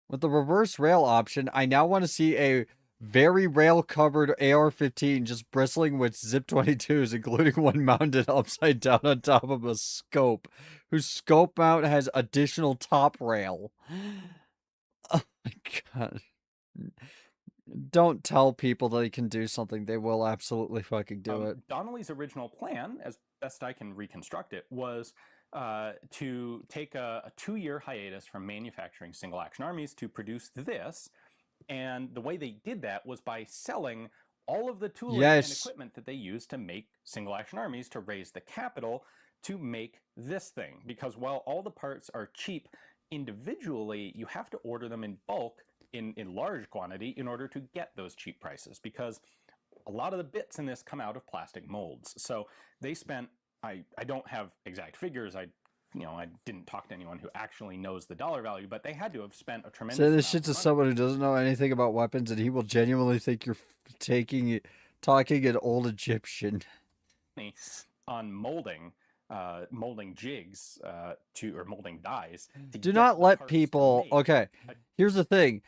With the reverse rail option, I now want to see a very rail-covered AR-15 just bristling with Zip 22s, including one mounted upside down on top of a scope, whose scope mount has additional top rail. Oh my god. Don't tell people they can do something. They will absolutely fucking do it. Donnelly's original plan, as best I can reconstruct it, was to take a 2-year hiatus from manufacturing single-action armies to produce this. And the way they did that was by selling all of the tooling and equipment that they used to make single-action armies to raise the capital to make this thing. Because while all the parts are cheap individually, you have to order them in bulk in large quantity in order to get those cheap prices, because a lot of the bits in this come out of plastic molds. So they spent, I don't have exact figures, I didn't talk to anyone who actually knows the dollar value, but they had to have spent a tremendous Say amount this shit to of money someone who doesn't know anything about weapons, and he will genuinely think you're talking an old Egyptian. on molding jigs or molding dies. Do not let people. Okay, here's the thing.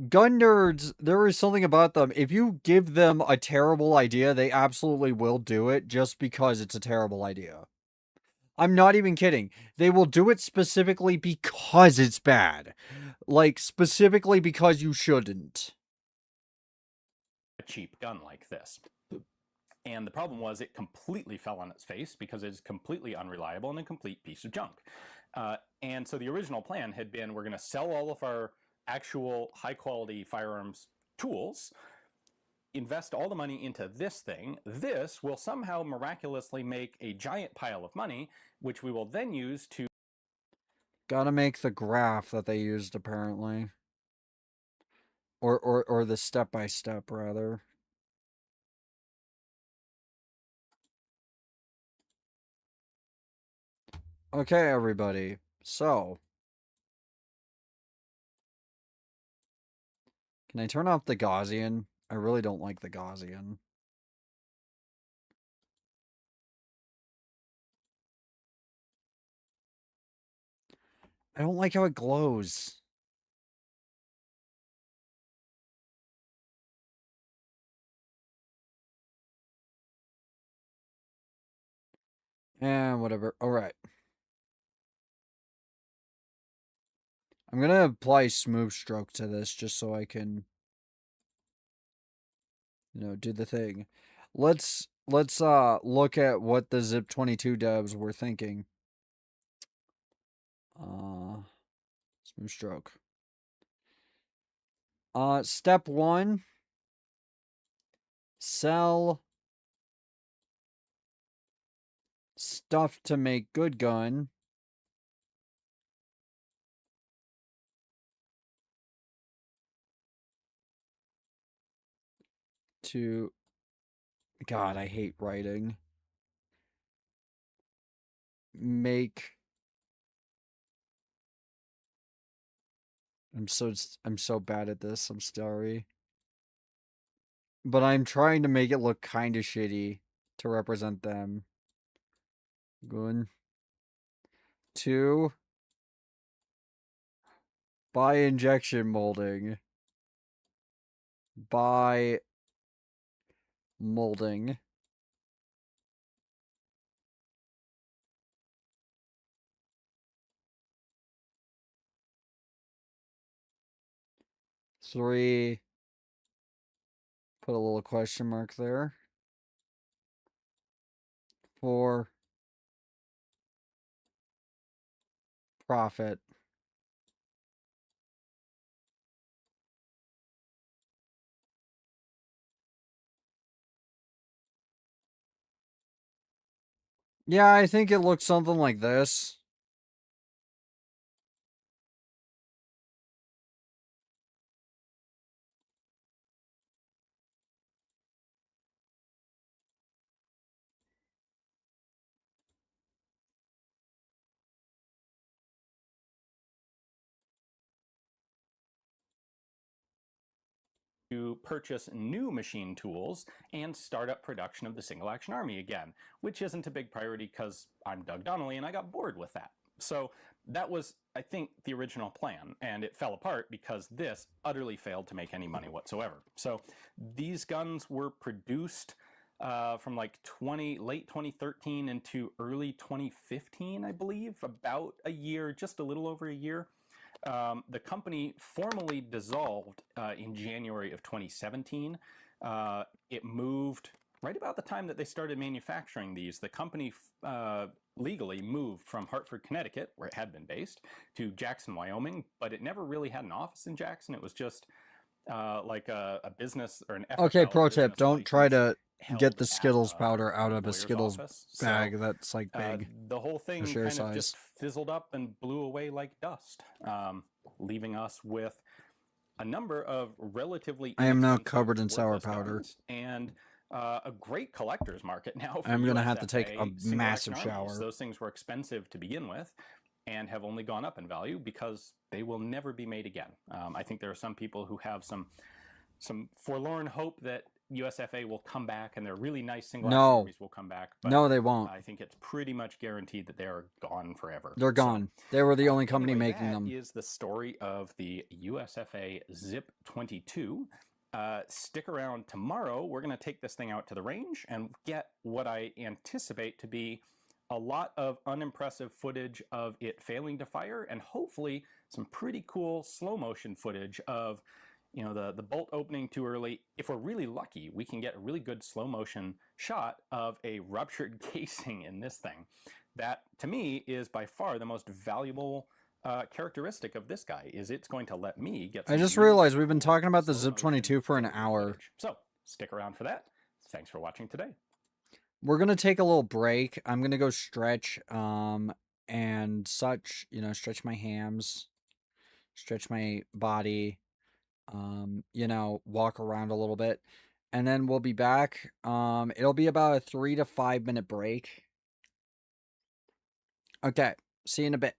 Gun nerds, there is something about them. If you give them a terrible idea, they absolutely will do it just because it's a terrible idea. I'm not even kidding. They will do it specifically because it's bad. Like, specifically because you shouldn't. A cheap gun like this. And the problem was it completely fell on its face because it's completely unreliable and a complete piece of junk. And so the original plan had been, we're going to sell all of our actual high-quality firearms tools, invest all the money into this thing. This will somehow miraculously make a giant pile of money, which we will then use to... Gotta make the graph that they used, apparently. Or the step-by-step, rather. Okay, everybody. So... Can I turn off the Gaussian? I really don't like the Gaussian. I don't like how it glows. And whatever. Alright. I'm gonna apply smooth stroke to this just so I can, do the thing. Let's look at what the Zip 22 devs were thinking. Smooth stroke. Step 1, sell stuff to make good gun. To, God, I hate writing. Make, I'm so bad at this. I'm sorry. But I'm trying to make it look kind of shitty to represent them. Good. 2, buy injection molding. Buy molding. Three, put a little question mark there. 4, profit. Yeah, I think it looks something like this. to purchase new machine tools and start up production of the Single Action Army again, which isn't a big priority because I'm Doug Donnelly and I got bored with that. So that was, I think, the original plan, and it fell apart because this utterly failed to make any money whatsoever. So these guns were produced from like late 2013 into early 2015, I believe, about a year, just a little over a year. The company formally dissolved in January of 2017. It moved right about the time that they started manufacturing these. The company legally moved from Hartford, Connecticut, where it had been based, to Jackson, Wyoming, but it never really had an office in Jackson. It was just like a business or an FFL. Okay, pro tip, business don't try license to held get the at Skittles a powder out of a lawyer's Skittles office. bag So, that's like big. the whole thing share kind of size. just fizzled up and blew away like dust, leaving us with a number of relatively I am now inexpensive, covered in sour worthless powder. guns and a great collector's market now for I'm gonna have to USFA take a single massive action armies. shower. Those things were expensive to begin with and have only gone up in value because they will never be made again. I think there are some people who have some forlorn hope that USFA will come back and their really nice single action armies will come back. But no, they won't. I think it's pretty much guaranteed that they are gone forever. They're gone. They were the only company Anyway, making them. That is the story of the USFA Zip 22. Stick around tomorrow. We're going to take this thing out to the range and get what I anticipate to be a lot of unimpressive footage of it failing to fire, and hopefully some pretty cool slow motion footage of, you know, the bolt opening too early. If we're really lucky, we can get a really good slow motion shot of a ruptured casing in this thing. That, to me, is by far the most valuable characteristic of this guy, is it's going to let me get some I just really realized we've been cool talking about the slow Zip motion 22 for an fingerprint hour. footage. So stick around for that. Thanks for watching today. We're gonna take a little break. I'm gonna go stretch, and such. You know, stretch my hams, stretch my body. You know, walk around a little bit, and then we'll be back. It'll be about a 3 to 5 minute break. Okay, see you in a bit.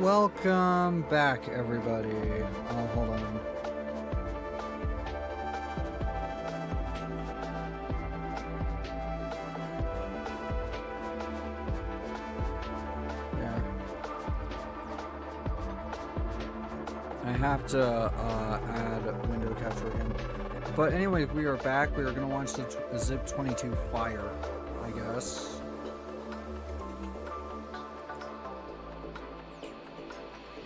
Welcome back, everybody. Oh, hold on. Yeah. I have to add window capture again. But anyways, we are back. We are going to watch the Zip 22 fire, I guess.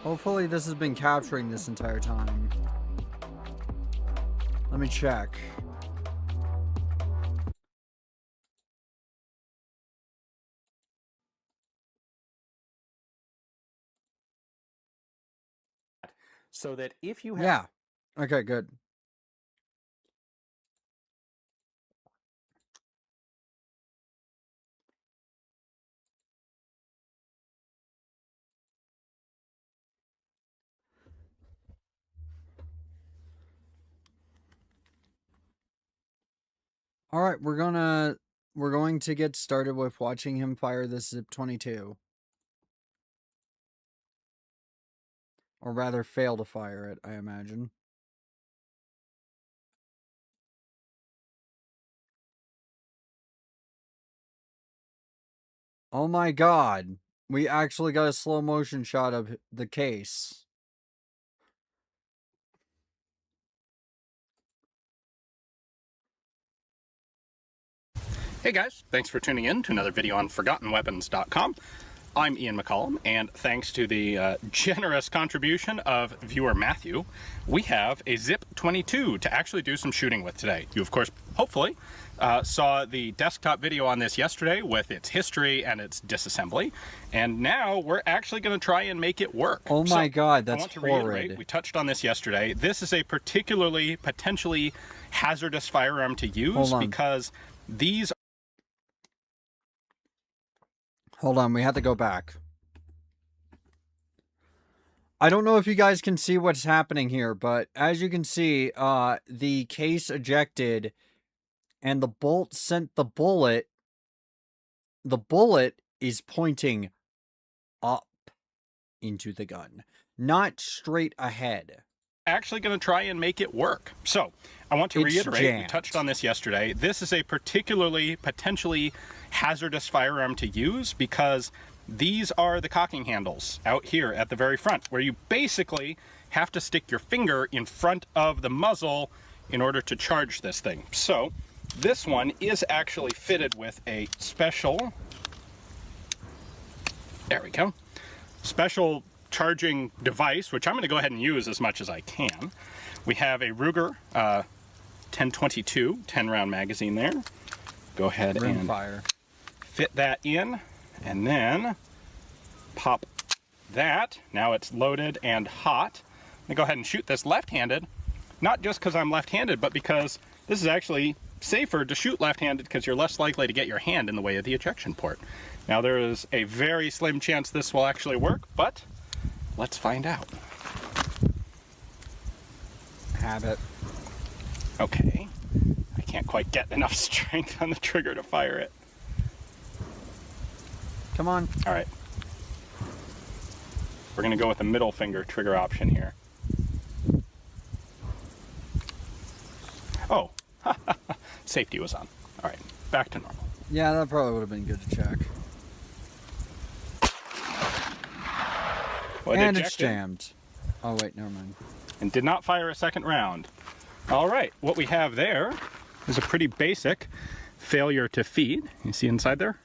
Hopefully this has been capturing this entire time. Let me check. So that if you have... Yeah. Okay, good. All right, we're going to get started with watching him fire this Zip 22. Or rather, fail to fire it, I imagine. Oh my god. We actually got a slow motion shot of the case. Hey guys, thanks for tuning in to another video on ForgottenWeapons.com. I'm Ian McCollum, and thanks to the generous contribution of viewer Matthew, we have a Zip 22 to actually do some shooting with today. You, of course, hopefully, saw the desktop video on this yesterday with its history and its disassembly, and now we're actually going to try and make it work. Oh my god, that's I want to horrid. reiterate, we touched on this yesterday. This is a particularly, potentially hazardous firearm to use because these... Hold on, we have to go back. I don't know if you guys can see what's happening here, but as you can see, the case ejected and the bolt sent the bullet. The bullet is pointing up into the gun, not straight ahead. Actually going to try and make it work. So, I want to reiterate, jammed. we touched on this yesterday, this is a particularly, potentially hazardous firearm to use because these are the cocking handles out here at the very front, where you basically have to stick your finger in front of the muzzle in order to charge this thing. So, this one is actually fitted with a special, there we go, special charging device, which I'm going to go ahead and use as much as I can. We have a Ruger 1022 10-round magazine there. Go ahead and fit that in, and then pop that. Now it's loaded and hot. I'm going to go ahead and shoot this left-handed, not just because I'm left-handed, but because this is actually safer to shoot left-handed because you're less likely to get your hand in the way of the ejection port. Now there is a very slim chance this will actually work, but let's find out. Habit. Okay. I can't quite get enough strength on the trigger to fire it. Come on. All right. We're going to go with the middle finger trigger option here. Oh. Safety was on. All right. Back to normal. Yeah, that probably would have been good to check. Well, and ejected. It's jammed. Oh, wait, never mind. And did not fire a second round. All right, what we have there is a pretty basic failure to feed. You see inside there?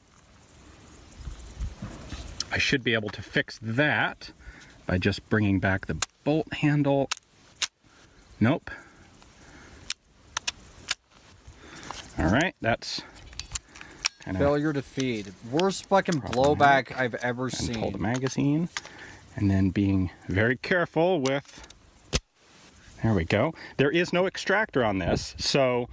I should be able to fix that by just bringing back the bolt handle. Nope. All right, that's kind of... Failure to feed. Worst fucking blowback I've ever seen. Pull the magazine. And then being very careful with, there we go. There is no extractor on this, so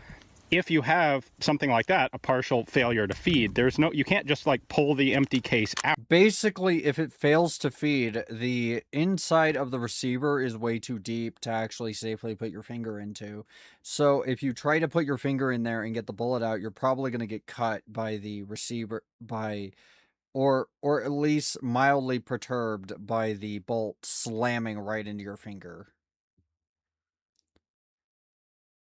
if you have something like that, a partial failure to feed, there's no, you can't just like pull the empty case out. Basically, if it fails to feed, the inside of the receiver is way too deep to actually safely put your finger into. So if you try to put your finger in there and get the bullet out, you're probably going to get cut by the receiver, by or at least mildly perturbed by the bolt slamming right into your finger.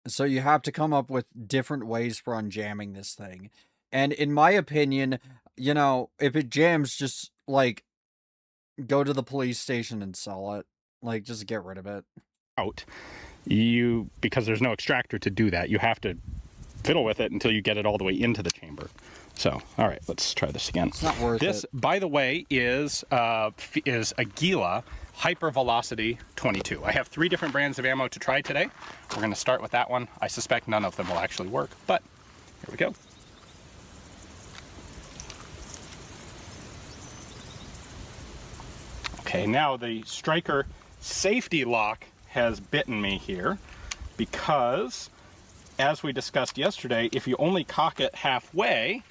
So you have to come up with different ways for unjamming this thing. And in my opinion, if it jams, just like go to the police station and sell it. Like, just get rid of it. Out, because there's no extractor to do that, you have to fiddle with it until you get it all the way into the chamber. So, all right, let's try this again. It's not worth this, it. by the way, is a Gila Hypervelocity 22. I have 3 different brands of ammo to try today. We're going to start with that one. I suspect none of them will actually work, but here we go. Okay, now the striker safety lock has bitten me here because, as we discussed yesterday, if you only cock it halfway,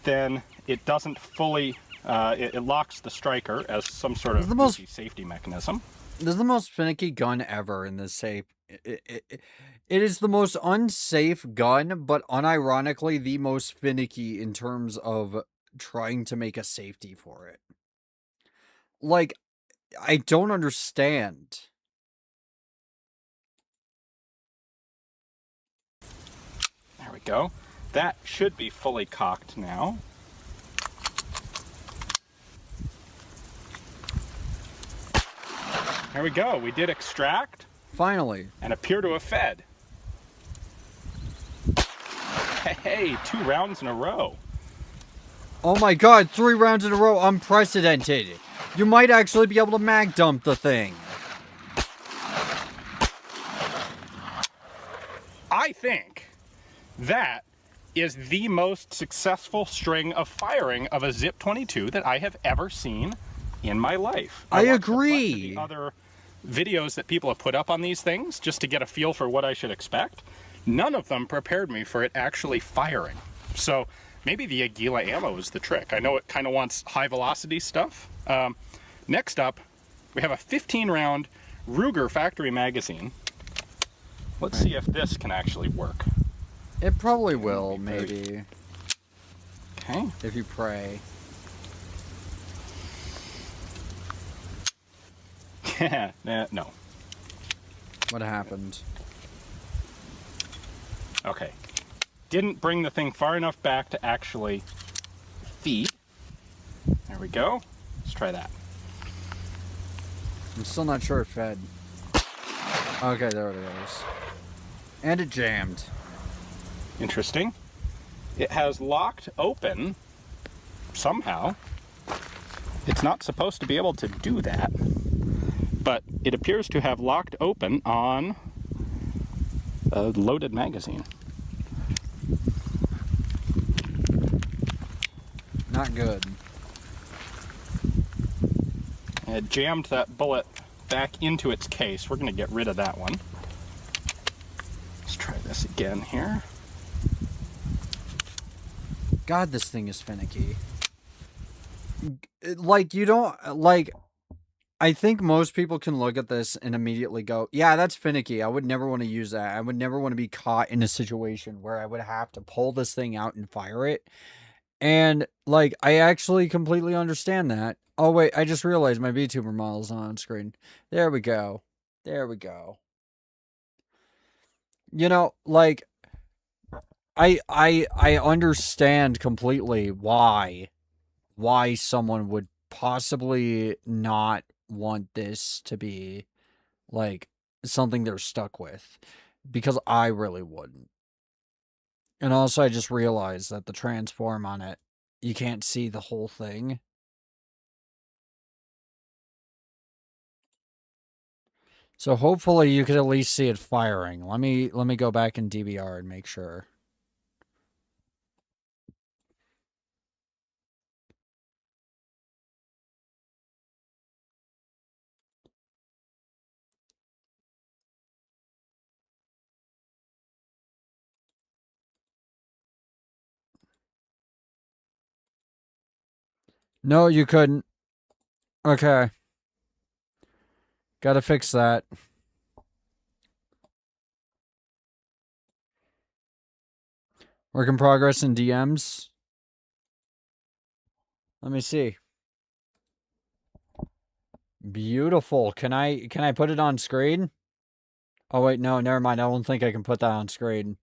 then it doesn't fully, it locks the striker as some sort of safety mechanism. This is the most finicky gun ever in this safe. It is the most unsafe gun, but unironically the most finicky in terms of trying to make a safety for it. Like, I don't understand. There we go. That should be fully cocked now. There we go. We did extract. Finally. And appear to have fed. Hey, 2 rounds in a row. Oh my god, 3 rounds in a row, unprecedented. You might actually be able to mag dump the thing. I think that is the most successful string of firing of a Zip 22 that I have ever seen in my life. I agree. The other videos that people have put up on these things just to get a feel for what I should expect. None of them prepared me for it actually firing. So maybe the Aguila ammo is the trick. I know it kind of wants high velocity stuff. Next up, we have a 15 round Ruger factory magazine. Let's see if this can actually work. It probably will, maybe. Okay. If you pray. No. What happened? Okay. Didn't bring the thing far enough back to actually feed. There we go. Let's try that. I'm still not sure it fed. Okay, there it goes. And it jammed. Interesting. It has locked open somehow. It's not supposed to be able to do that, but it appears to have locked open on a loaded magazine. Not good. It jammed that bullet back into its case. We're going to get rid of that one. Let's try this again here. God, this thing is finicky. Like, you don't, like, I think most people can look at this and immediately go, yeah, that's finicky. I would never want to use that. I would never want to be caught in a situation where I would have to pull this thing out and fire it. And, like, I actually completely understand that. Oh, wait, I just realized my VTuber model's on screen. There we go. There we go. You know, like, I understand completely why someone would possibly not want this to be, like, something they're stuck with. Because I really wouldn't. And also, I just realized that the transform on it, you can't see the whole thing. So hopefully you could at least see it firing. Let me go back in DVR and make sure. No, you couldn't. Okay. Gotta fix that. Work in progress in DMs. Let me see. Beautiful. Can I put it on screen? Oh wait, no, never mind. I don't think I can put that on screen.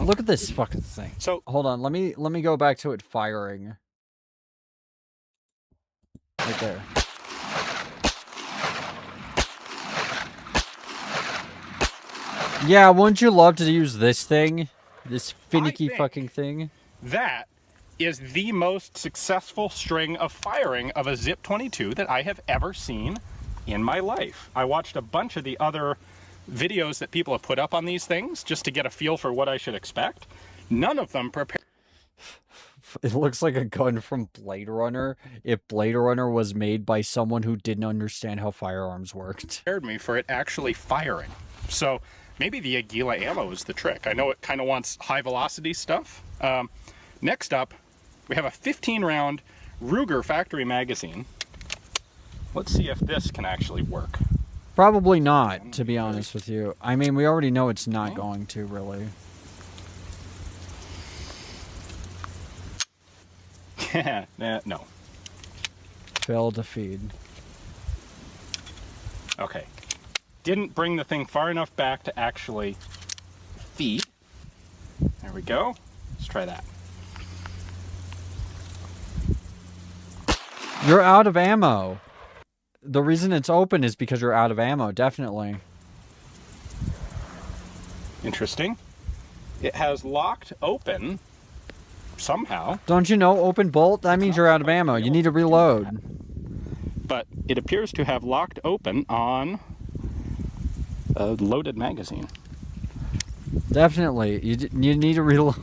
Look at this fucking thing. So hold on, let me go back to it firing. Right there. Yeah, wouldn't you love to use this thing? This finicky fucking thing? that is the most successful string of firing of a Zip 22 that I have ever seen in my life. I watched a bunch of the other videos that people have put up on these things just to get a feel for what I should expect. None of them prepare. It looks like a gun from Blade Runner if Blade Runner was made by someone who didn't understand how firearms worked. Prepared me for it actually firing. So maybe the Aguila ammo is the trick. I know it kind of wants high velocity stuff. Next up, we have a 15 round Ruger factory magazine. Let's see if this can actually work. Probably not, to be honest with you. I mean, we already know it's not going to, really. No. Fail to feed. Okay. Didn't bring the thing far enough back to actually feed. There we go. Let's try that. You're out of ammo. The reason it's open is because you're out of ammo, definitely. Interesting. It has locked open somehow. Don't you know, open bolt? That means you're out of ammo. You need to reload. But it appears to have locked open on a loaded magazine. Definitely. You need to reload.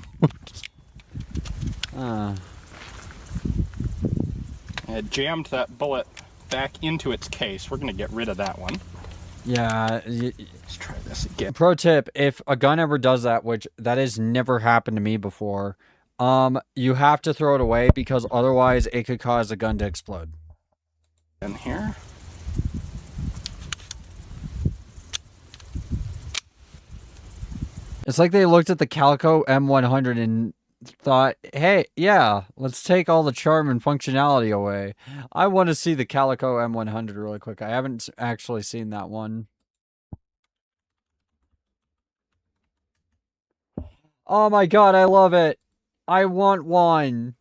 It jammed that bullet back into its case. We're going to get rid of that one. Yeah. Let's try this again. Pro tip, if a gun ever does that, which that has never happened to me before, you have to throw it away because otherwise it could cause the gun to explode. In here. It's like they looked at the Calico M100 and thought, hey, yeah, let's take all the charm and functionality away. I want to see the Calico M100 really quick. I haven't actually seen that one. Oh my god, I love it. I want one.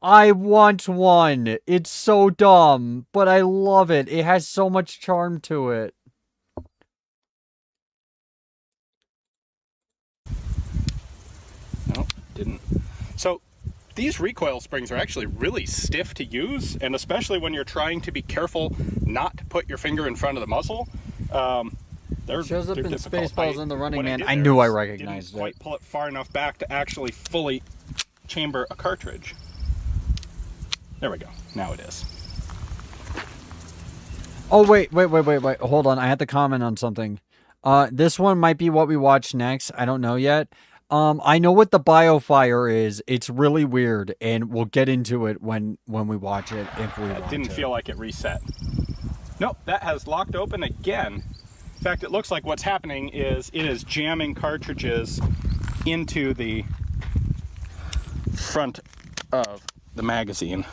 I want one. It's so dumb, but I love it. It has so much charm to it. No, didn't. So these recoil springs are actually really stiff to use, and especially when you're trying to be careful not to put your finger in front of the muzzle. Shows up in difficult. Spaceballs in the Running Man. I did knew I there is recognized didn't quite pull it far enough back to actually fully chamber a cartridge. There we go. Now it is. Oh, wait. Hold on. I had to comment on something. This one might be what we watch next. I don't know yet. I know what the biofire is. It's really weird, and we'll get into it when we watch it, if we watch it. Didn't feel like it reset. Nope, that has locked open again. In fact, it looks like what's happening is it is jamming cartridges into the front of the magazine.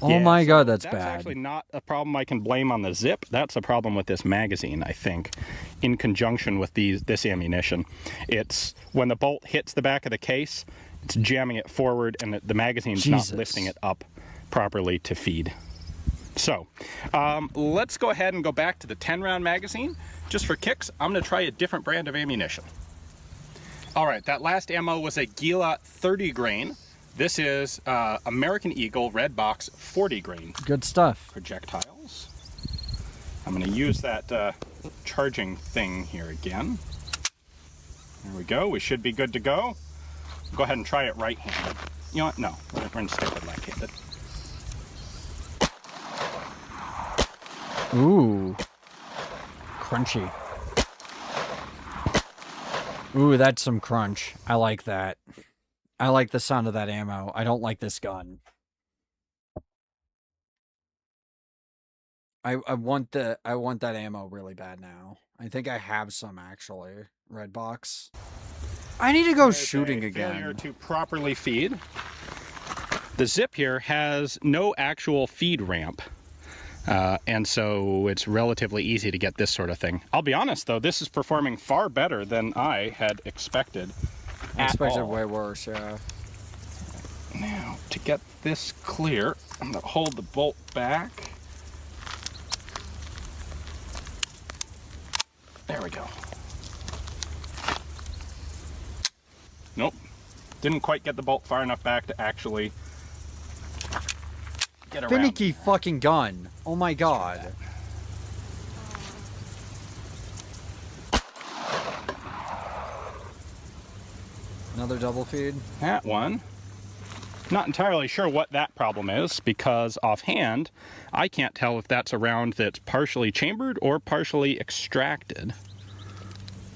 Oh my god, that's bad. That's actually not a problem I can blame on the Zip. That's a problem with this magazine, I think, in conjunction with this ammunition. It's when the bolt hits the back of the case, it's jamming it forward, and the magazine's not lifting it up properly to feed. So, let's go ahead and go back to the 10-round magazine. Just for kicks, I'm going to try a different brand of ammunition. All right, that last ammo was a Gila 30 grain. This is American Eagle Red Box 40 grain. Good stuff. Projectiles. I'm going to use that charging thing here again. There we go. We should be good to go. Go ahead and try it right-handed. You know what? No, we're going to stick with left-handed. Ooh. Crunchy. Ooh, that's some crunch. I like that. I like the sound of that ammo. I don't like this gun. I want that ammo really bad now. I think I have some actually. Red box. I need to go There's shooting a again. failure to properly feed. The Zip here has no actual feed ramp. And so it's relatively easy to get this sort of thing. I'll be honest though, this is performing far better than I had expected. I expected way worse, yeah. Now, to get this clear, I'm going to hold the bolt back. There we go. Nope. Didn't quite get the bolt far enough back to actually get around. Finicky fucking gun. Oh my god. Another double feed? That one. Not entirely sure what that problem is, because offhand, I can't tell if that's a round that's partially chambered or partially extracted.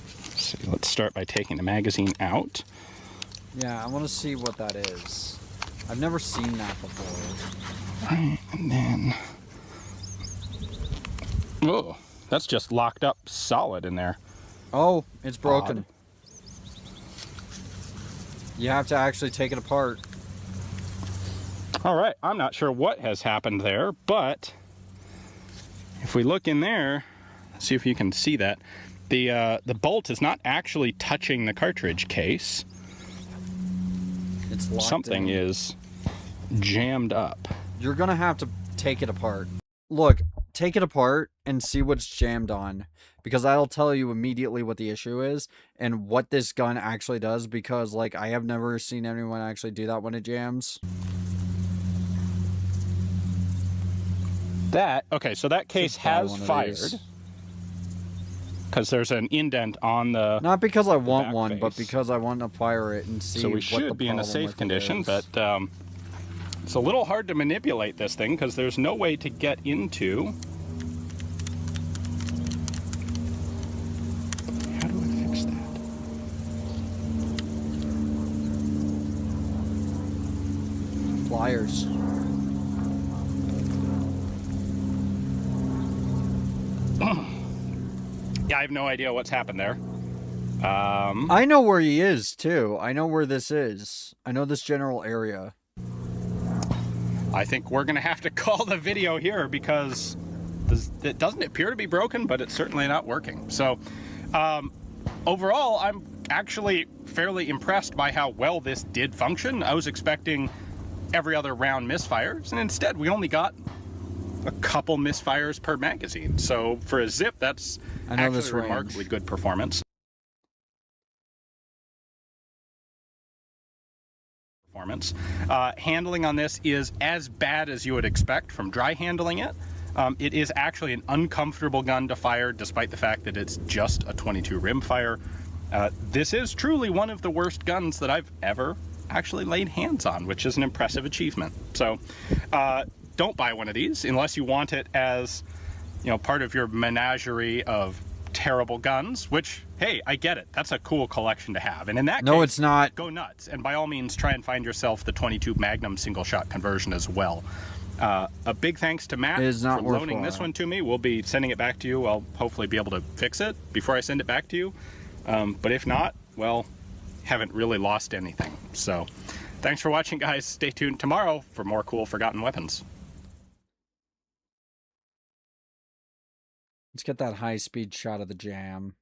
Let's see, let's start by taking the magazine out. Yeah, I want to see what that is. I've never seen that before. Right, and then... Oh, that's just locked up solid in there. Oh, it's broken. Odd. You have to actually take it apart. All right, I'm not sure what has happened there, but if we look in there, see if you can see that. The bolt is not actually touching the cartridge case. It's locked Something in. is jammed up. You're gonna have to take it apart. Look, take it apart and see what's jammed on, because that'll tell you immediately what the issue is and what this gun actually does, because like I have never seen anyone actually do that when it jams. Okay, so that case Should buy has one of fired. these. Because there's an indent on the... Not because I want back one, but face. because I want to fire it and see So we what the should be in a problem safe with it condition, is. but it's a little hard to manipulate this thing because there's no way to get into... How do I fix that? Pliers. Yeah, I have no idea what's happened there. I know where he is, too. I know where this is. I know this general area. I think we're going to have to call the video here because it doesn't appear to be broken, but it's certainly not working. So, overall, I'm actually fairly impressed by how well this did function. I was expecting every other round misfires, and instead we only got a couple misfires per magazine. So for a Zip, that's actually remarkably good performance. Handling on this is as bad as you would expect from dry handling it. It is actually an uncomfortable gun to fire, despite the fact that it's just a 22 rimfire. This is truly one of the worst guns that I've ever actually laid hands on, which is an impressive achievement. So don't buy one of these unless you want it as, you know, part of your menagerie of terrible guns, which, hey, I get it. That's a cool collection to have. And in that case, it's not. Go nuts. And by all means, try and find yourself the 22 Magnum single shot conversion as well. A big thanks to Matt for loaning this one to me. We'll be sending it back to you. I'll hopefully be able to fix it before I send it back to you. But if not, well, haven't really lost anything. So thanks for watching, guys. Stay tuned tomorrow for more cool forgotten weapons. Let's get that high-speed shot of the jam.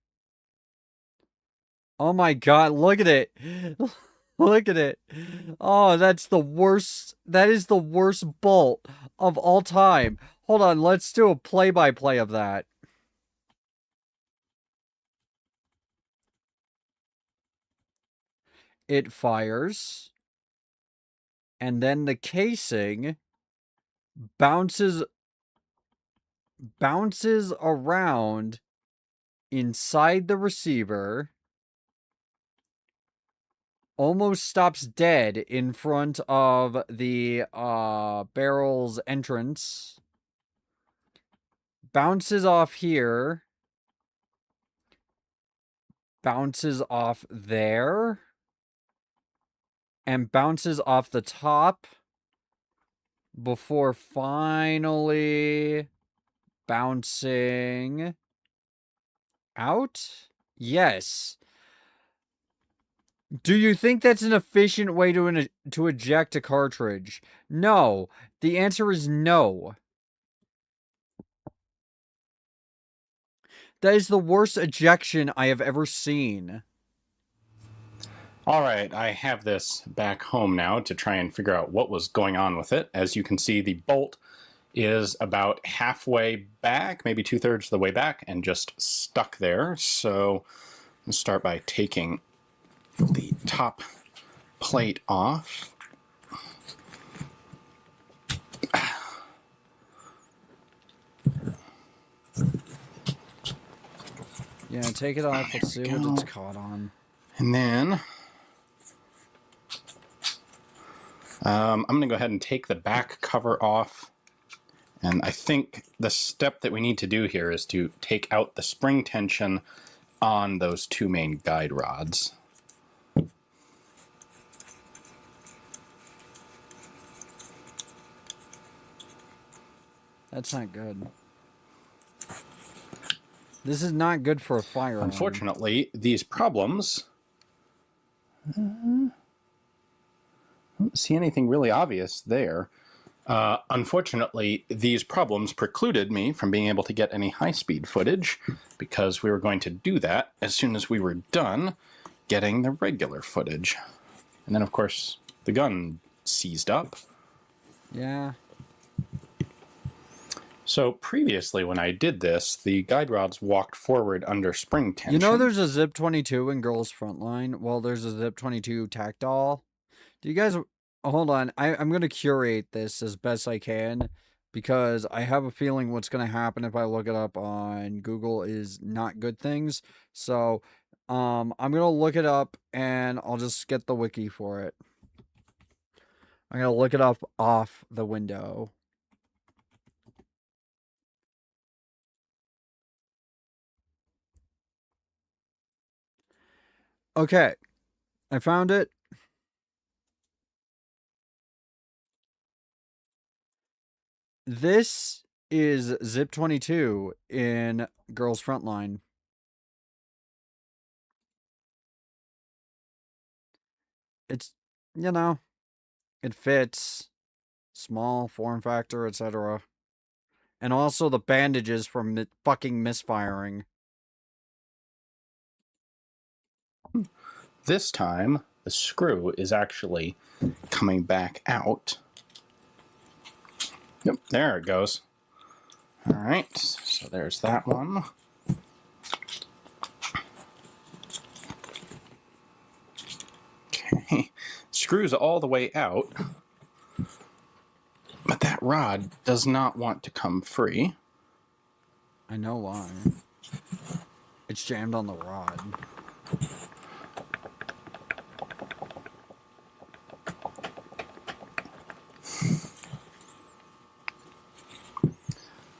Oh my god, look at it. Look at it. Oh, that's the worst. That is the worst bolt of all time. Hold on, let's do a play-by-play of that. It fires. And then the casing bounces around inside the receiver, almost stops dead in front of the barrel's entrance, bounces off here, bounces off there, and bounces off the top before finally bouncing out? Yes. Do you think that's an efficient way to eject a cartridge? No. The answer is no. That is the worst ejection I have ever seen. All right, I have this back home now to try and figure out what was going on with it. As you can see, the bolt is about halfway back, maybe 2/3 of the way back, and just stuck there. So let's start by taking the top plate off. Yeah, take it off. Let's see what it's caught on. And then I'm going to go ahead and take the back cover off. And I think the step that we need to do here is to take out the spring tension on those two main guide rods. That's not good. This is not good for a firearm. Unfortunately, these problems... I don't see anything really obvious there. Unfortunately, these problems precluded me from being able to get any high-speed footage because we were going to do that as soon as we were done getting the regular footage. And then, of course, the gun seized up. Yeah. So previously, when I did this, the guide rods walked forward under spring tension. You know there's a Zip 22 in Girls Frontline? Well, there's a Zip 22 tactile. Do you guys... Hold on. I'm going to curate this as best I can because I have a feeling what's going to happen if I look it up on Google is not good things. So, I'm going to look it up and I'll just get the wiki for it. I'm going to look it up off the window. Okay. I found it. This is Zip 22 in Girls Frontline. It's, you know, it fits. Small, form factor, etc. And also the bandages from fucking misfiring. This time, the screw is actually coming back out. Yep, there it goes. All right, so there's that one. Okay, screws all the way out, but that rod does not want to come free. I know why. It's jammed on the rod.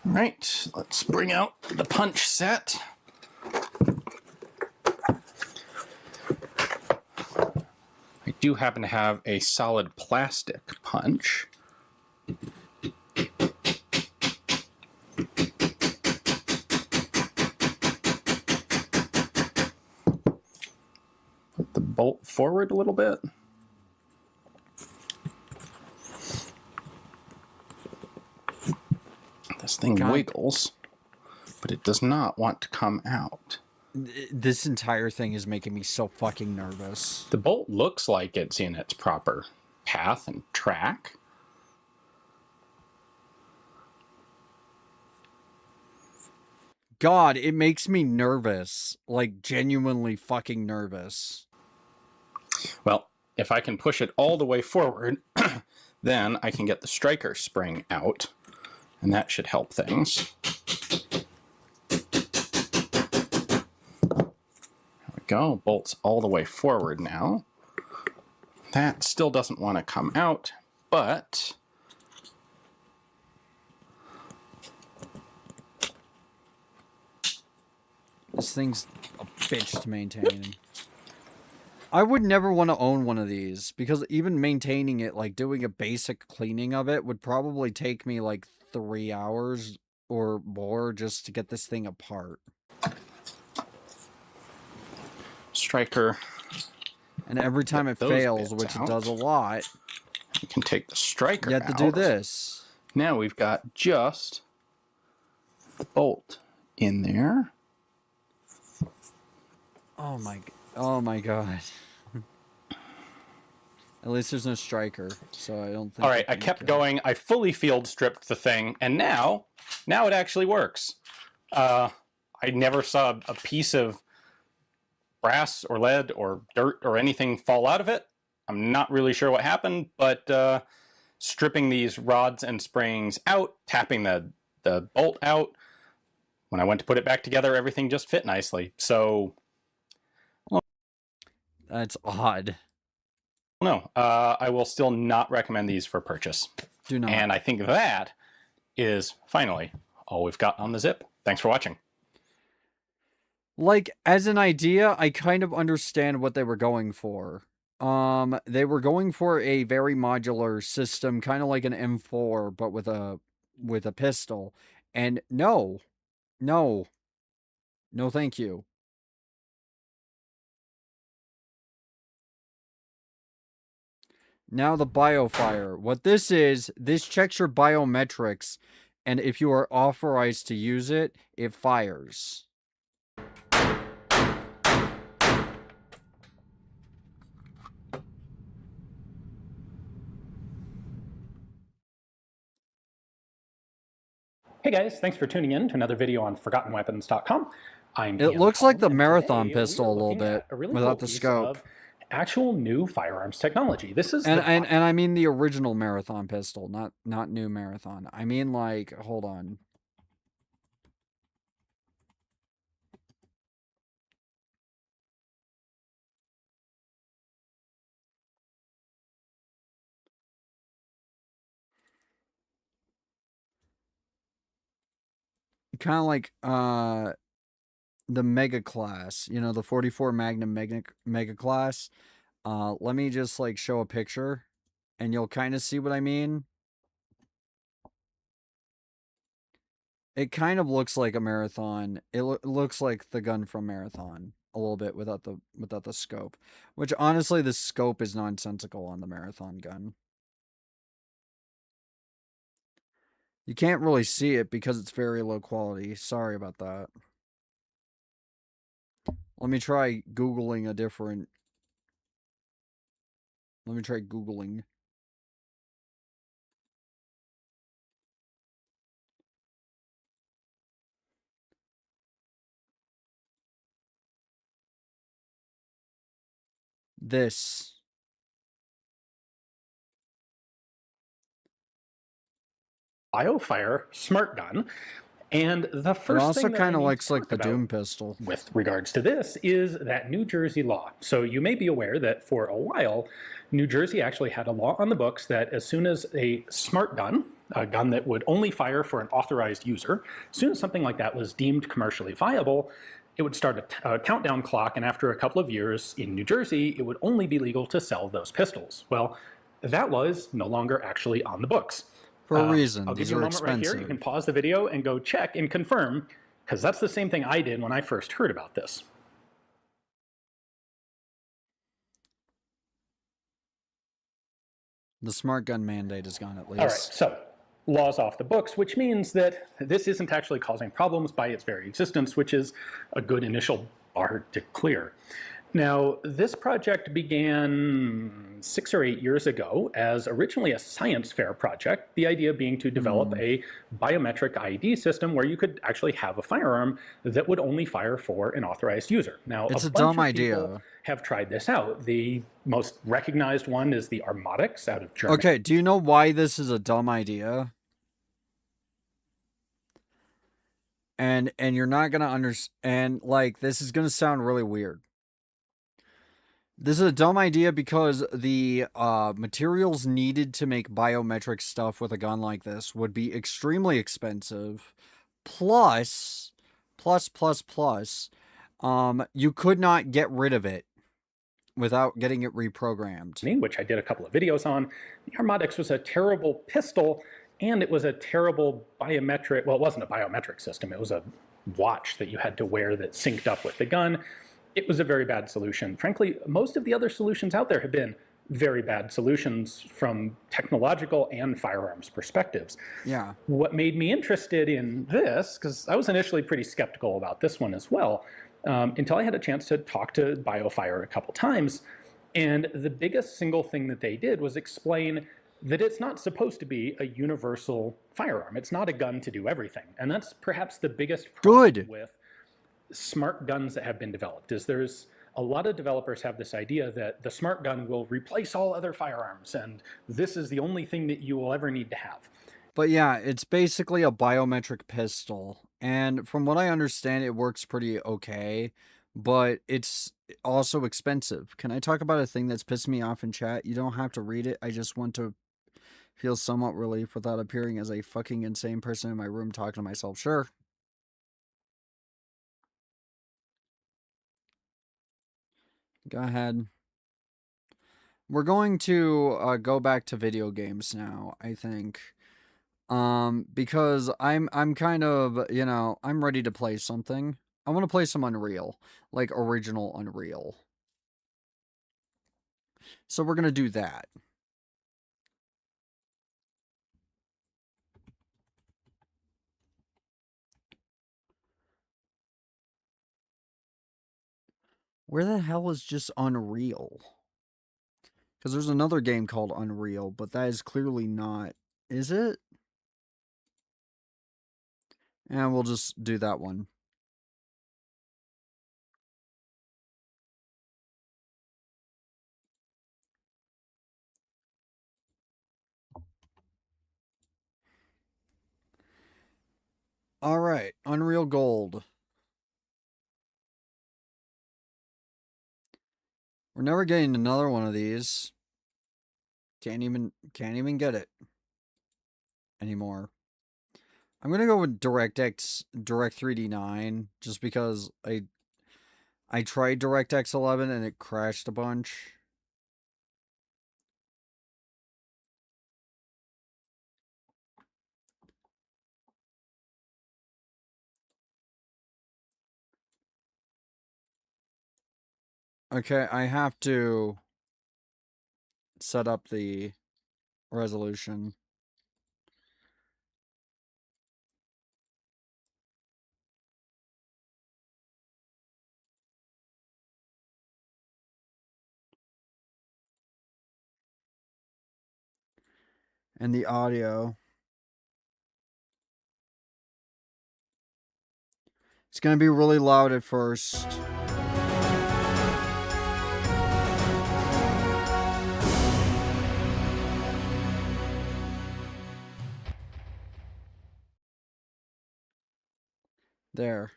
All right, let's bring out the punch set. I do happen to have a solid plastic punch. Put the bolt forward a little bit. This thing wiggles, but it does not want to come out. This entire thing is making me so fucking nervous. The bolt looks like it's in its proper path and track. God, it makes me nervous. Like, genuinely fucking nervous. Well, if I can push it all the way forward, then I can get the striker spring out, and that should help things. There we go. Bolt's all the way forward now. That still doesn't want to come out, but this thing's a bitch to maintain. I would never want to own one of these because even maintaining it, like doing a basic cleaning of it would probably take me like 3 hours or more just to get this thing apart. Striker. And every time it Get those fails, bits which it out. does a lot, You can take the striker you have to out. do this. Now we've got just the bolt in there. Oh my god. At least there's no striker, so I don't think... All right, I kept going. I fully field stripped the thing, and now it actually works. I never saw a piece of brass or lead or dirt or anything fall out of it. I'm not really sure what happened, but stripping these rods and springs out, tapping the bolt out, when I went to put it back together, everything just fit nicely. So... That's odd. No, I will still not recommend these for purchase. Do not. And I think that is finally all we've got on the Zip. Thanks for watching. Like, as an idea, I kind of understand what they were going for. They were going for a very modular system, kind of like an M4, but with a pistol. And no, thank you. Now the biofire. What this is, this checks your biometrics, and if you are authorized to use it, it fires. Hey guys, thanks for tuning in to another video on ForgottenWeapons.com. It looks like the marathon pistol a little bit, without the scope. Actual new firearms technology. This is and I mean the original marathon pistol, not new marathon. I mean, like, hold on. Kind of like the mega class, you know, the 44 Magnum mega class. Let me just like show a picture and you'll kind of see what I mean. It kind of looks like a marathon. It looks like the gun from Marathon a little bit without the scope, which honestly the scope is nonsensical on the Marathon gun. You can't really see it because it's very low quality. Sorry about that. Let me try Googling a different... Let me try Googling. This. BioFire smart gun. And the first it also thing that kind I of need looks to like talk the about Doom pistol. with regards to this is that New Jersey law. So you may be aware that for a while, New Jersey actually had a law on the books that as soon as a smart gun, a gun that would only fire for an authorized user, as soon as something like that was deemed commercially viable, it would start a countdown clock, and after a couple of years in New Jersey, it would only be legal to sell those pistols. Well, that law is no longer actually on the books. For a reason. I'll give These you a are moment right expensive. here. You can pause the video and go check and confirm, because that's the same thing I did when I first heard about this. The smart gun mandate is gone, at least. All right, so law's off the books, which means that this isn't actually causing problems by its very existence, which is a good initial bar to clear. Now, this project began 6 or 8 years ago as originally a science fair project, the idea being to develop a biometric ID system where you could actually have a firearm that would only fire for an authorized user. Now, It's a bunch dumb of idea. people have tried this out. The most recognized one is the Armatics out of Germany. Okay, do you know why this is a dumb idea? And you're not gonna understand, like, this is gonna sound really weird. This is a dumb idea because the materials needed to make biometric stuff with a gun like this would be extremely expensive. Plus, you could not get rid of it without getting it reprogrammed. Which I did a couple of videos on. The Armatics was a terrible pistol, and it was a terrible biometric, well, it wasn't a biometric system, it was a watch that you had to wear that synced up with the gun. It was a very bad solution. Frankly, most of the other solutions out there have been very bad solutions from technological and firearms perspectives. Yeah. What made me interested in this, because I was initially pretty skeptical about this one as well, until I had a chance to talk to BioFire a couple times. And the biggest single thing that they did was explain that it's not supposed to be a universal firearm. It's not a gun to do everything. And that's perhaps the biggest problem with smart guns that have been developed, is there's a lot of developers have this idea that the smart gun will replace all other firearms, and this is the only thing that you will ever need to have. But yeah, it's basically a biometric pistol. And from what I understand, it works pretty okay, but it's also expensive. Can I talk about a thing that's pissed me off in chat? You don't have to read it. I just want to feel somewhat relief without appearing as a fucking insane person in my room talking to myself. Sure. Go ahead. We're going to go back to video games now, I think. Because I'm kind of, you know, I'm ready to play something. I want to play some Unreal, like original Unreal. So we're going to do that. Where the hell is just Unreal? Because there's another game called Unreal, but that is clearly not. Is it? And we'll just do that one. All right, Unreal Gold. We're never getting another one of these. Can't even get it anymore. I'm gonna go with Direct 3D 9 just because I tried DirectX 11 and it crashed a bunch. Okay, I have to set up the resolution. And the audio. It's gonna be really loud at first. There.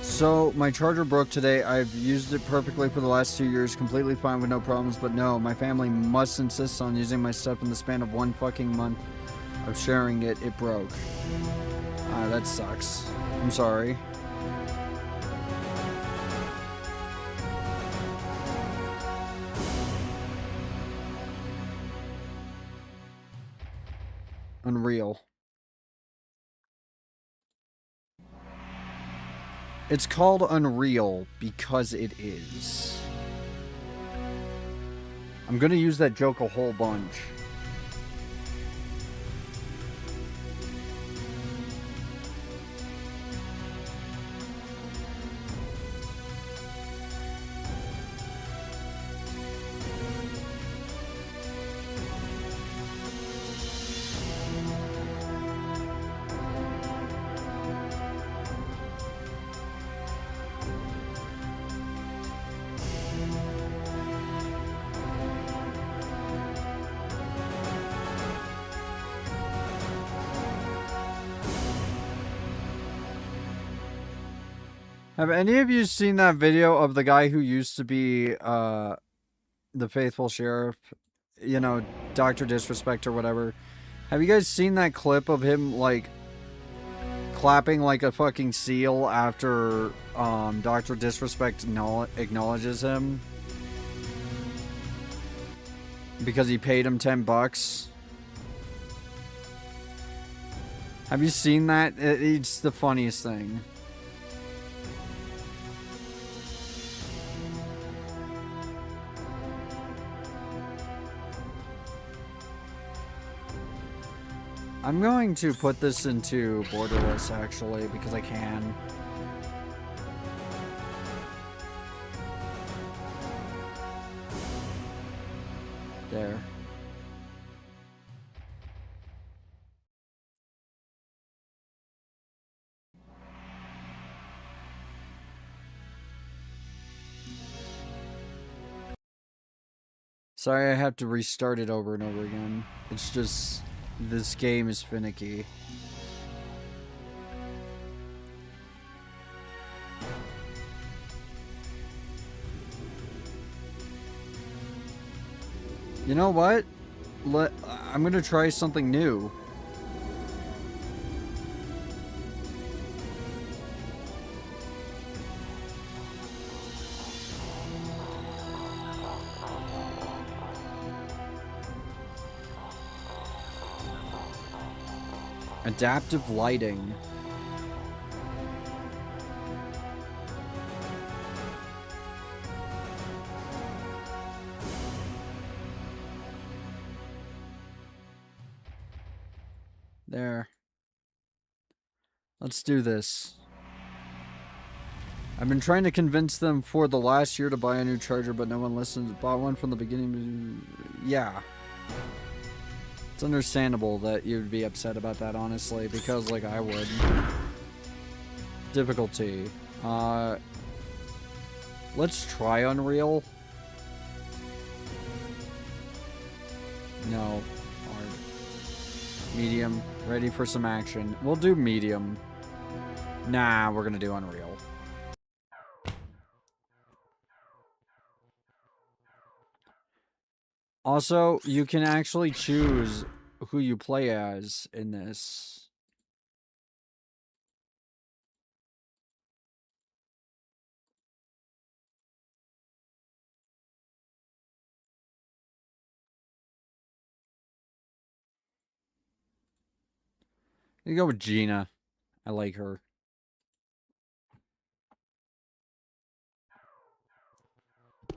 So, my charger broke today. I've used it perfectly for the last 2 years, completely fine with no problems, but no, my family must insist on using my stuff in the span of 1 fucking month of sharing it. It broke. That sucks. I'm sorry. Unreal. It's called Unreal because it is. I'm gonna use that joke a whole bunch. Have any of you seen that video of the guy who used to be the faithful sheriff? You know, Dr. Disrespect or whatever. Have you guys seen that clip of him, like, clapping like a fucking seal after Dr. Disrespect acknowledges him? Because he paid him $10. Have you seen that? It's the funniest thing. I'm going to put this into borderless, actually, because I can. There. Sorry, I have to restart it over and over again. It's just... this game is finicky. You know what? I'm gonna try something new. Adaptive lighting. There. Let's do this. I've been trying to convince them for the last year to buy a new charger, but no one listens. Bought one from the beginning. Yeah. It's understandable that you'd be upset about that, honestly, because, like, I would. Difficulty. Let's try Unreal. No. Hard. Medium. Ready for some action. We'll do medium. Nah, we're gonna do Unreal. Also, you can actually choose who you play as in this. You go with Gina. I like her.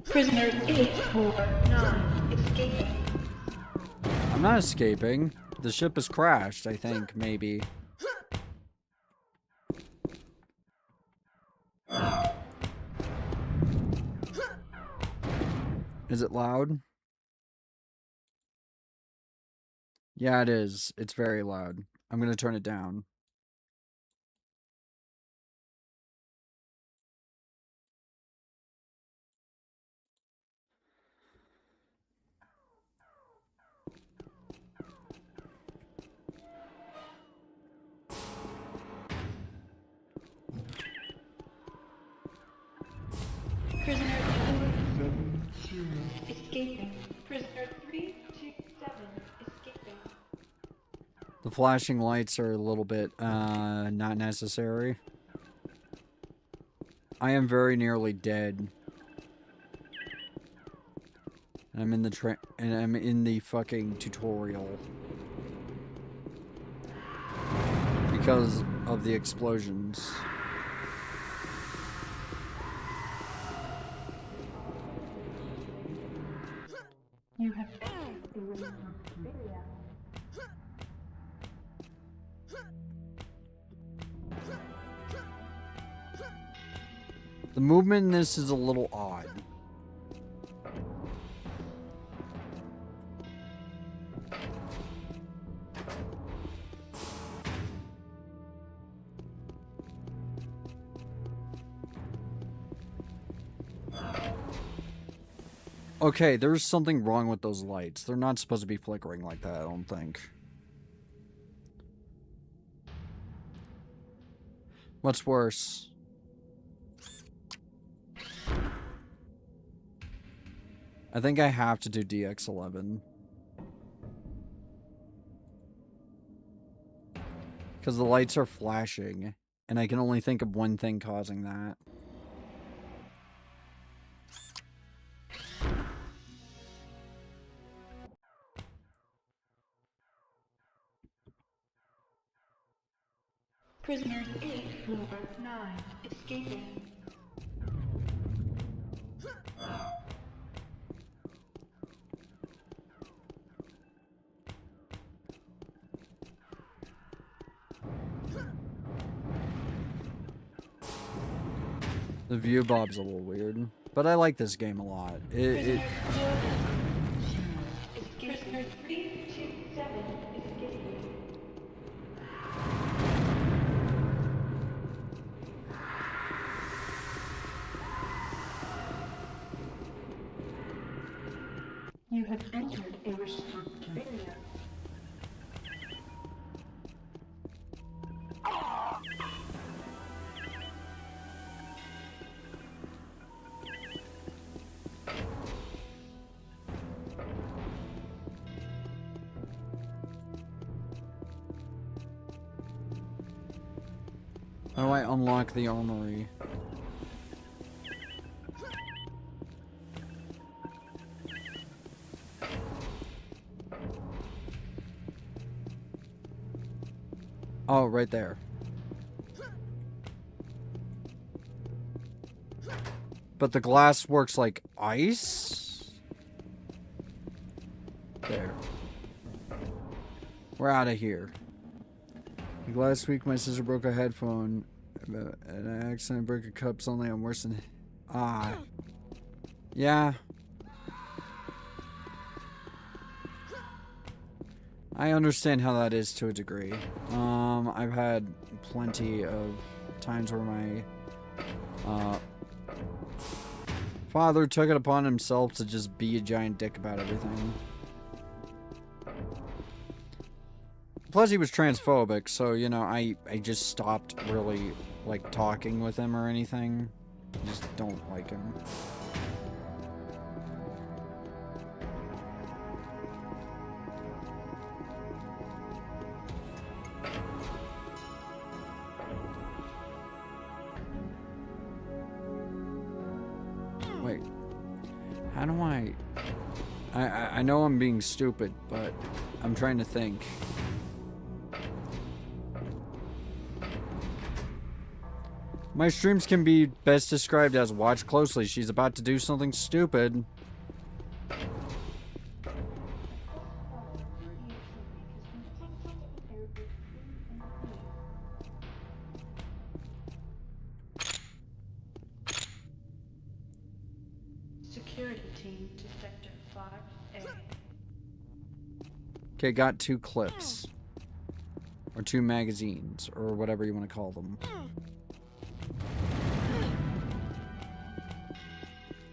Prisoner 849 escaping. I'm not escaping. The ship has crashed, I think, maybe. Is it loud? Yeah, it is. It's very loud. I'm gonna turn it down. Prisoner 2 escaping. Prisoner 327 escaping. The flashing lights are a little bit, not necessary. I am very nearly dead. And I'm in the fucking tutorial. Because of the explosions. You have The movement in this is a little odd. Okay, there's something wrong with those lights. They're not supposed to be flickering like that, I don't think. What's worse? I think I have to do DX11. Because the lights are flashing, and I can only think of one thing causing that. Prisoners 8, floor 9, escaping. The view bob's a little weird, but I like this game a lot. Prisoner 327, escaping. You have entered a restricted area. How do I unlock the armory? Oh, right there. But the glass works like ice? There. We're out of here. Like last week, my sister broke a headphone, and I accidentally broke a cup. Suddenly, I'm worse than... Ah. Yeah. I understand how that is to a degree. I've had plenty of times where my father took it upon himself to just be a giant dick about everything. Plus, he was transphobic, so, you know, I just stopped really, like, talking with him or anything. I just don't like him. Wait. How do I know I'm being stupid, but I'm trying to think. My streams can be best described as watch closely. She's about to do something stupid. Security team to sector 5A. Okay, got 2 clips. Or 2 magazines, or whatever you want to call them.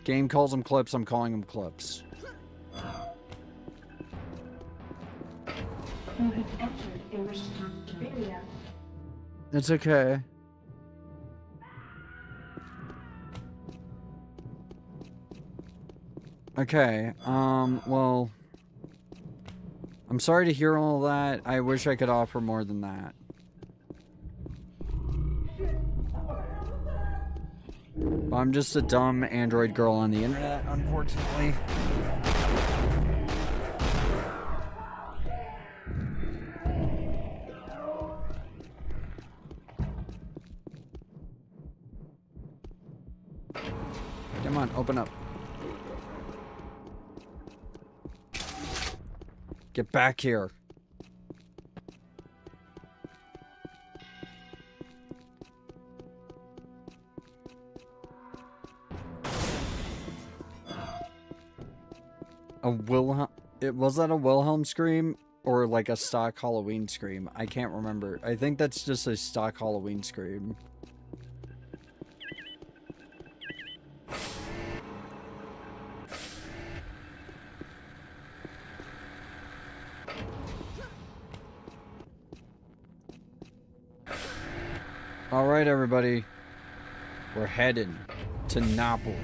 Game calls them clips, I'm calling them clips. You have entered a restricted area. It's okay. Okay, well... I'm sorry to hear all that. I wish I could offer more than that. But I'm just a dumb android girl on the internet, unfortunately. Come on, open up. Get back here. Was that a Wilhelm scream or like a stock Halloween scream? I can't remember. I think that's just a stock Halloween scream. All right, everybody. We're heading to Napoli.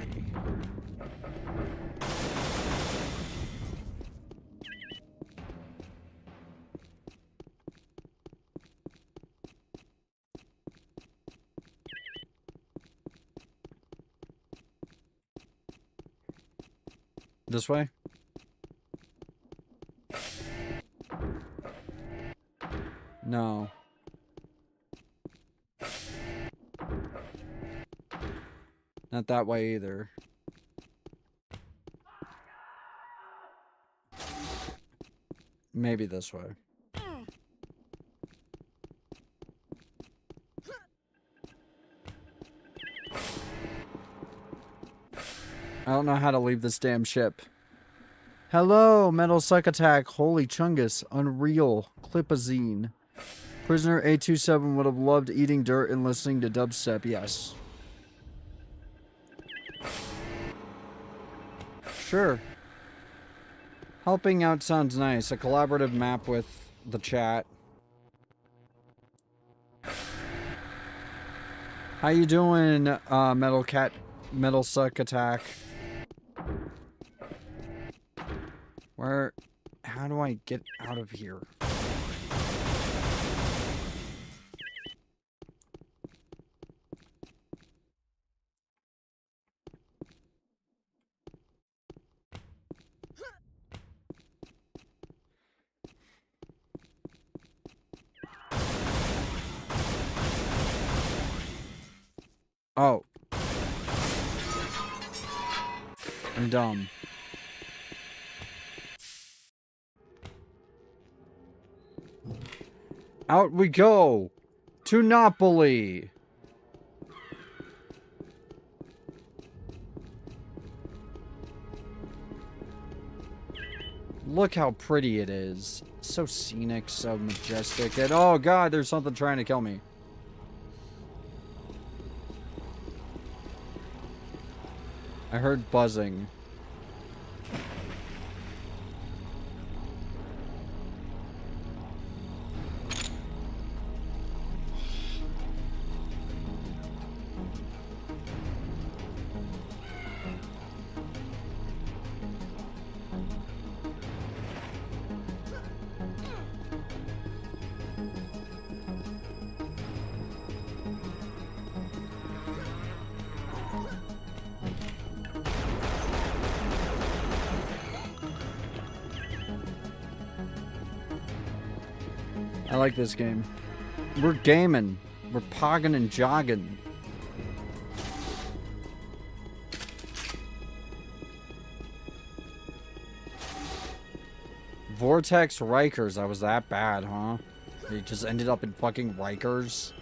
This way? No. Not that way either. Maybe this way. I don't know how to leave this damn ship. Hello, Metal Suck Attack, Holy Chungus, Unreal, Clipazine. Prisoner A27 would have loved eating dirt and listening to dubstep, yes. Sure. Helping out sounds nice. A collaborative map with the chat. How you doing, Metal Suck Attack? How do I get out of here? Oh. I'm dumb. Out we go! To Napoli! Look how pretty it is. So scenic, so majestic, and oh god, there's something trying to kill me. I heard buzzing. I like this game. We're gaming. We're pogging and jogging. Vortex Rikers. I was that bad, huh? He just ended up in fucking Rikers.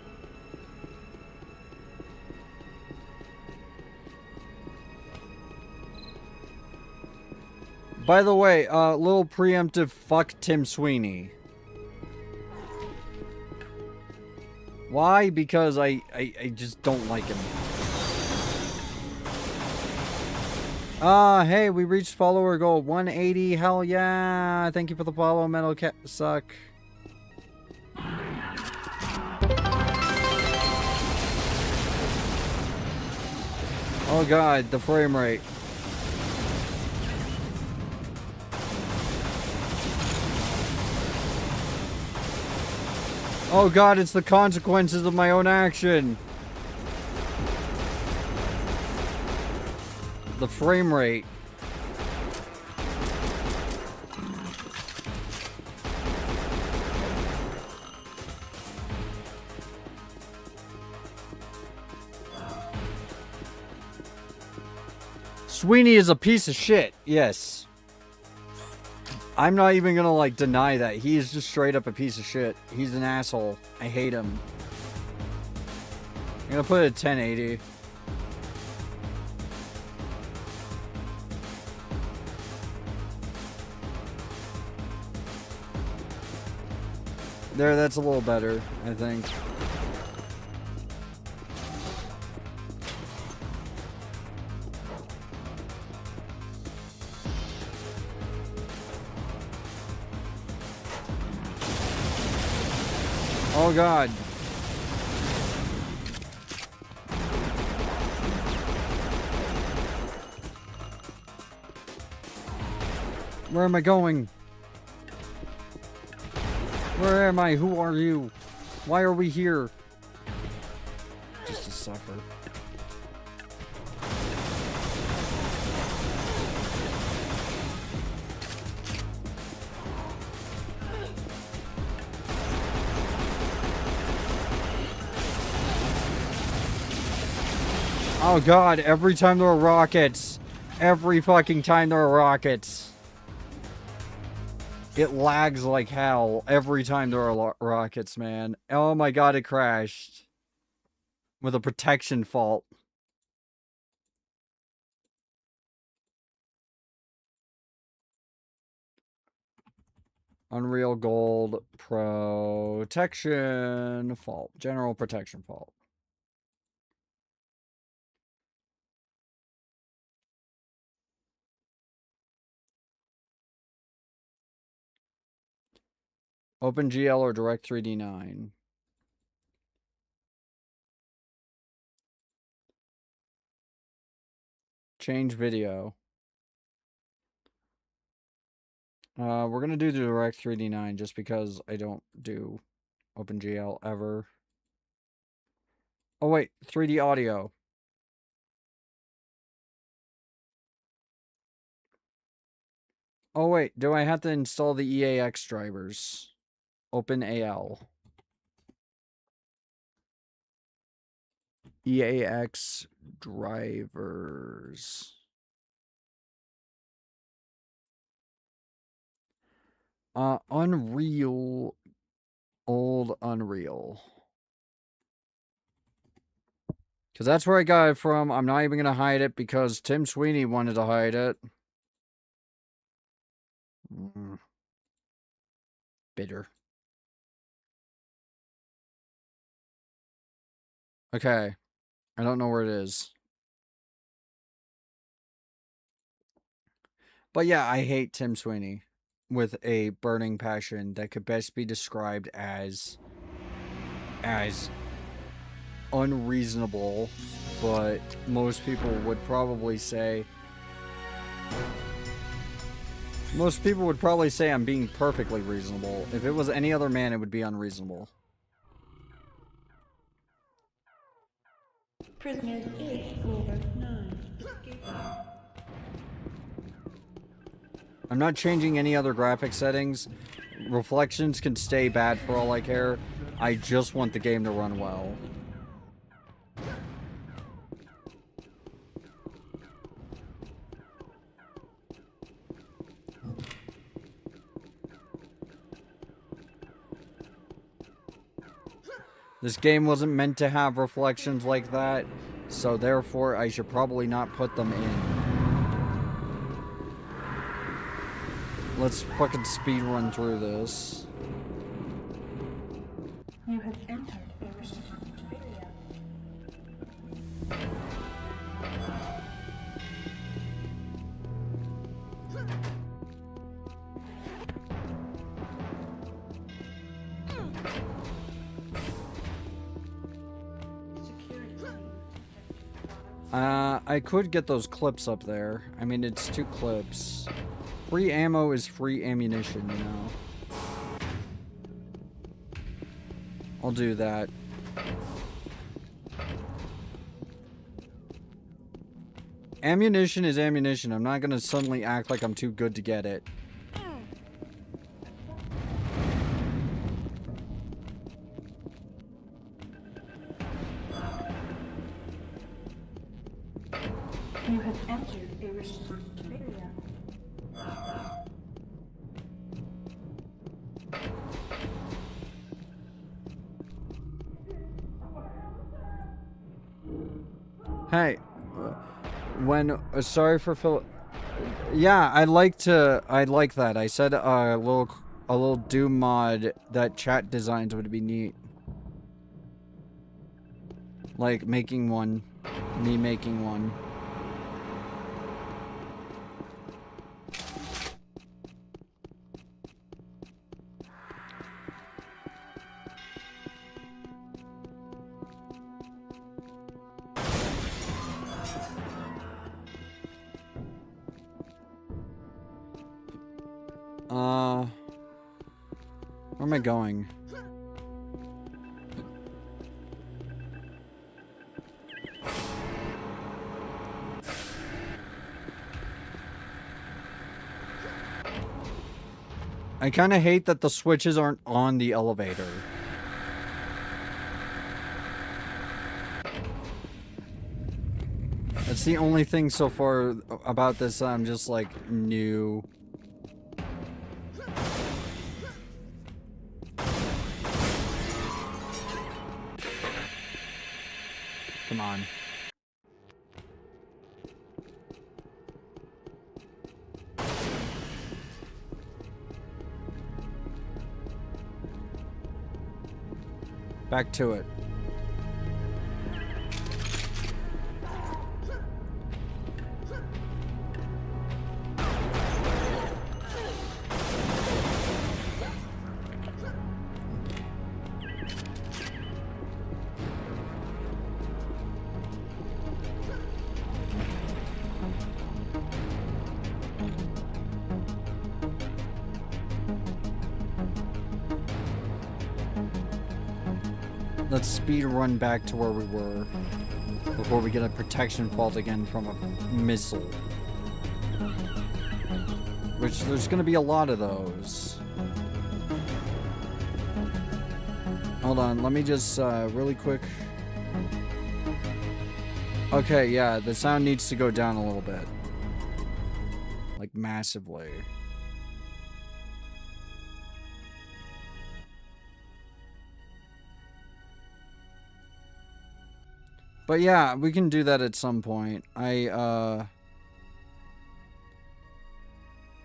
By the way, little preemptive fuck Tim Sweeney. Why? Because I just don't like him. Hey, we reached follower goal 180. Hell yeah. Thank you for the follow, Metal Cat Suck. Oh god, the frame rate. Oh god, it's the consequences of my own action. The frame rate. Sweeney is a piece of shit, yes. I'm not even gonna, like, deny that. He is just straight up a piece of shit. He's an asshole. I hate him. I'm gonna put it at 1080. There, that's a little better, I think. Oh god. Where am I going? Where am I? Who are you? Why are we here? Just to suffer. Oh god, every time there are rockets. Every fucking time there are rockets. It lags like hell every time there are rockets, man. Oh my god, it crashed. With a protection fault. Unreal Gold protection fault. General protection fault. OpenGL or Direct3D 9. Change video. We're gonna do the Direct3D 9 just because I don't do OpenGL ever. Oh wait, 3D audio. Oh wait, do I have to install the EAX drivers? OpenAL. EAX drivers. Unreal. Old Unreal. Because that's where I got it from. I'm not even going to hide it because Tim Sweeney wanted to hide it. Bitter. Okay. I don't know where it is. But yeah, I hate Tim Sweeney with a burning passion that could best be described as unreasonable, but most people would probably say I'm being perfectly reasonable. If it was any other man, it would be unreasonable. Prisoners 8 over 9. I'm not changing any other graphic settings. Reflections can stay bad for all I care. I just want the game to run well. This game wasn't meant to have reflections like that, so therefore I should probably not put them in. Let's fucking speed run through this. You have entered a restricted area. I could get those clips up there. I mean, it's 2 clips. Free ammo is free ammunition, you know. I'll do that. Ammunition is ammunition. I'm not gonna suddenly act like I'm too good to get it. You have entered a restricted area. Hey, sorry for Phil. Yeah, I'd like that. I said a little Doom mod that chat designs would be neat. Like making one, me making one. Where am I going? I kind of hate that the switches aren't on the elevator. That's the only thing so far about this I'm just like new. Come on. Back to it. Let's speed run back to where we were before we get a protection fault again from a missile. Which there's gonna be a lot of those. Hold on, let me just really quick. Okay, yeah, the sound needs to go down a little bit. Like massively. But yeah, we can do that at some point. You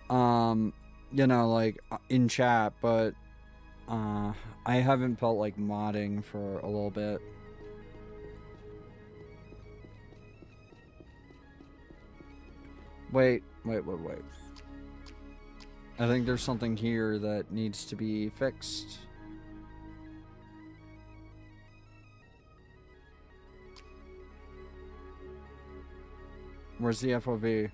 know, like in chat, but I haven't felt like modding for a little bit. Wait. I think there's something here that needs to be fixed. Where's the FOV?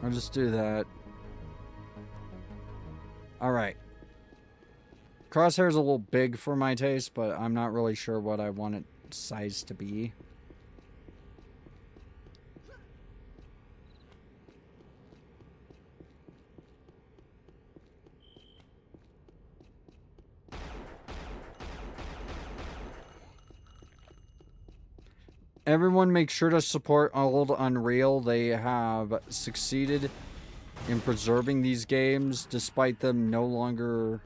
I'll just do that. Alright. Crosshair's a little big for my taste, but I'm not really sure what I want its size to be. Everyone make sure to support old Unreal. They have succeeded in preserving these games despite them no longer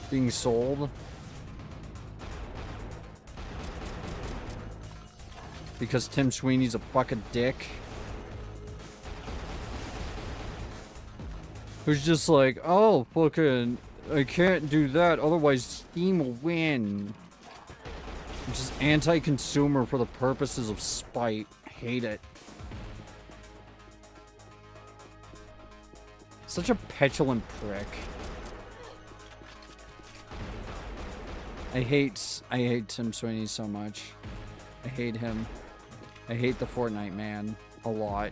being sold. Because Tim Sweeney's a fucking dick. Who's just like, oh, fucking, I can't do that, otherwise Steam will win. Which is anti-consumer for the purposes of spite. Hate it. Such a petulant prick. I hate Tim Sweeney so much. I hate him. I hate the Fortnite man a lot.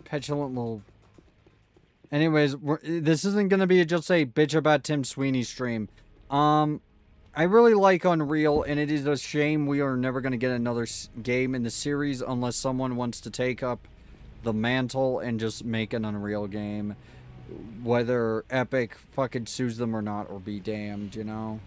Petulant little... Anyways, this isn't gonna be just a bitch about Tim Sweeney stream. I really like Unreal, and it is a shame we are never gonna get another game in the series unless someone wants to take up the mantle and just make an Unreal game. Whether Epic fucking sues them or not, or be damned, you know?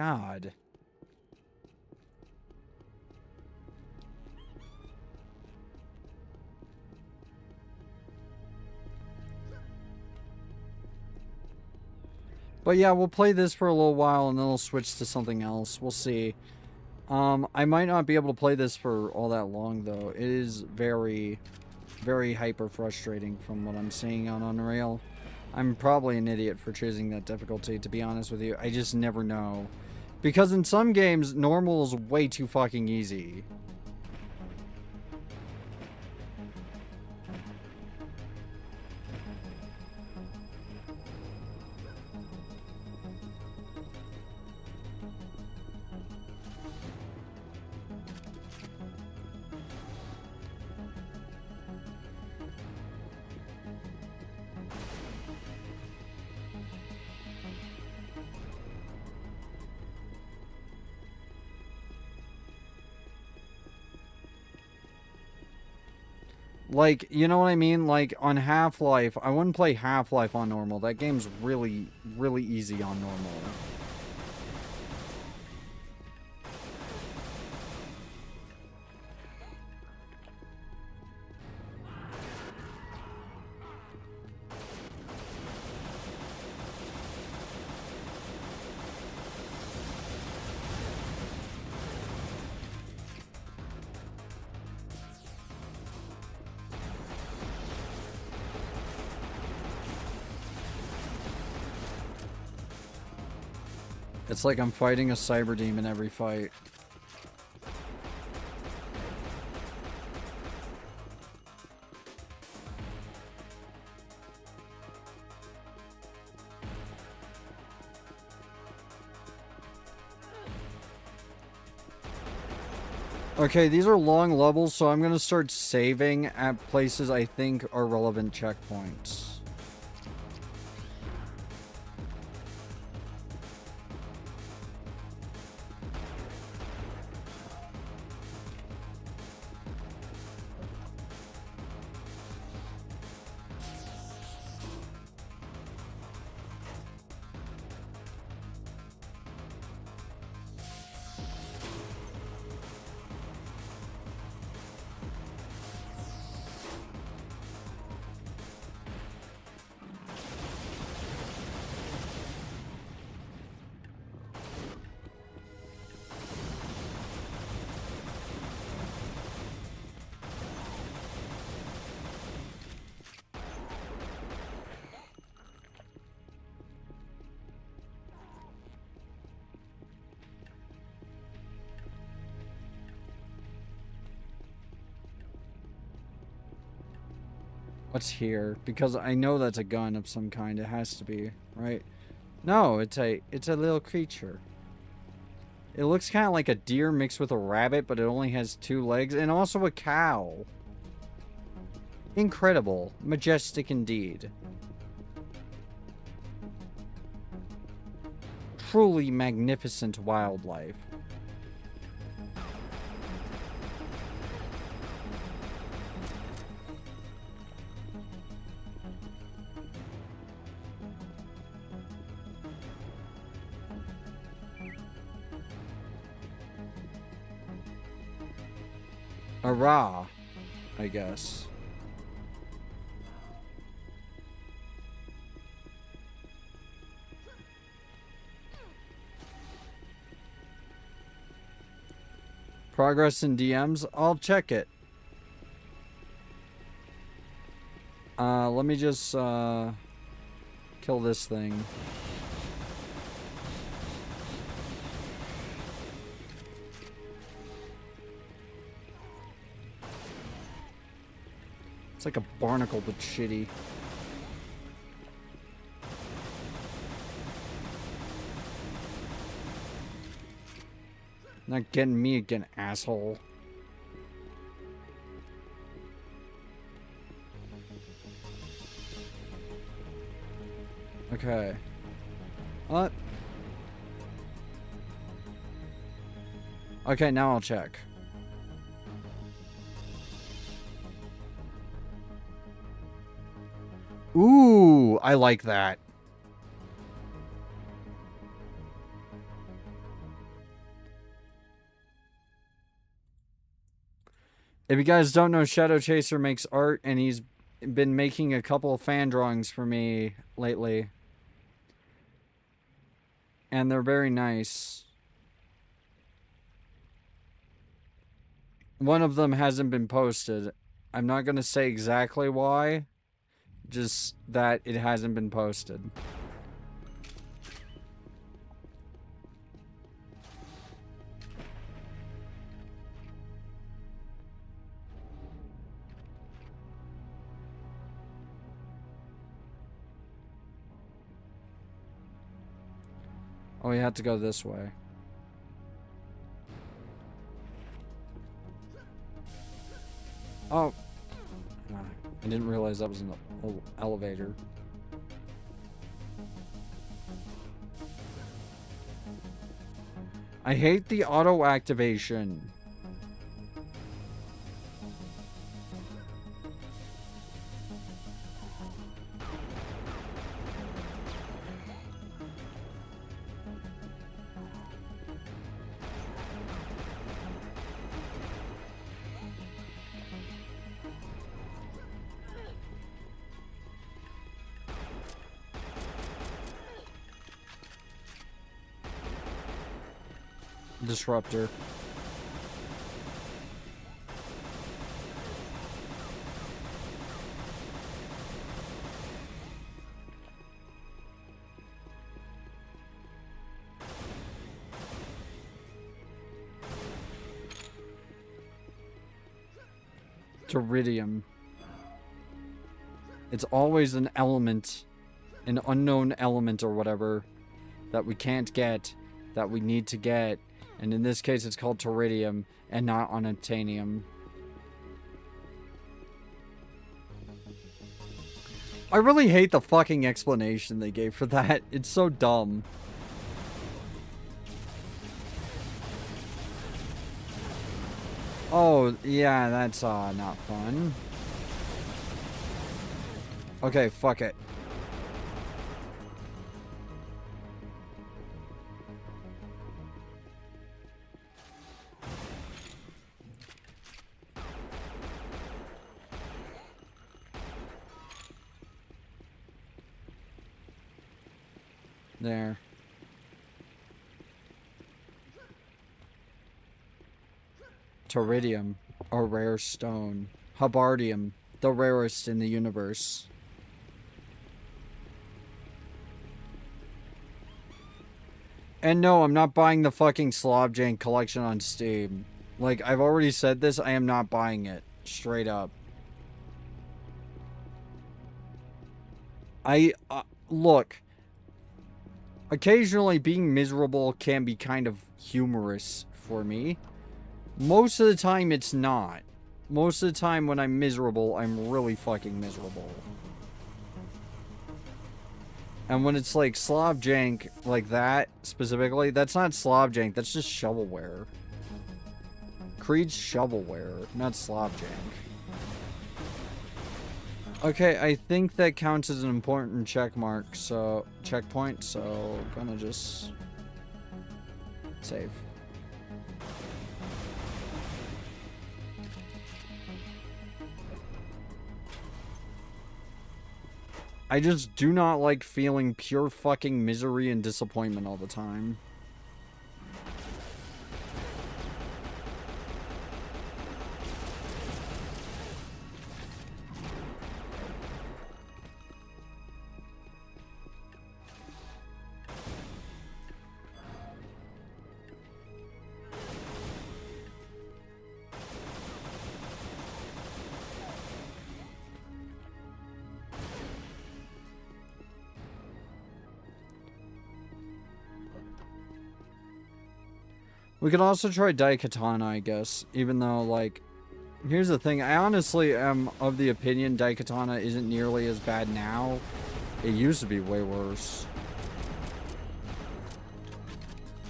God. But yeah, we'll play this for a little while and then we'll switch to something else. We'll see. I might not be able to play this for all that long, though. It is very, very hyper frustrating from what I'm seeing on Unreal. I'm probably an idiot for choosing that difficulty, to be honest with you. I just never know. Because in some games, normal is way too fucking easy. Like, you know what I mean? Like, on Half-Life, I wouldn't play Half-Life on normal. That game's really, really easy on normal. It's like I'm fighting a cyber demon every fight. Okay, these are long levels, so I'm going to start saving at places I think are relevant checkpoints. What's here? Because I know that's a gun of some kind. It has to be, right? No, it's a little creature. It looks kind of like a deer mixed with a rabbit, but it only has 2 legs, and also a cow. Incredible. Majestic indeed. Truly magnificent wildlife. Hurrah, I guess. Progress in DMs? I'll check it. Let me just, kill this thing. It's like a barnacle, but shitty. Not getting me again, asshole. Okay. What? Okay, now I'll check. Ooh, I like that. If you guys don't know, Shadow Chaser makes art, and he's been making a couple of fan drawings for me lately. And they're very nice. One of them hasn't been posted. I'm not going to say exactly why. Just that it hasn't been posted. Oh, we had to go this way. Oh. I didn't realize that was an elevator. I hate the auto activation. Disruptor. Teridium. It's always an element, an unknown element or whatever, that we can't get, that we need to get. And in this case, it's called teridium and not unobtainium. I really hate the fucking explanation they gave for that. It's so dumb. Oh, yeah, that's not fun. Okay, fuck it. There. Teridium, a rare stone. Hubardium, the rarest in the universe. And no, I'm not buying the fucking Slobjank collection on Steam. Like, I've already said this, I am not buying it. Straight up. Look. Occasionally, being miserable can be kind of humorous for me. Most of the time, it's not. Most of the time, when I'm miserable, I'm really fucking miserable. And when it's like Slobjank, like that, specifically, that's not Slobjank, that's just shovelware. Creed's shovelware, not Slobjank. Okay, I think that counts as an important checkpoint, so gonna just save. I just do not like feeling pure fucking misery and disappointment all the time. We could also try Daikatana, I guess, even though, like, here's the thing, I honestly am of the opinion Daikatana isn't nearly as bad now. It used to be way worse.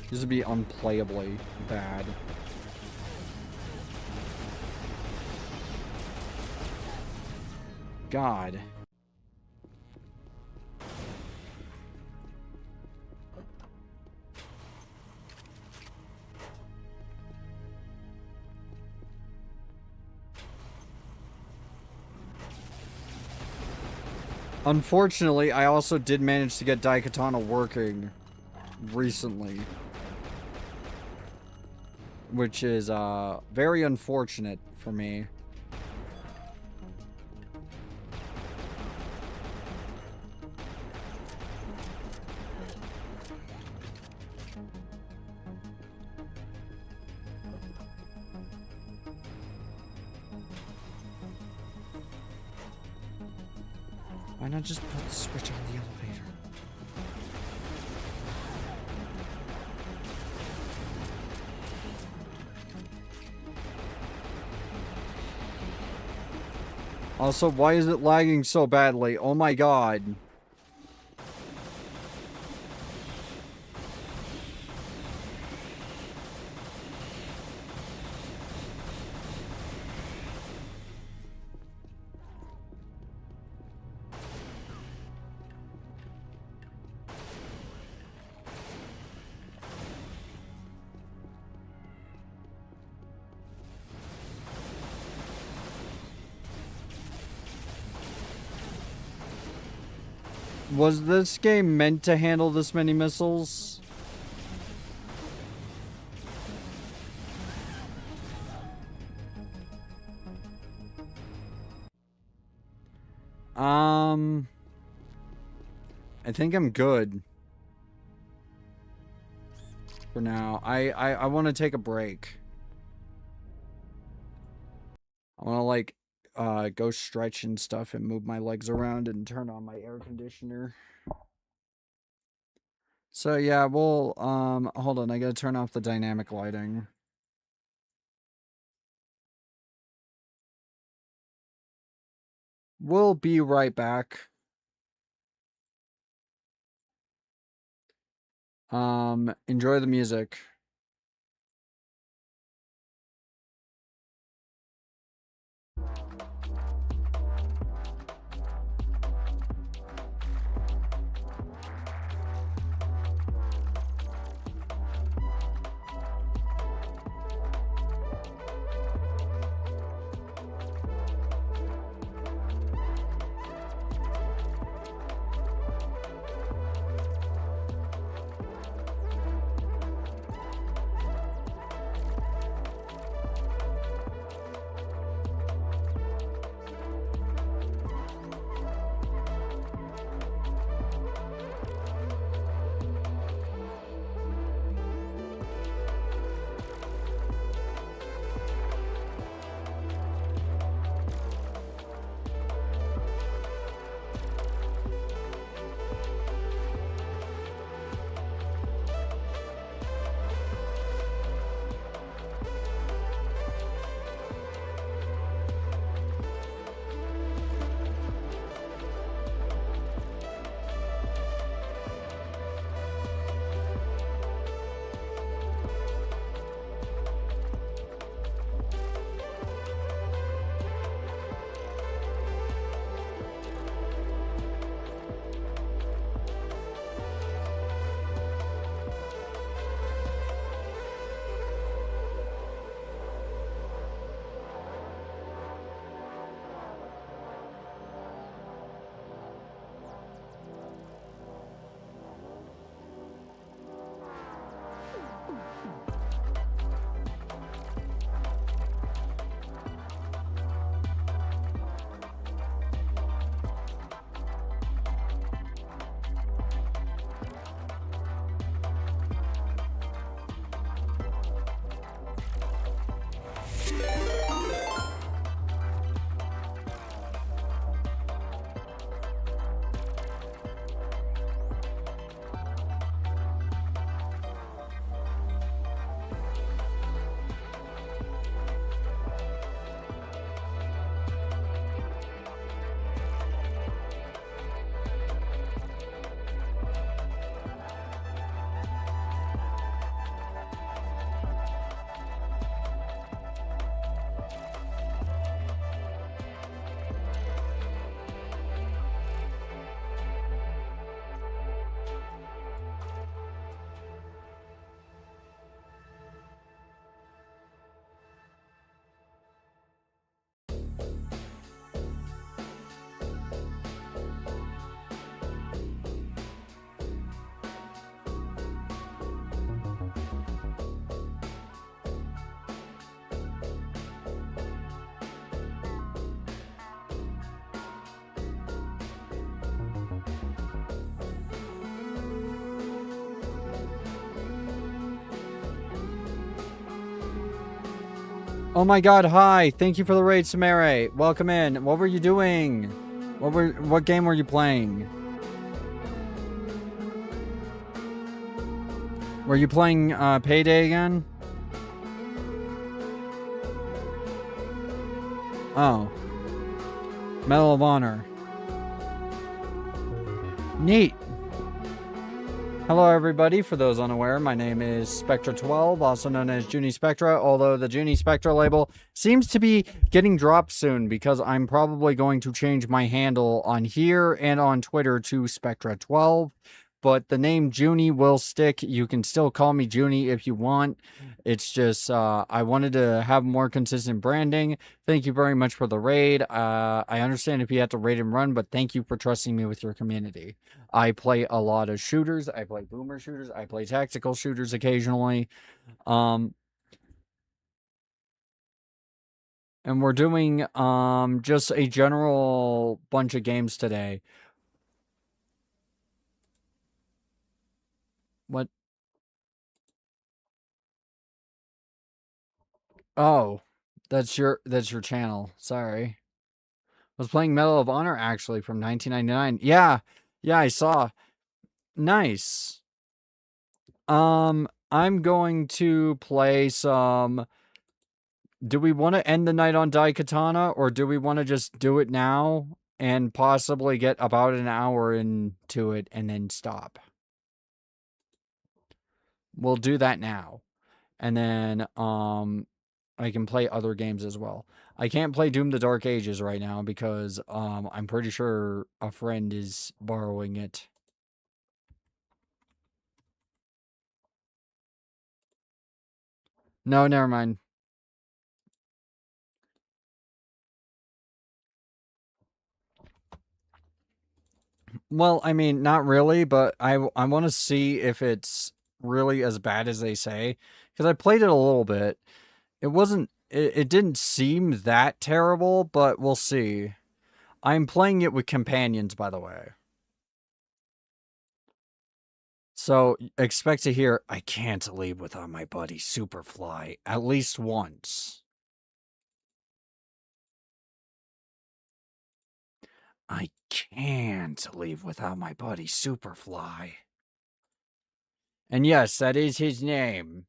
It used to be unplayably bad. God. Unfortunately, I also did manage to get Daikatana working recently. Which is, very unfortunate for me. Why not just put the switch on the elevator? Also, why is it lagging so badly? Oh my god. Was this game meant to handle this many missiles? I think I'm good. For now. I want to take a break. I want to, like, go stretch and stuff and move my legs around and turn on my air conditioner. So, yeah, we'll, hold on. I gotta turn off the dynamic lighting. We'll be right back. Enjoy the music. Oh my god, hi. Thank you for the raid, Samare. Welcome in. What were you doing? What game were you playing? Were you playing Payday again? Oh. Medal of Honor. Neat. Hello everybody, for those unaware, my name is Spectra12, also known as Junie Spectra, although the Junie Spectra label seems to be getting dropped soon because I'm probably going to change my handle on here and on Twitter to Spectra12, but the name Junie will stick. You can still call me Junie if you want. It's just, I wanted to have more consistent branding. Thank you very much for the raid. I understand if you have to raid and run, but thank you for trusting me with your community. I play a lot of shooters. I play boomer shooters. I play tactical shooters occasionally. And we're doing just a general bunch of games today. What? Oh, that's your channel. Sorry. I was playing Medal of Honor actually from 1999. Yeah. Yeah, I saw. Nice. I'm going to play some. Do we want to end the night on Daikatana, or do we want to just do it now and possibly get about an hour into it and then stop? We'll do that now. And then I can play other games as well. I can't play Doom the Dark Ages right now because I'm pretty sure a friend is borrowing it. No, never mind. Well, I mean, not really, but I want to see if it's really as bad as they say. Because I played it a little bit. It wasn't, it didn't seem that terrible, but we'll see. I'm playing it with companions, by the way. So expect to hear, I can't leave without my buddy Superfly, at least once. I can't leave without my buddy Superfly. And yes, that is his name.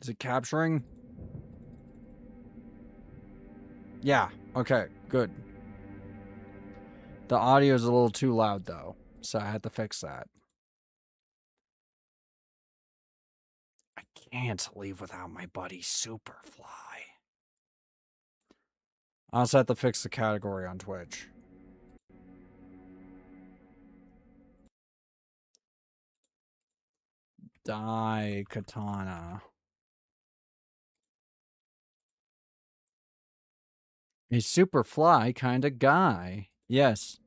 Is it capturing? Yeah, okay, good. The audio is a little too loud, though, so I had to fix that. I can't leave without my buddy Superfly. I also have to fix the category on Twitch. Daikatana. A Superfly kind of guy. Yes.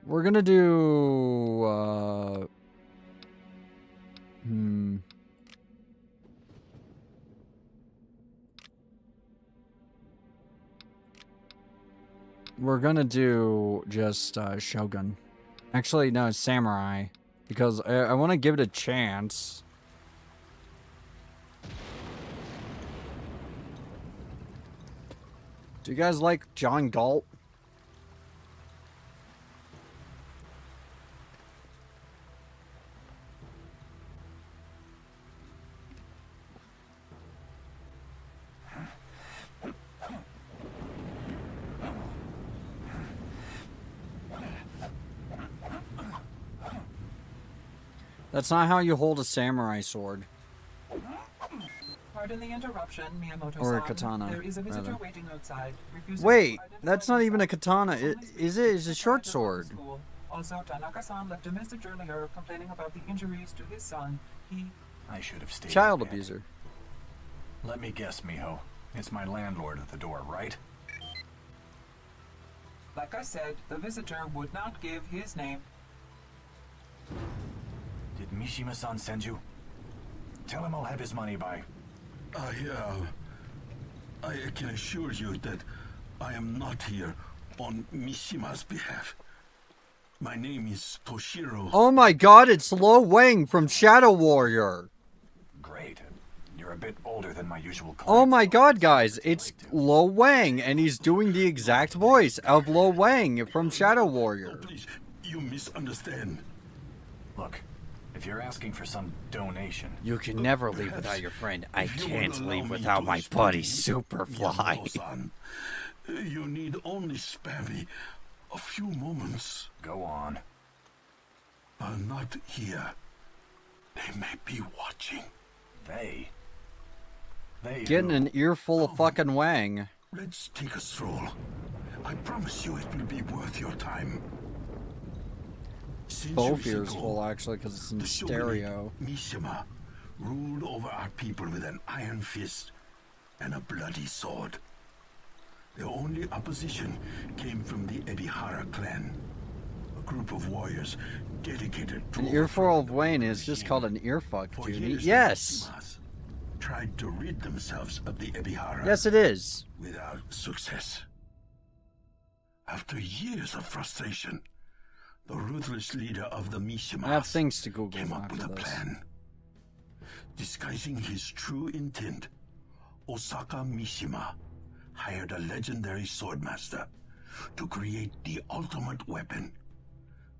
We're gonna do, We're gonna do just, Shogun. Actually, no, Samurai. Because I want to give it a chance. Do you guys like John Galt? That's not how you hold a samurai sword. Pardon the interruption, Miyamoto-san. Or a katana. There is a visitor rather. waiting outside. refusing Wait, to identify that's not even a himself. katana. Is it? It's a short sword. Also, Tanaka-san left a message earlier complaining about the injuries to his son. I should have stayed. Child in bed. abuser. Let me guess, Miho. It's my landlord at the door, right? Like I said, the visitor would not give his name. Did Mishima-san send you? Tell him I'll have his money by... I can assure you that I am not here on Mishima's behalf. My name is Toshiro. Oh my god, it's Lo Wang from Shadow Warrior. Great. You're a bit older than my usual client. Oh my god, guys, it's Lo Wang, and he's doing the exact voice of Lo Wang from Shadow Warrior. Oh, please, you misunderstand. Look, if you're asking for some donation... You can never leave without your friend. I can't leave without my buddy, Superfly. You need only spare me a few moments. Go on. Not here. They may be watching. They Getting an earful of fucking Wang. Let's take a stroll. I promise you it will be worth your time. Both ears full, actually, because it's in the stereo. Mishima ruled over our people with an iron fist and a bloody sword. The only opposition came from the Ebihara clan, a group of warriors dedicated to An earful of Wayne is just called an earfuck, dude. Yes! Tried to rid themselves of the Ebihara. Yes, it is. Without success. After years of frustration, the ruthless leader of the Mishimas I have things to Google came up with after a this. plan. Disguising his true intent, Osaka Mishima hired a legendary swordmaster to create the ultimate weapon,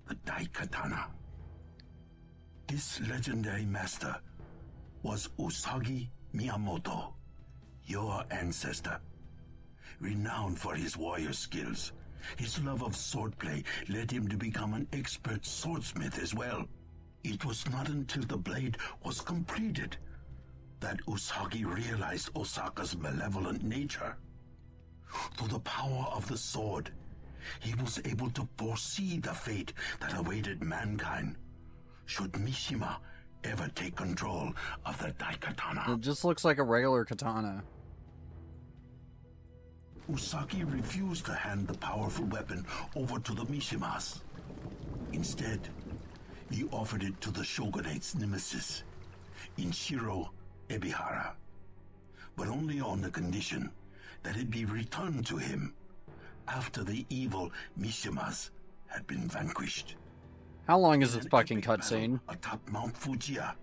the Daikatana. This legendary master was Usagi Miyamoto, your ancestor. Renowned for his warrior skills, his love of swordplay led him to become an expert swordsmith as well. It was not until the blade was completed that Usagi realized Osaka's malevolent nature. Through the power of the sword, he was able to foresee the fate that awaited mankind should Mishima ever take control of the Daikatana. It just looks like a regular katana. Usagi refused to hand the powerful weapon over to the Mishimas. Instead, he offered it to the shogunate's nemesis, Inshiro Ebihara, but only on the condition that it be returned to him after the evil Mishimas had been vanquished. How long is this fucking cutscene? Atop Mount Fujiya,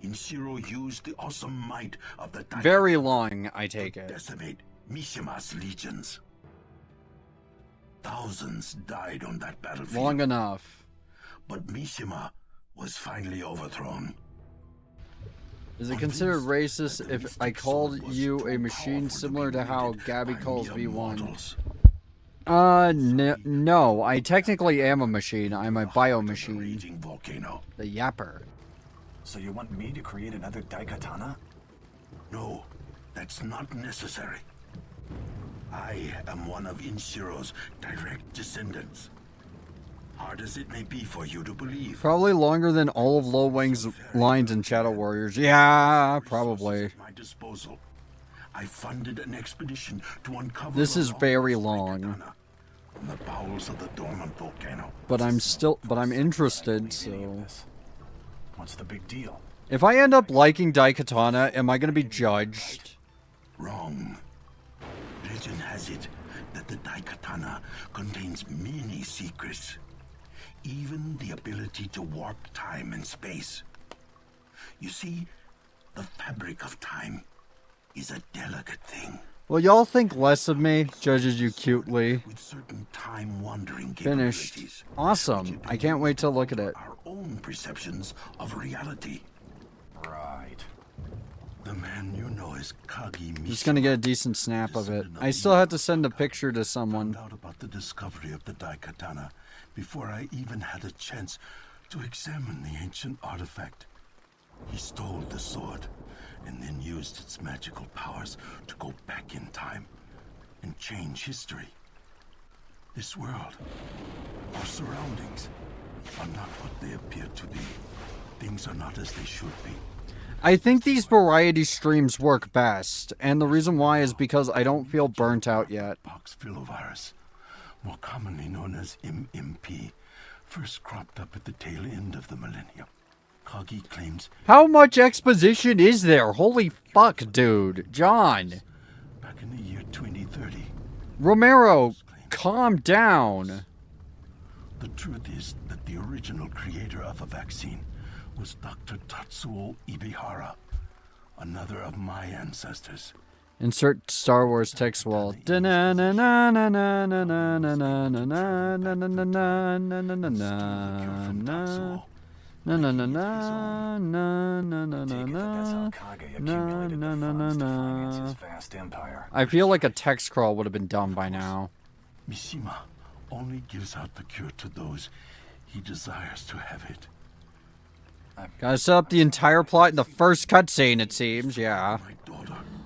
Inshiro used the awesome might of the Daikatana Very long, I take to it. decimate Mishima's legions. Thousands died on that battlefield. Long enough. But Mishima was finally overthrown. Is it considered racist if I called you a machine similar to how Gabby calls V1? No, I technically am a machine. I'm a bio-machine. The Yapper. So you want me to create another Daikatana? No, that's not necessary. I am one of Inshiro's direct descendants. Hard as it may be for you to believe. Probably longer than all of Lo Wang's lines in Shadow Warriors. Yeah, probably. At my disposal. I funded an expedition to uncover This is very long. from the bowels of the dormant volcano. But I'm interested, so... What's the big deal? If I end up liking Daikatana, am I gonna be judged? Wrong. Legend has it that the Daikatana contains many secrets. Even the ability to warp time and space. You see, the fabric of time is a delicate thing. Well, y'all think less of me, judges you cutely. With certain time-wandering Finished. capabilities. Awesome. I can't wait to look at it. Our own perceptions of reality. Right. The man you know is Kagi Mishima. Just gonna get a decent snap of it. I still have to send a picture to someone. Found out about the discovery of the Daikatana before I even had a chance to examine the ancient artifact. He stole the sword and then used its magical powers to go back in time and change history. This world, our surroundings, are not what they appear to be. Things are not as they should be. I think these variety streams work best, and the reason why is because I don't feel burnt out yet. Poxfilovirus, more commonly known as MMP, first cropped up at the tail end of the millennium. Kagi claims How much exposition is there? Holy fuck, dude. John. back Romero, calm down. The truth is that the original creator of a vaccine was Dr. Tatsuo Ibihara, another of my ancestors. Insert Star Wars text wall. I feel like a text crawl would have been done by now. Mishima only gives out the cure to those he desires to have it. Gotta set up the entire plot in the first cutscene, it seems, yeah.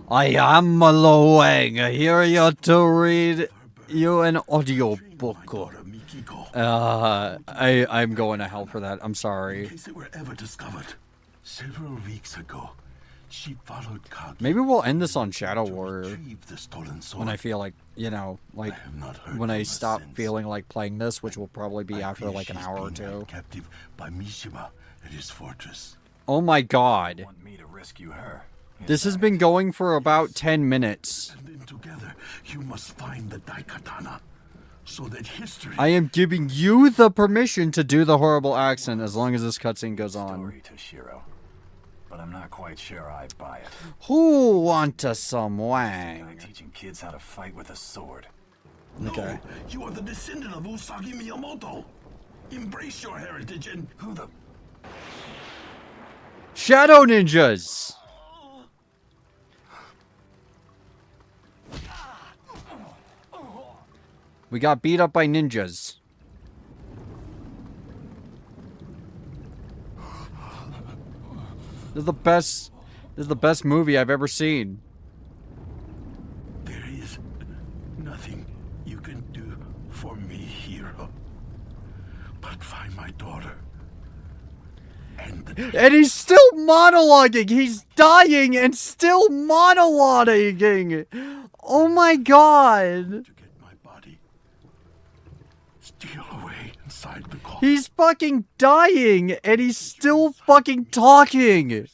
I am Malo Wang, here to read you an audiobook. I'm going to hell for that, I'm sorry. In case it were ever discovered, several weeks ago, she followed Kage. Maybe we'll end this on Shadow Warrior. Retrieve the stolen sword. When I feel like, you know, like, when I stop feeling like playing this, which will probably be after like an hour or two. Captive by Mishima at his fortress. Oh my god. Want me to rescue her? This has been going for about 10 minutes. And then together, you must find the Daikatana, so that history... I am giving you the permission to do the horrible accent as long as this cutscene goes on. Story to Shiro, but I'm not quite sure I buy it. Who wants some wang? Guy teaching kids how to fight with a sword. Okay. No, you are the descendant of Usagi Miyamoto. Embrace your heritage and... Who the... Shadow Ninjas! We got beat up by ninjas. This is the best movie I've ever seen. There is nothing you can do for me, hero. But find my daughter. And he's still monologuing! He's dying and still monologuing! Oh my god! Steal away inside the coffin. He's fucking dying and he's still fucking talking! The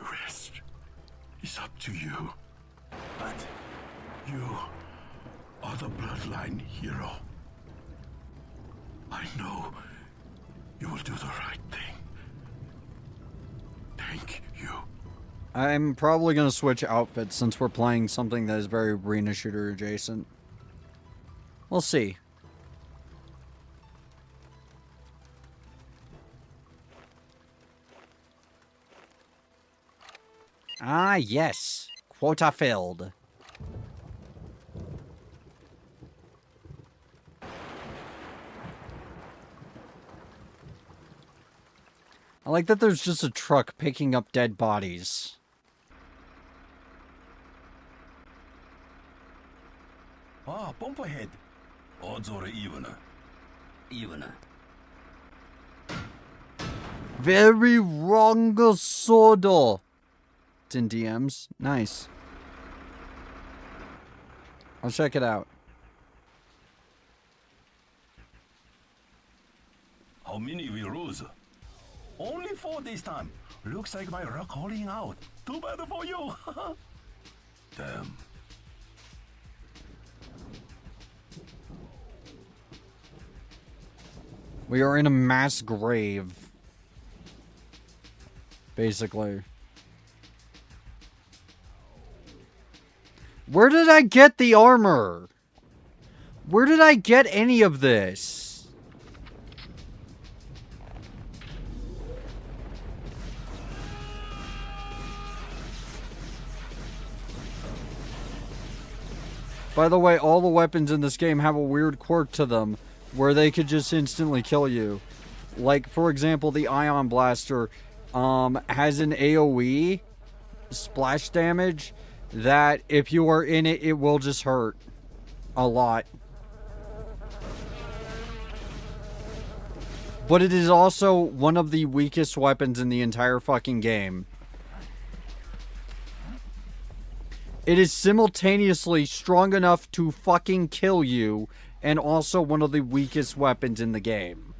rest is up to you. But you are the bloodline hero. I know you will do the right thing. Thank you. I'm probably gonna switch outfits since we're playing something that is very arena shooter adjacent. We'll see. Ah, yes. Quota filled. I like that there's just a truck picking up dead bodies. Ah, bump ahead. Odds or evener. Evener. Very wrong sword. It's in DMs. Nice. I'll check it out. How many we lose? Only 4 this time. Looks like my rock holding out. Too bad for you. Damn. We are in a mass grave. Basically. Where did I get the armor? Where did I get any of this? By the way, all the weapons in this game have a weird quirk to them where they could just instantly kill you. Like, for example, the Ion Blaster has an AoE splash damage that if you are in it, it will just hurt a lot. But it is also one of the weakest weapons in the entire fucking game. It is simultaneously strong enough to fucking kill you and also one of the weakest weapons in the game.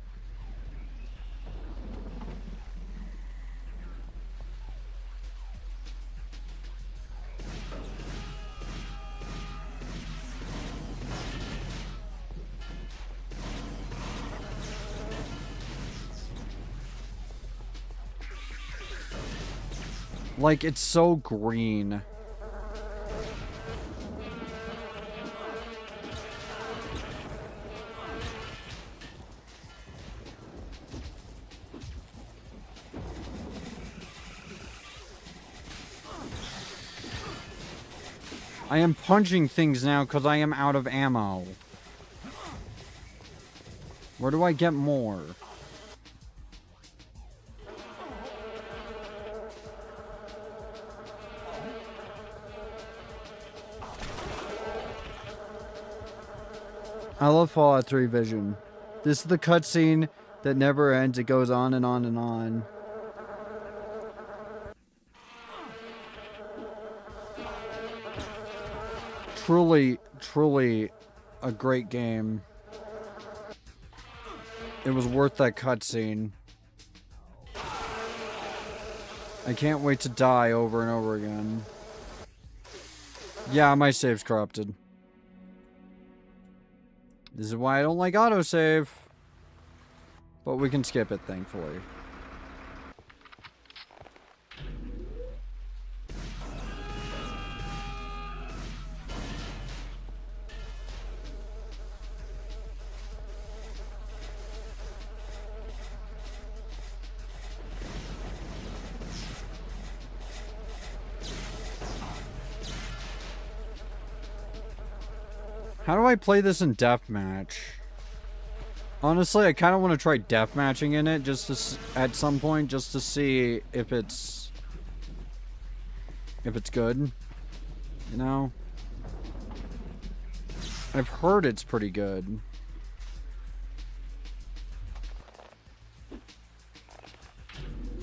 Like, it's so green. I am punching things now because I am out of ammo. Where do I get more? I love Fallout 3 Vision. This is the cutscene that never ends. It goes on and on and on. Truly, truly a great game. It was worth that cutscene. I can't wait to die over and over again. Yeah, my save's corrupted. This is why I don't like autosave. But we can skip it, thankfully. How do I play this in deathmatch? Honestly, I kind of want to try deathmatching in it just to, at some point, just to see if it's good. You know? I've heard it's pretty good.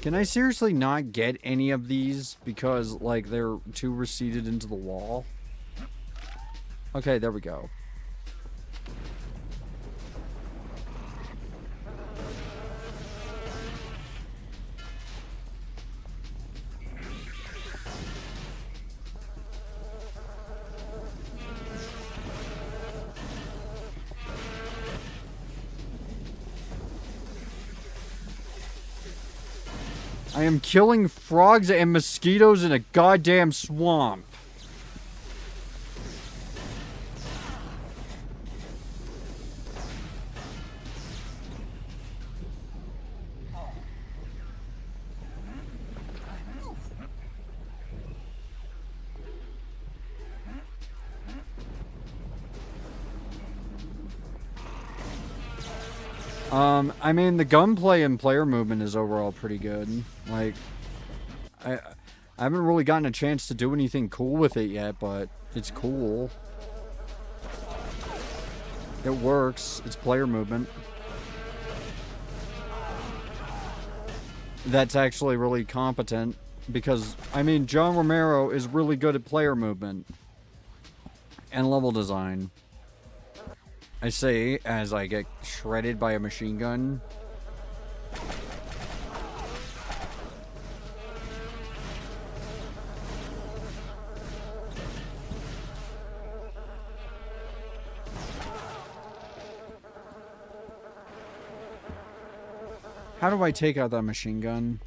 Can I seriously not get any of these because, like, they're too receded into the wall? Okay, there we go. I am killing frogs and mosquitoes in a goddamn swamp. I mean, the gunplay and player movement is overall pretty good. Like, I haven't really gotten a chance to do anything cool with it yet, but it's cool. It works. It's player movement. That's actually really competent because, I mean, John Romero is really good at player movement and level design. I say as I get shredded by a machine gun. How do I take out that machine gun?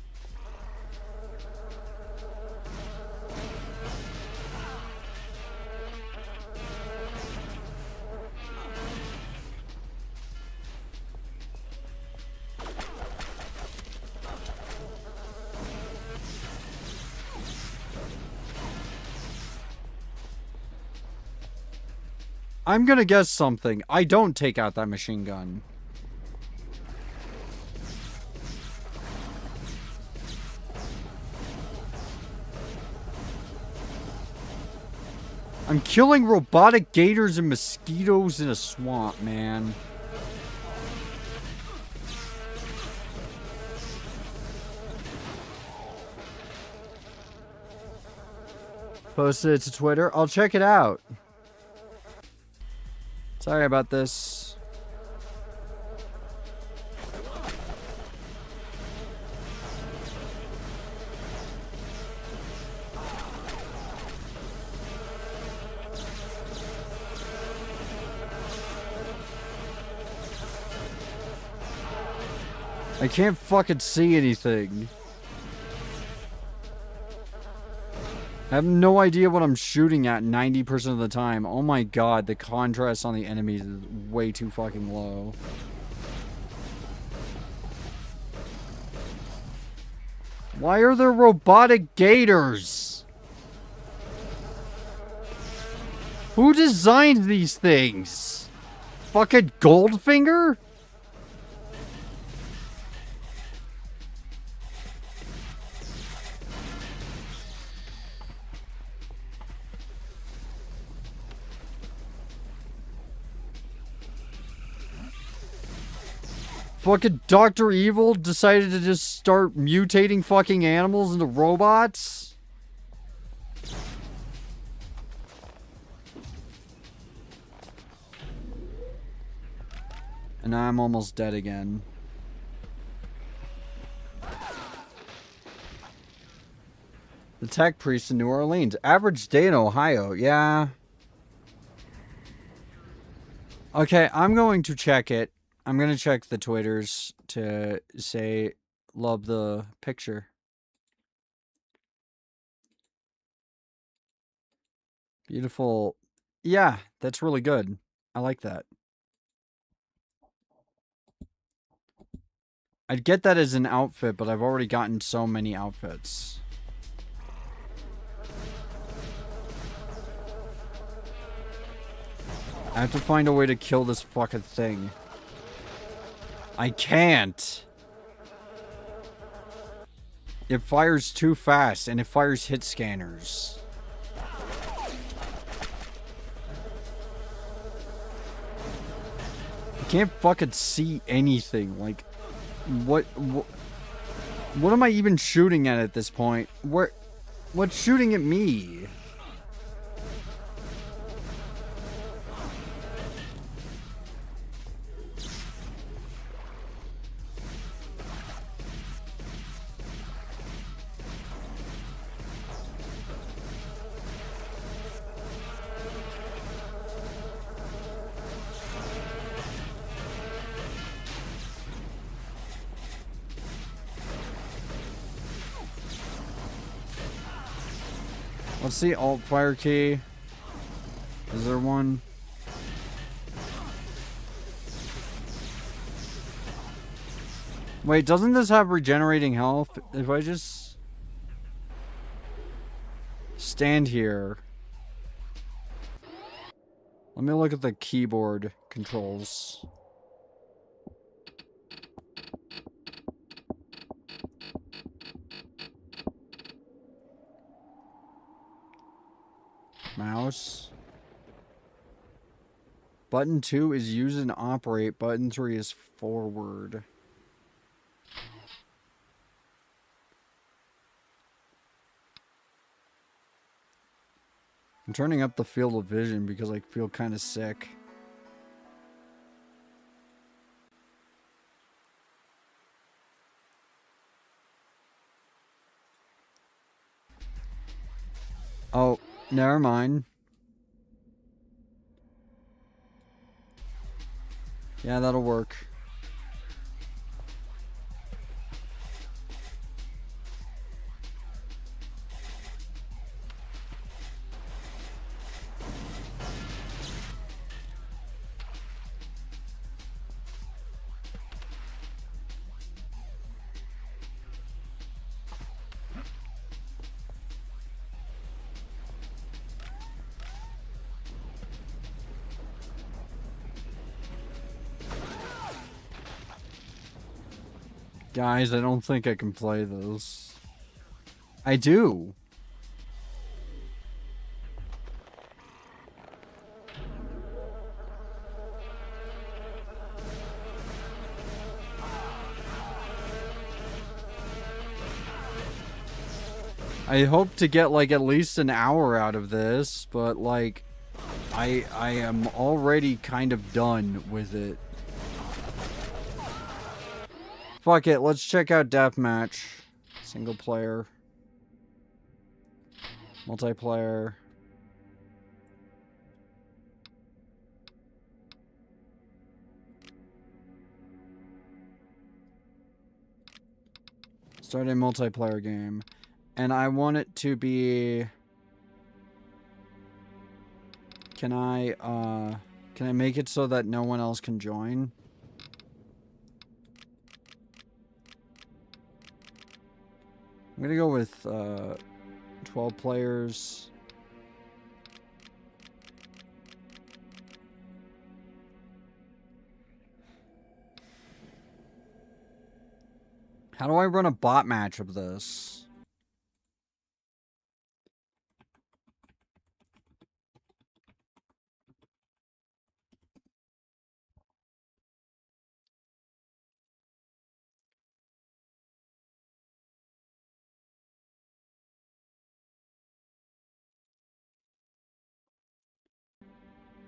I'm gonna guess something. I don't take out that machine gun. I'm killing robotic gators and mosquitoes in a swamp, man. Posted it to Twitter. I'll check it out. Sorry about this. I can't fucking see anything. I have no idea what I'm shooting at 90% of the time. Oh my god, the contrast on the enemies is way too fucking low. Why are there robotic gators? Who designed these things? Fucking Goldfinger? Fucking Dr. Evil decided to just start mutating fucking animals into robots? And I'm almost dead again. The tech priest in New Orleans. Average day in Ohio. Yeah. Okay, I'm going to check it. I'm going to check the Twitters to say, love the picture. Beautiful. Yeah, that's really good. I like that. I'd get that as an outfit, but I've already gotten so many outfits. I have to find a way to kill this fucking thing. I can't. It fires too fast, and it fires hit scanners. I can't fucking see anything. Like, what am I even shooting at this point? What's shooting at me? Let's see, alt fire key. Is there one? Wait, doesn't this have regenerating health? If I just stand here. Let me look at the keyboard controls. Mouse. Button 2 is use and operate. Button 3 is forward. I'm turning up the field of vision because I feel kind of sick. Oh, never mind. Yeah, that'll work. Guys, I don't think I can play those. I do. I hope to get like at least an hour out of this, but like I am already kind of done with it. Fuck it, let's check out Deathmatch. Single player. Multiplayer. Start a multiplayer game. And I want it to be Can I make it so that no one else can join? I'm gonna go with 12 players. How do I run a bot match of this?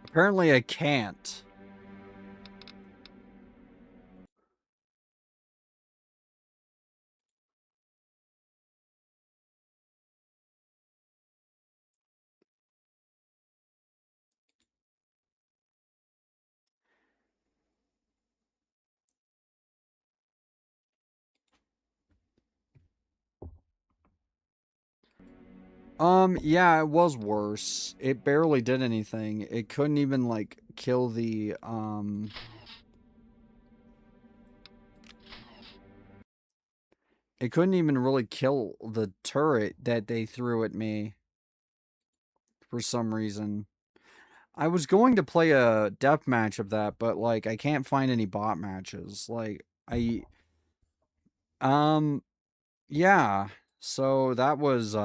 Apparently I can't. Yeah, it was worse. It barely did anything. It couldn't even, like, kill the, It couldn't even really kill the turret that they threw at me. For some reason. I was going to play a death match of that, but, like, I can't find any bot matches. Like, yeah. So that was,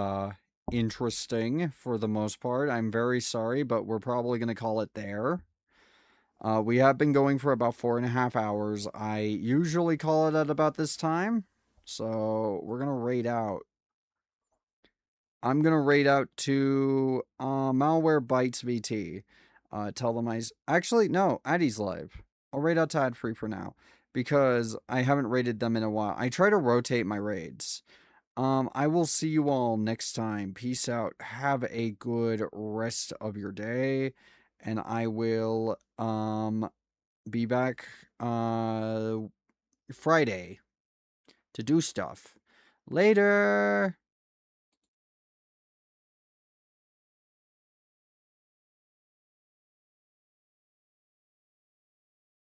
interesting for the most part. I'm very sorry, but we're probably going to call it there. We have been going for about 4.5 hours. I usually call it at about this time. So we're going to raid out. I'm going to raid out to Malware Bytes VT. Tell them actually, no, Addy's live. I'll raid out to Ad Free for now. Because I haven't raided them in a while. I try to rotate my raids. I will see you all next time. Peace out. Have a good rest of your day. And I will be back Friday to do stuff. Later.